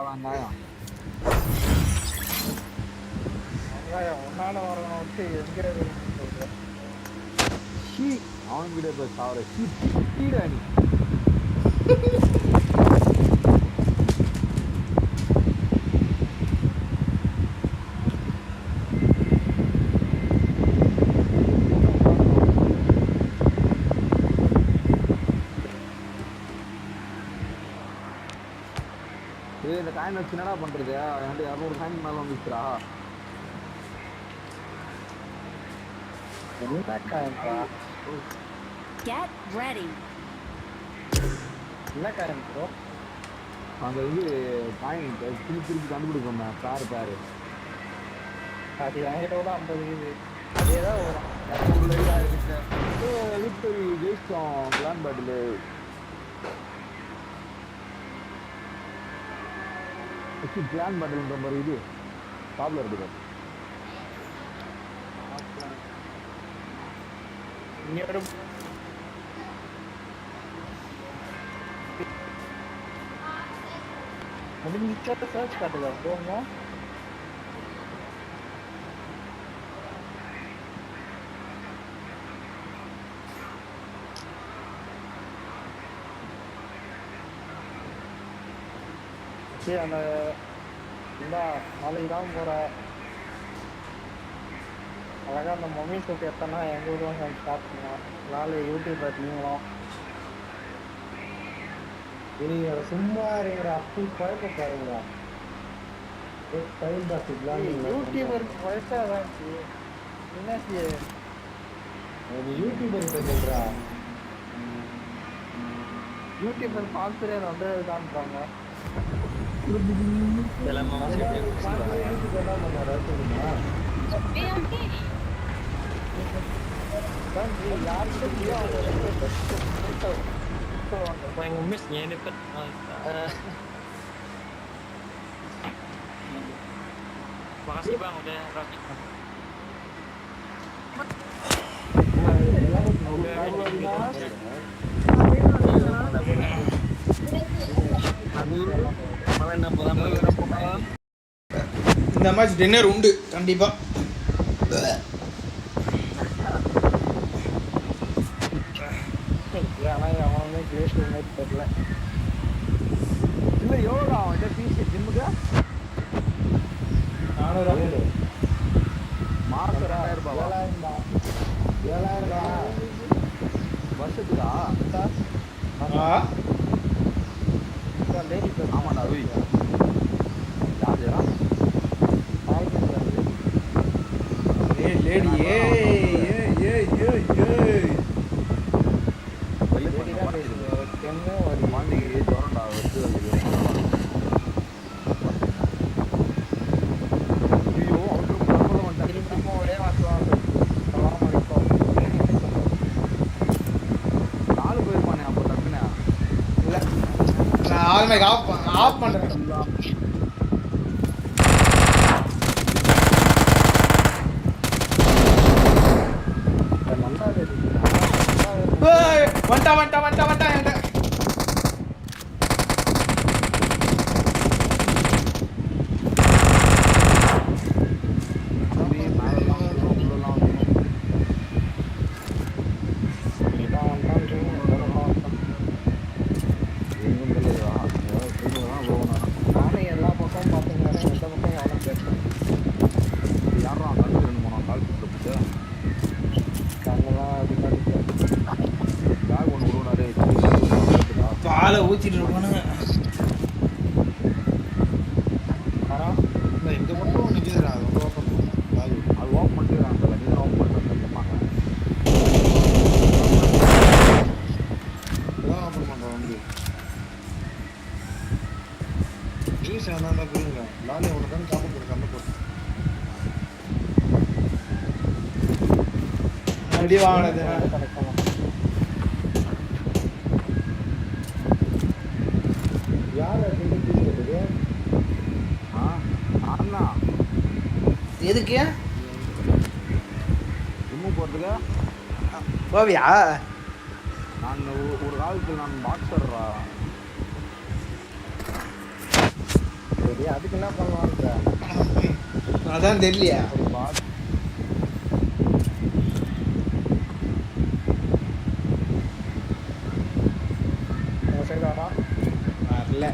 Speaker 1: வெங்காயம்
Speaker 2: ஒன்னால வரணும் விட்டு எங்க
Speaker 1: அவன்கிட்ட போய் சாவர சீடா நீ இந்த காயின் வச்சு என்னடா பண்றது என்கிட்ட 200 காயின் மேல வந்துச்சுடா
Speaker 2: என்ன காயின்ப்பா
Speaker 3: Get ready.
Speaker 2: என்ன காயின் ப்ரோ
Speaker 1: அங்க காயின் திருப்பி கண்டுபிடிப்போம் பேரு
Speaker 2: அது என்கிட்ட கூட 50 இருக்குது அதே தான் வரும்
Speaker 1: விக்டரி ஜெயிச்சோம் பிளான் பேட்டில் பிளான் பேட்டில்ன்ற மாதிரி இது டாப்ல இருக்குது
Speaker 2: இன்னொரு முடிஞ்சிச்சா சர்ச் காட்டுதா போங்க சரி அந்த இந்த நாளைக்கு தான் போகிற அழகாக அந்த மொபைல் ஷூட் எத்தனா எங்கள் ஊரும் ஸ்டார்ட் பண்ணுவோம் நாலு யூடியூபர் நீங்களும் நீங்க சும்மா இருக்கிற அப்படி குழப்ப பாருங்களா டைம் பாஸ் யூடியூபருக்கு வயசாதான் என்ன யூடியூபர் சொல்றா YouTuber ஸ்பான்சரே வந்ததுதான்றாங்க
Speaker 13: Quanh miss nhé đi bật makasih bang udah rapi
Speaker 8: இந்த மாதிரி டின்னர் உண்டு கண்டிப்பா
Speaker 2: அவனுமே கிளேஸ் தெரியல
Speaker 1: இல்லை எவ்வளோ அவன் பீஸ் ஜிம்முக்கு
Speaker 2: 400
Speaker 1: மாதம் 2000 வருஷத்துக்கா ஆமாண்டா ரூய்
Speaker 8: லேடி ஆஃப் பண்றேன் வந்துட்டா பாலை ஊத்திட்டு இருப்பானுங்க
Speaker 2: இந்த மட்டும் நிற்கிறா அது ஓப்பன் பண்ணிட்டு நீங்க ஓப்பன் பண்ணுறாங்க ஓப்பன் பண்ணுறோம் வந்து ஜூஸ் என்ன புரியுங்க நானே உனக்கு தான் சாப்பிட்டு போடுறேன் கண்ணு போட்டு
Speaker 8: அடி வாங்கினது எதுக்கு
Speaker 1: ஜிம்மு போகிறதுக்கு
Speaker 8: போவியா
Speaker 1: நான் ஒரு காலத்தில் நான் பாக்ஸர்ரா
Speaker 2: சரி அதுக்கு என்ன பண்ணுவாங்க
Speaker 8: அதான் தெரியலையா
Speaker 2: சைடாடா
Speaker 8: வரல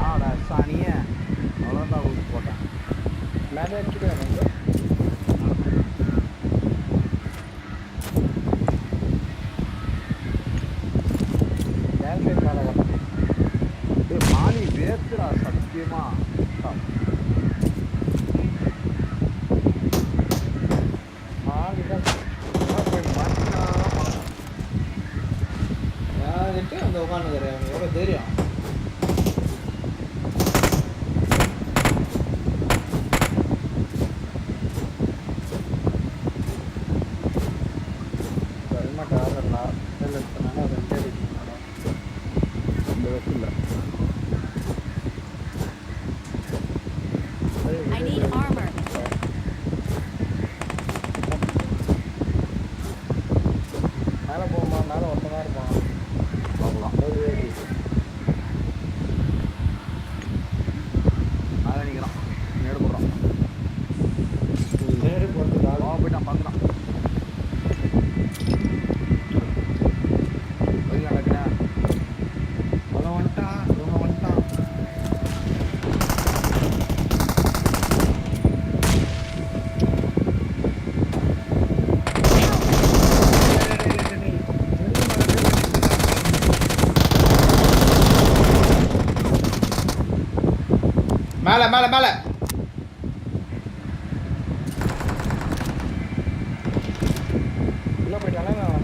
Speaker 1: ஆடா சாணியே அவ்வளோதான் ஊற்றி போட்டேன்
Speaker 2: மேலே எடுத்துட்டு வந்து
Speaker 1: மாலி வேஸ்ட்டுடா சத்தியமா
Speaker 8: யார்கிட்ட அந்த உட்காந்துக்கிறேன் எவ்வளோ தெரியும்
Speaker 2: ஹெல்மெட் ஆகல எடுத்தனால ரெண்டே
Speaker 1: இந்த வச்சு இல்லை
Speaker 3: I
Speaker 8: மேல மேல மேல
Speaker 2: உள்ள போயிட்டாலே நான்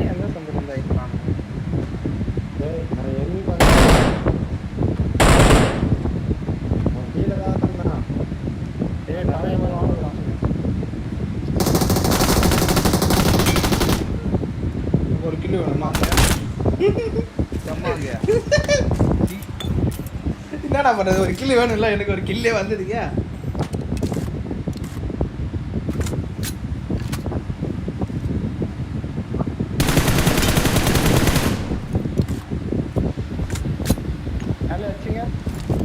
Speaker 2: எந்த சம்பந்தம் தான் இருக்கிறாங்க நான் எண்ணி கீழே தான் இருந்தான் நிறைய பேர் வாங்கலாம்
Speaker 8: ஒரு கிலோ வேணுமா என்னடா பண்றது ஒரு கிலோ வேணும் இல்ல எனக்கு ஒரு கில்லே வந்ததுங்க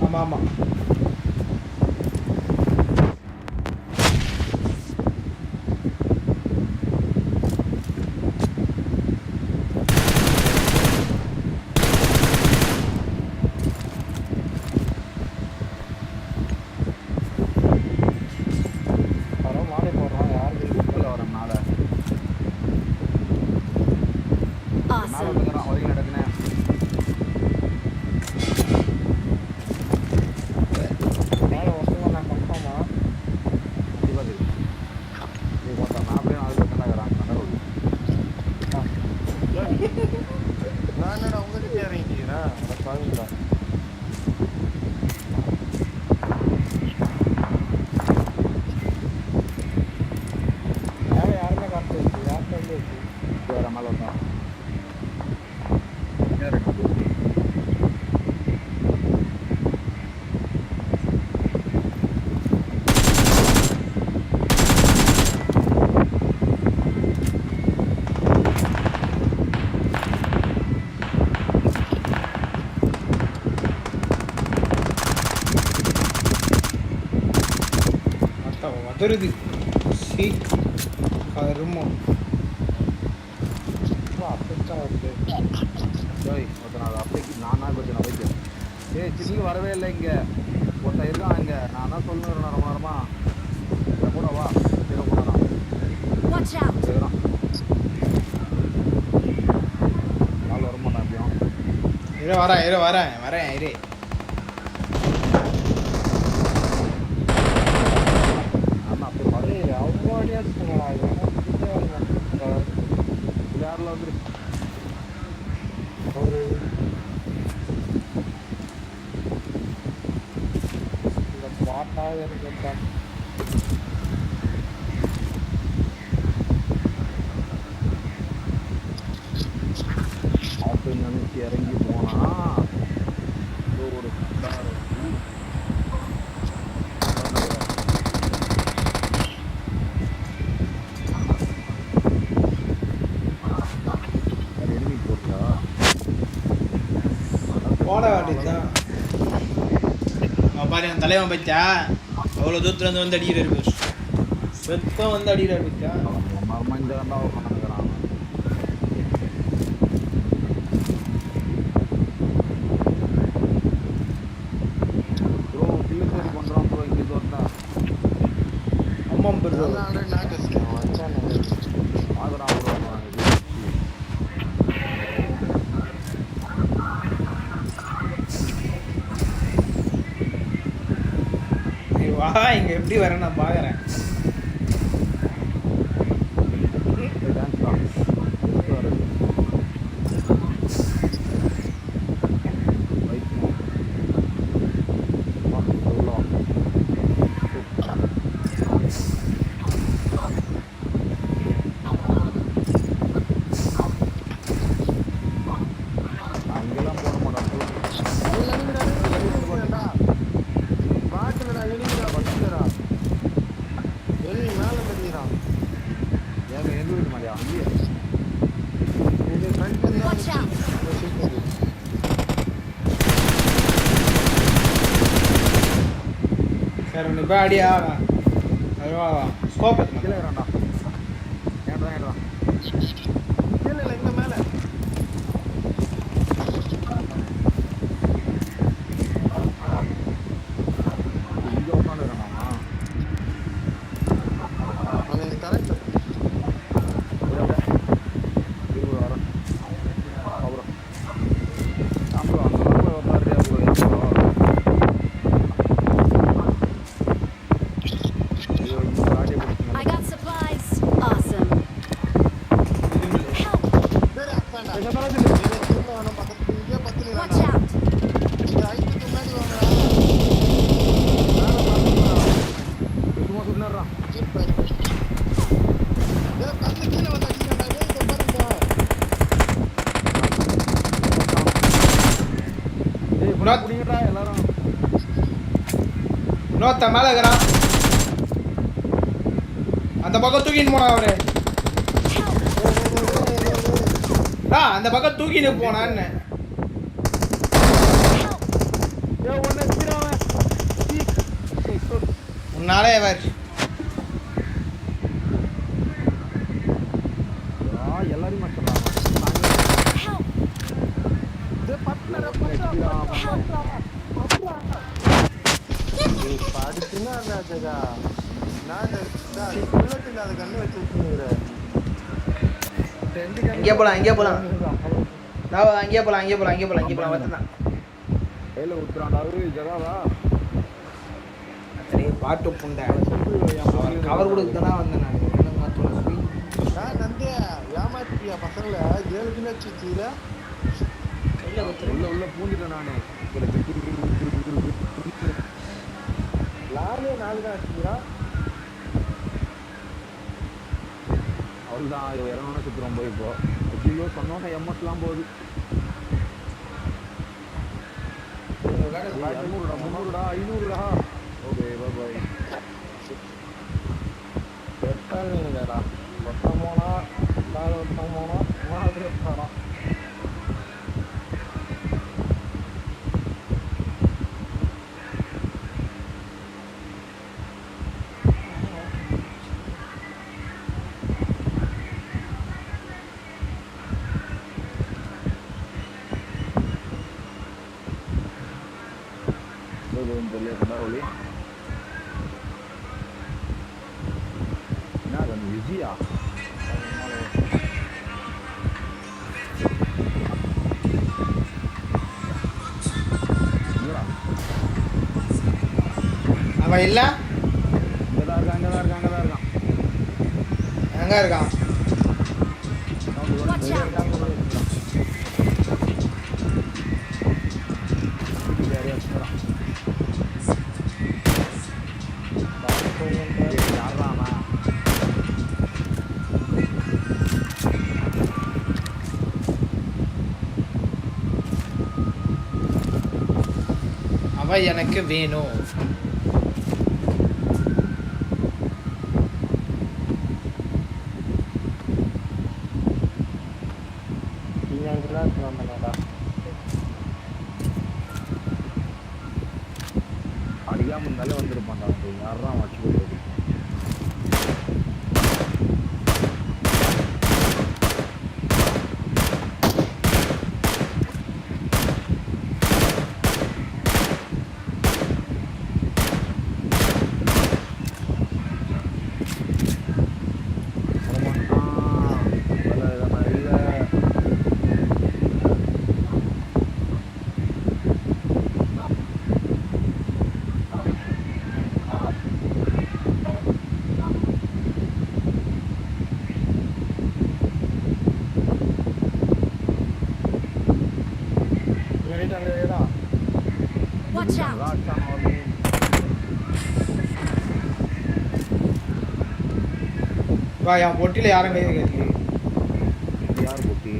Speaker 8: ஆமா ஆமா வருது சீ கருமோ
Speaker 1: வரவே இல்லை இங்க ஒருத்தன் இருக்கான் இங்க நான் தான் சொல்லணும் ரொம்ப நேரமா கூட வா
Speaker 8: வரேன் இரு
Speaker 1: யாரில் வந்துரு
Speaker 2: பாட்டாக இருக்கேன்
Speaker 1: நினைச்சு இறங்கி போனா ஒரு
Speaker 8: போட வேண்டியதுதான் பாரு என் தலைவன் பச்சா அவ்வளோ தூரத்துல இருந்து வந்து அடிக்கிறாரு பேர் செத்தம் வந்து அடிக்கிறாரு பச்சா
Speaker 1: மஞ்சள் தான் பண்ணுறான் ப்ரோ கில்லு பண்ணுறான் ப்ரோ இங்கே தோட்டா
Speaker 8: அம்மாம் பெரு
Speaker 1: ஆகுறான் ப்ரோ
Speaker 8: வா இங்க எப்படி வர நான் பாக்குறேன் போய் அடியா ஸ்கோப்
Speaker 1: கீழே வேண்டாம் ஏன்டா
Speaker 2: இல்லை இங்க மேல
Speaker 1: இங்கே உட்காந்து வேணாமா
Speaker 3: Watch out!
Speaker 1: சும்மா சுடுறா புடிங்கடா எல்லாரும்
Speaker 8: இன்னொருத்த மேல இருக்கிறான் அந்த பக்கம் தூக்கின்னு போனா அவரு அந்த பக்கம் தூக்கின்னு போனான்னு உன்னாலே அவர்
Speaker 1: எல்லாரையும்
Speaker 2: படிச்சுன்னா நான் கண்ணு வச்சு
Speaker 8: அங்கே போலாம் அங்கே போலாம் அங்கே போலாம் அங்கே போலாம் அங்கே போலாம் அங்கே போலாம் வந்துதான்
Speaker 1: கையில ஊத்துறான்டா ஜகாவா
Speaker 8: சரி பாட்டு புண்டை கவர் கொடுத்துதானா வந்தேன் நான்
Speaker 2: நந்தியா ஏமாத்தியா பசங்களை 7 கிலோ வச்சுல
Speaker 1: உள்ள பூந்துட்டேன் நானு
Speaker 2: நாலு தான் வச்சுக்கிறா
Speaker 1: அவள்தான் இறங்கணும் சுத்துறோம் போய் இப்போ ஐயோ சொன்னோட எம்எஸ்லாம் போகுது 300டா 500டா ஓகே பாய்
Speaker 2: பெட்டாங்கடா மொத்தம் போனா 4 வருஷம் போனா 3 வருஷம் போனா
Speaker 1: விஜயா
Speaker 8: அவன் இல்ல
Speaker 1: அங்கதான் இருக்கான்
Speaker 8: எங்க இருக்கான்
Speaker 3: Watch out!
Speaker 8: அவன் எனக்கு வேணும்
Speaker 1: அடிக்காம இருந்தாலே வந்திருப்பான்டா யாரும் வச்சு போடுறது
Speaker 3: Watch out!
Speaker 8: வா என் பொட்டியில் யாரும் கை வைக்கிறது
Speaker 1: யார் போட்டி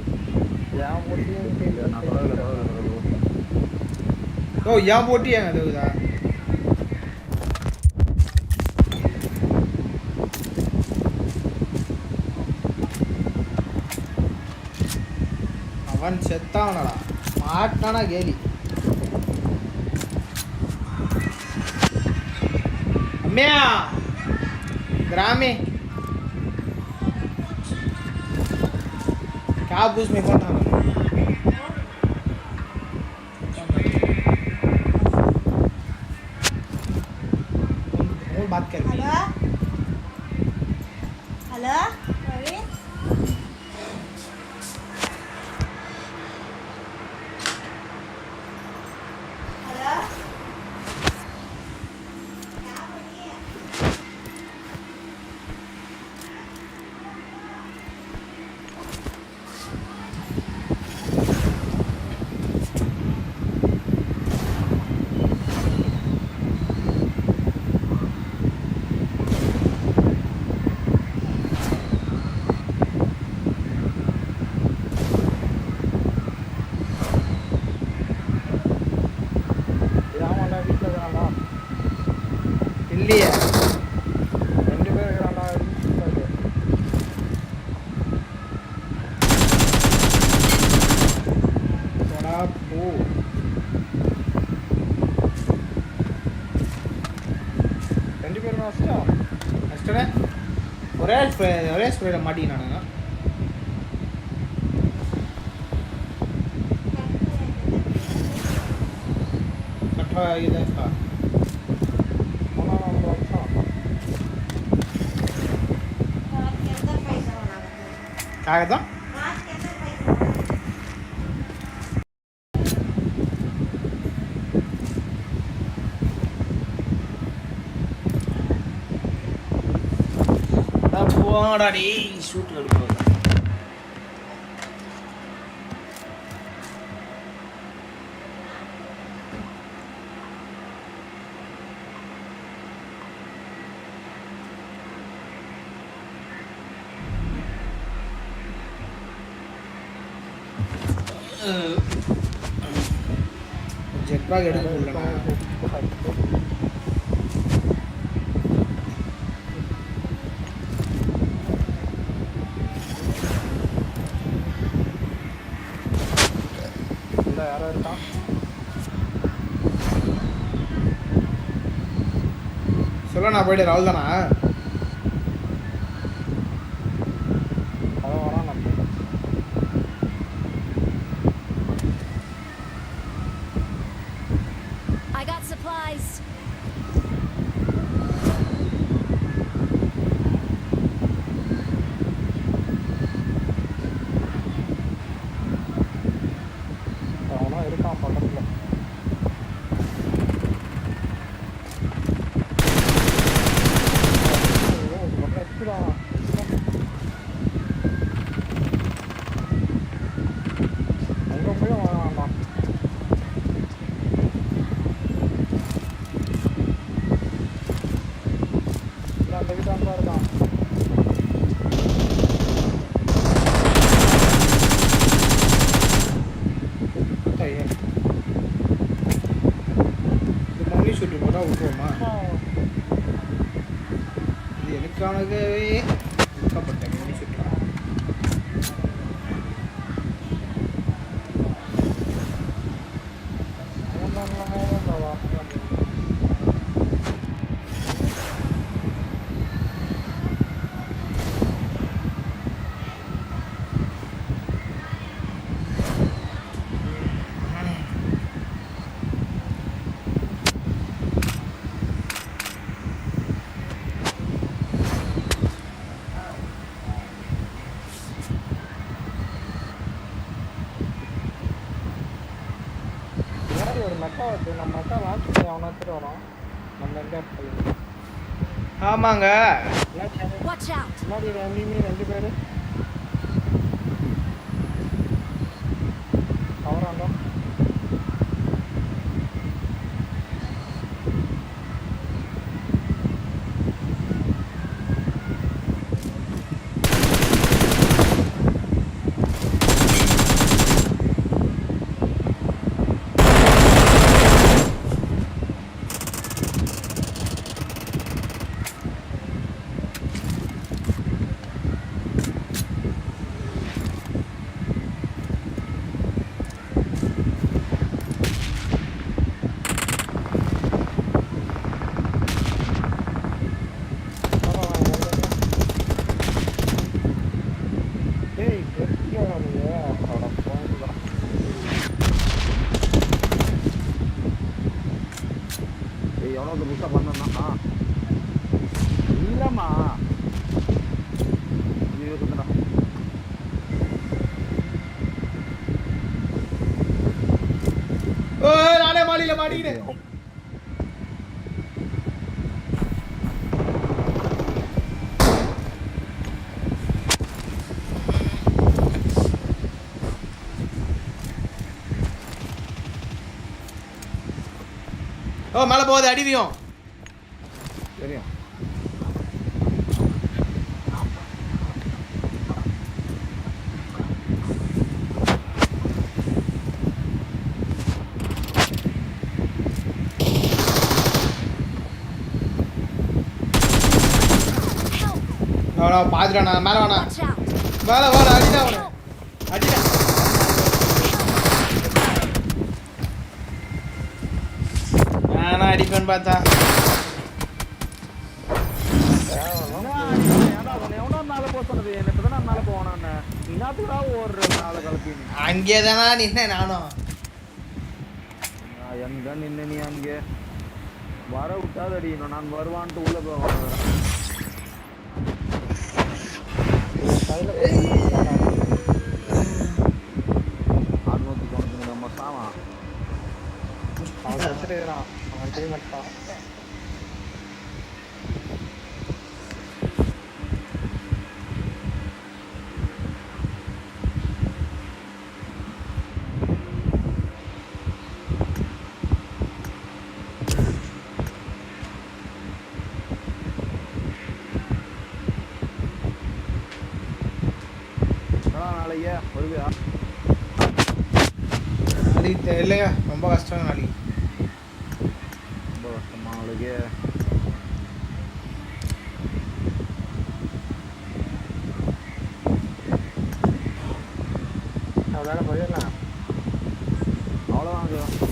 Speaker 2: ஏன் போட்டியும்
Speaker 1: நான் சொல்லல
Speaker 8: ஓ என் பொட்டி ஏன் அதுதா அவன் செத்தானடா மாட்டானா கேலி அம்மையா ग्रामे क्या पूछ में कौन था और बात कर
Speaker 6: हेलो हेलो प्रवीण हेलो
Speaker 8: இல்லையே.
Speaker 2: 2 பேர் இருக்கிறான்டா.
Speaker 8: போடா போ.
Speaker 2: ரெண்டு பேரும் நஷ்டா.
Speaker 8: நஷ்டனே ஒரே ஸ்ப்ரேல மாட்டிக்கினானுங்க. கட்டா இது காகதான் போடா டேய் ஷூட் எடுப்போம். ஜெட் பேக் எடுக்க முடியலண்ணா.
Speaker 2: யாரோ இருக்கான்.
Speaker 8: சொல்ல நான் போயிட்டு ராகுல் தானா?
Speaker 2: அவன் வரான்.
Speaker 3: I got supplies.
Speaker 2: அவனா இருக்கான் பக்கத்துல. அங்க போய் வாங்கலாம். அந்த வீட்டான் தான் இருக்கான்.
Speaker 8: இது மணி ஷூட்டு போட்டா விட்டுருவோமா? இது எனக்கானவே விற்கப்பட்ட மணி ஷூட்டா.
Speaker 2: ஒரு மெக்கா வச்சு நம்ம மெக்கா லான்ச் பண்ணி அவனை எடுத்துட்டு வரோம். நம்ம எங்க இடத்துல
Speaker 8: ஆமாங்க.
Speaker 3: Watch out.
Speaker 2: முன்னாடி நீ 2 பேரு அவராங்க.
Speaker 1: எவனோ புதுசாக பண்ணா இல்லைம்மா
Speaker 8: நானே மாடியில மாட்டிக்கிட்டேன். ஓ மேல போகுது அடிவியும்
Speaker 1: தெரியும்.
Speaker 8: அவனா பாத்துட்டானா மேல வாடா
Speaker 3: Watch out!
Speaker 8: மேல வாடா அடிடா அவனை அடிடா நானா அடிப்பேன்னு பார்த்தா அங்கே தானா நின்ன நானும்
Speaker 1: எங்க நின்று நீ அங்கே வர விட்டாதடி நான் வருவான்ட்டு உள்ள போய் வாங்குறேன் நம்ம சாமா
Speaker 2: அவன் செத்துருக்கிறான் அவன் டீம் எடுத்தான்
Speaker 1: நாளைக்கு வருவியா
Speaker 8: நாளைக்கு தெரியலையா ரொம்ப கஷ்டம் நாளைக்கு
Speaker 1: ரொம்ப கஷ்டமா நாளைக்கு
Speaker 2: அவளால போயிடலாம்
Speaker 1: அவ்வளோதான்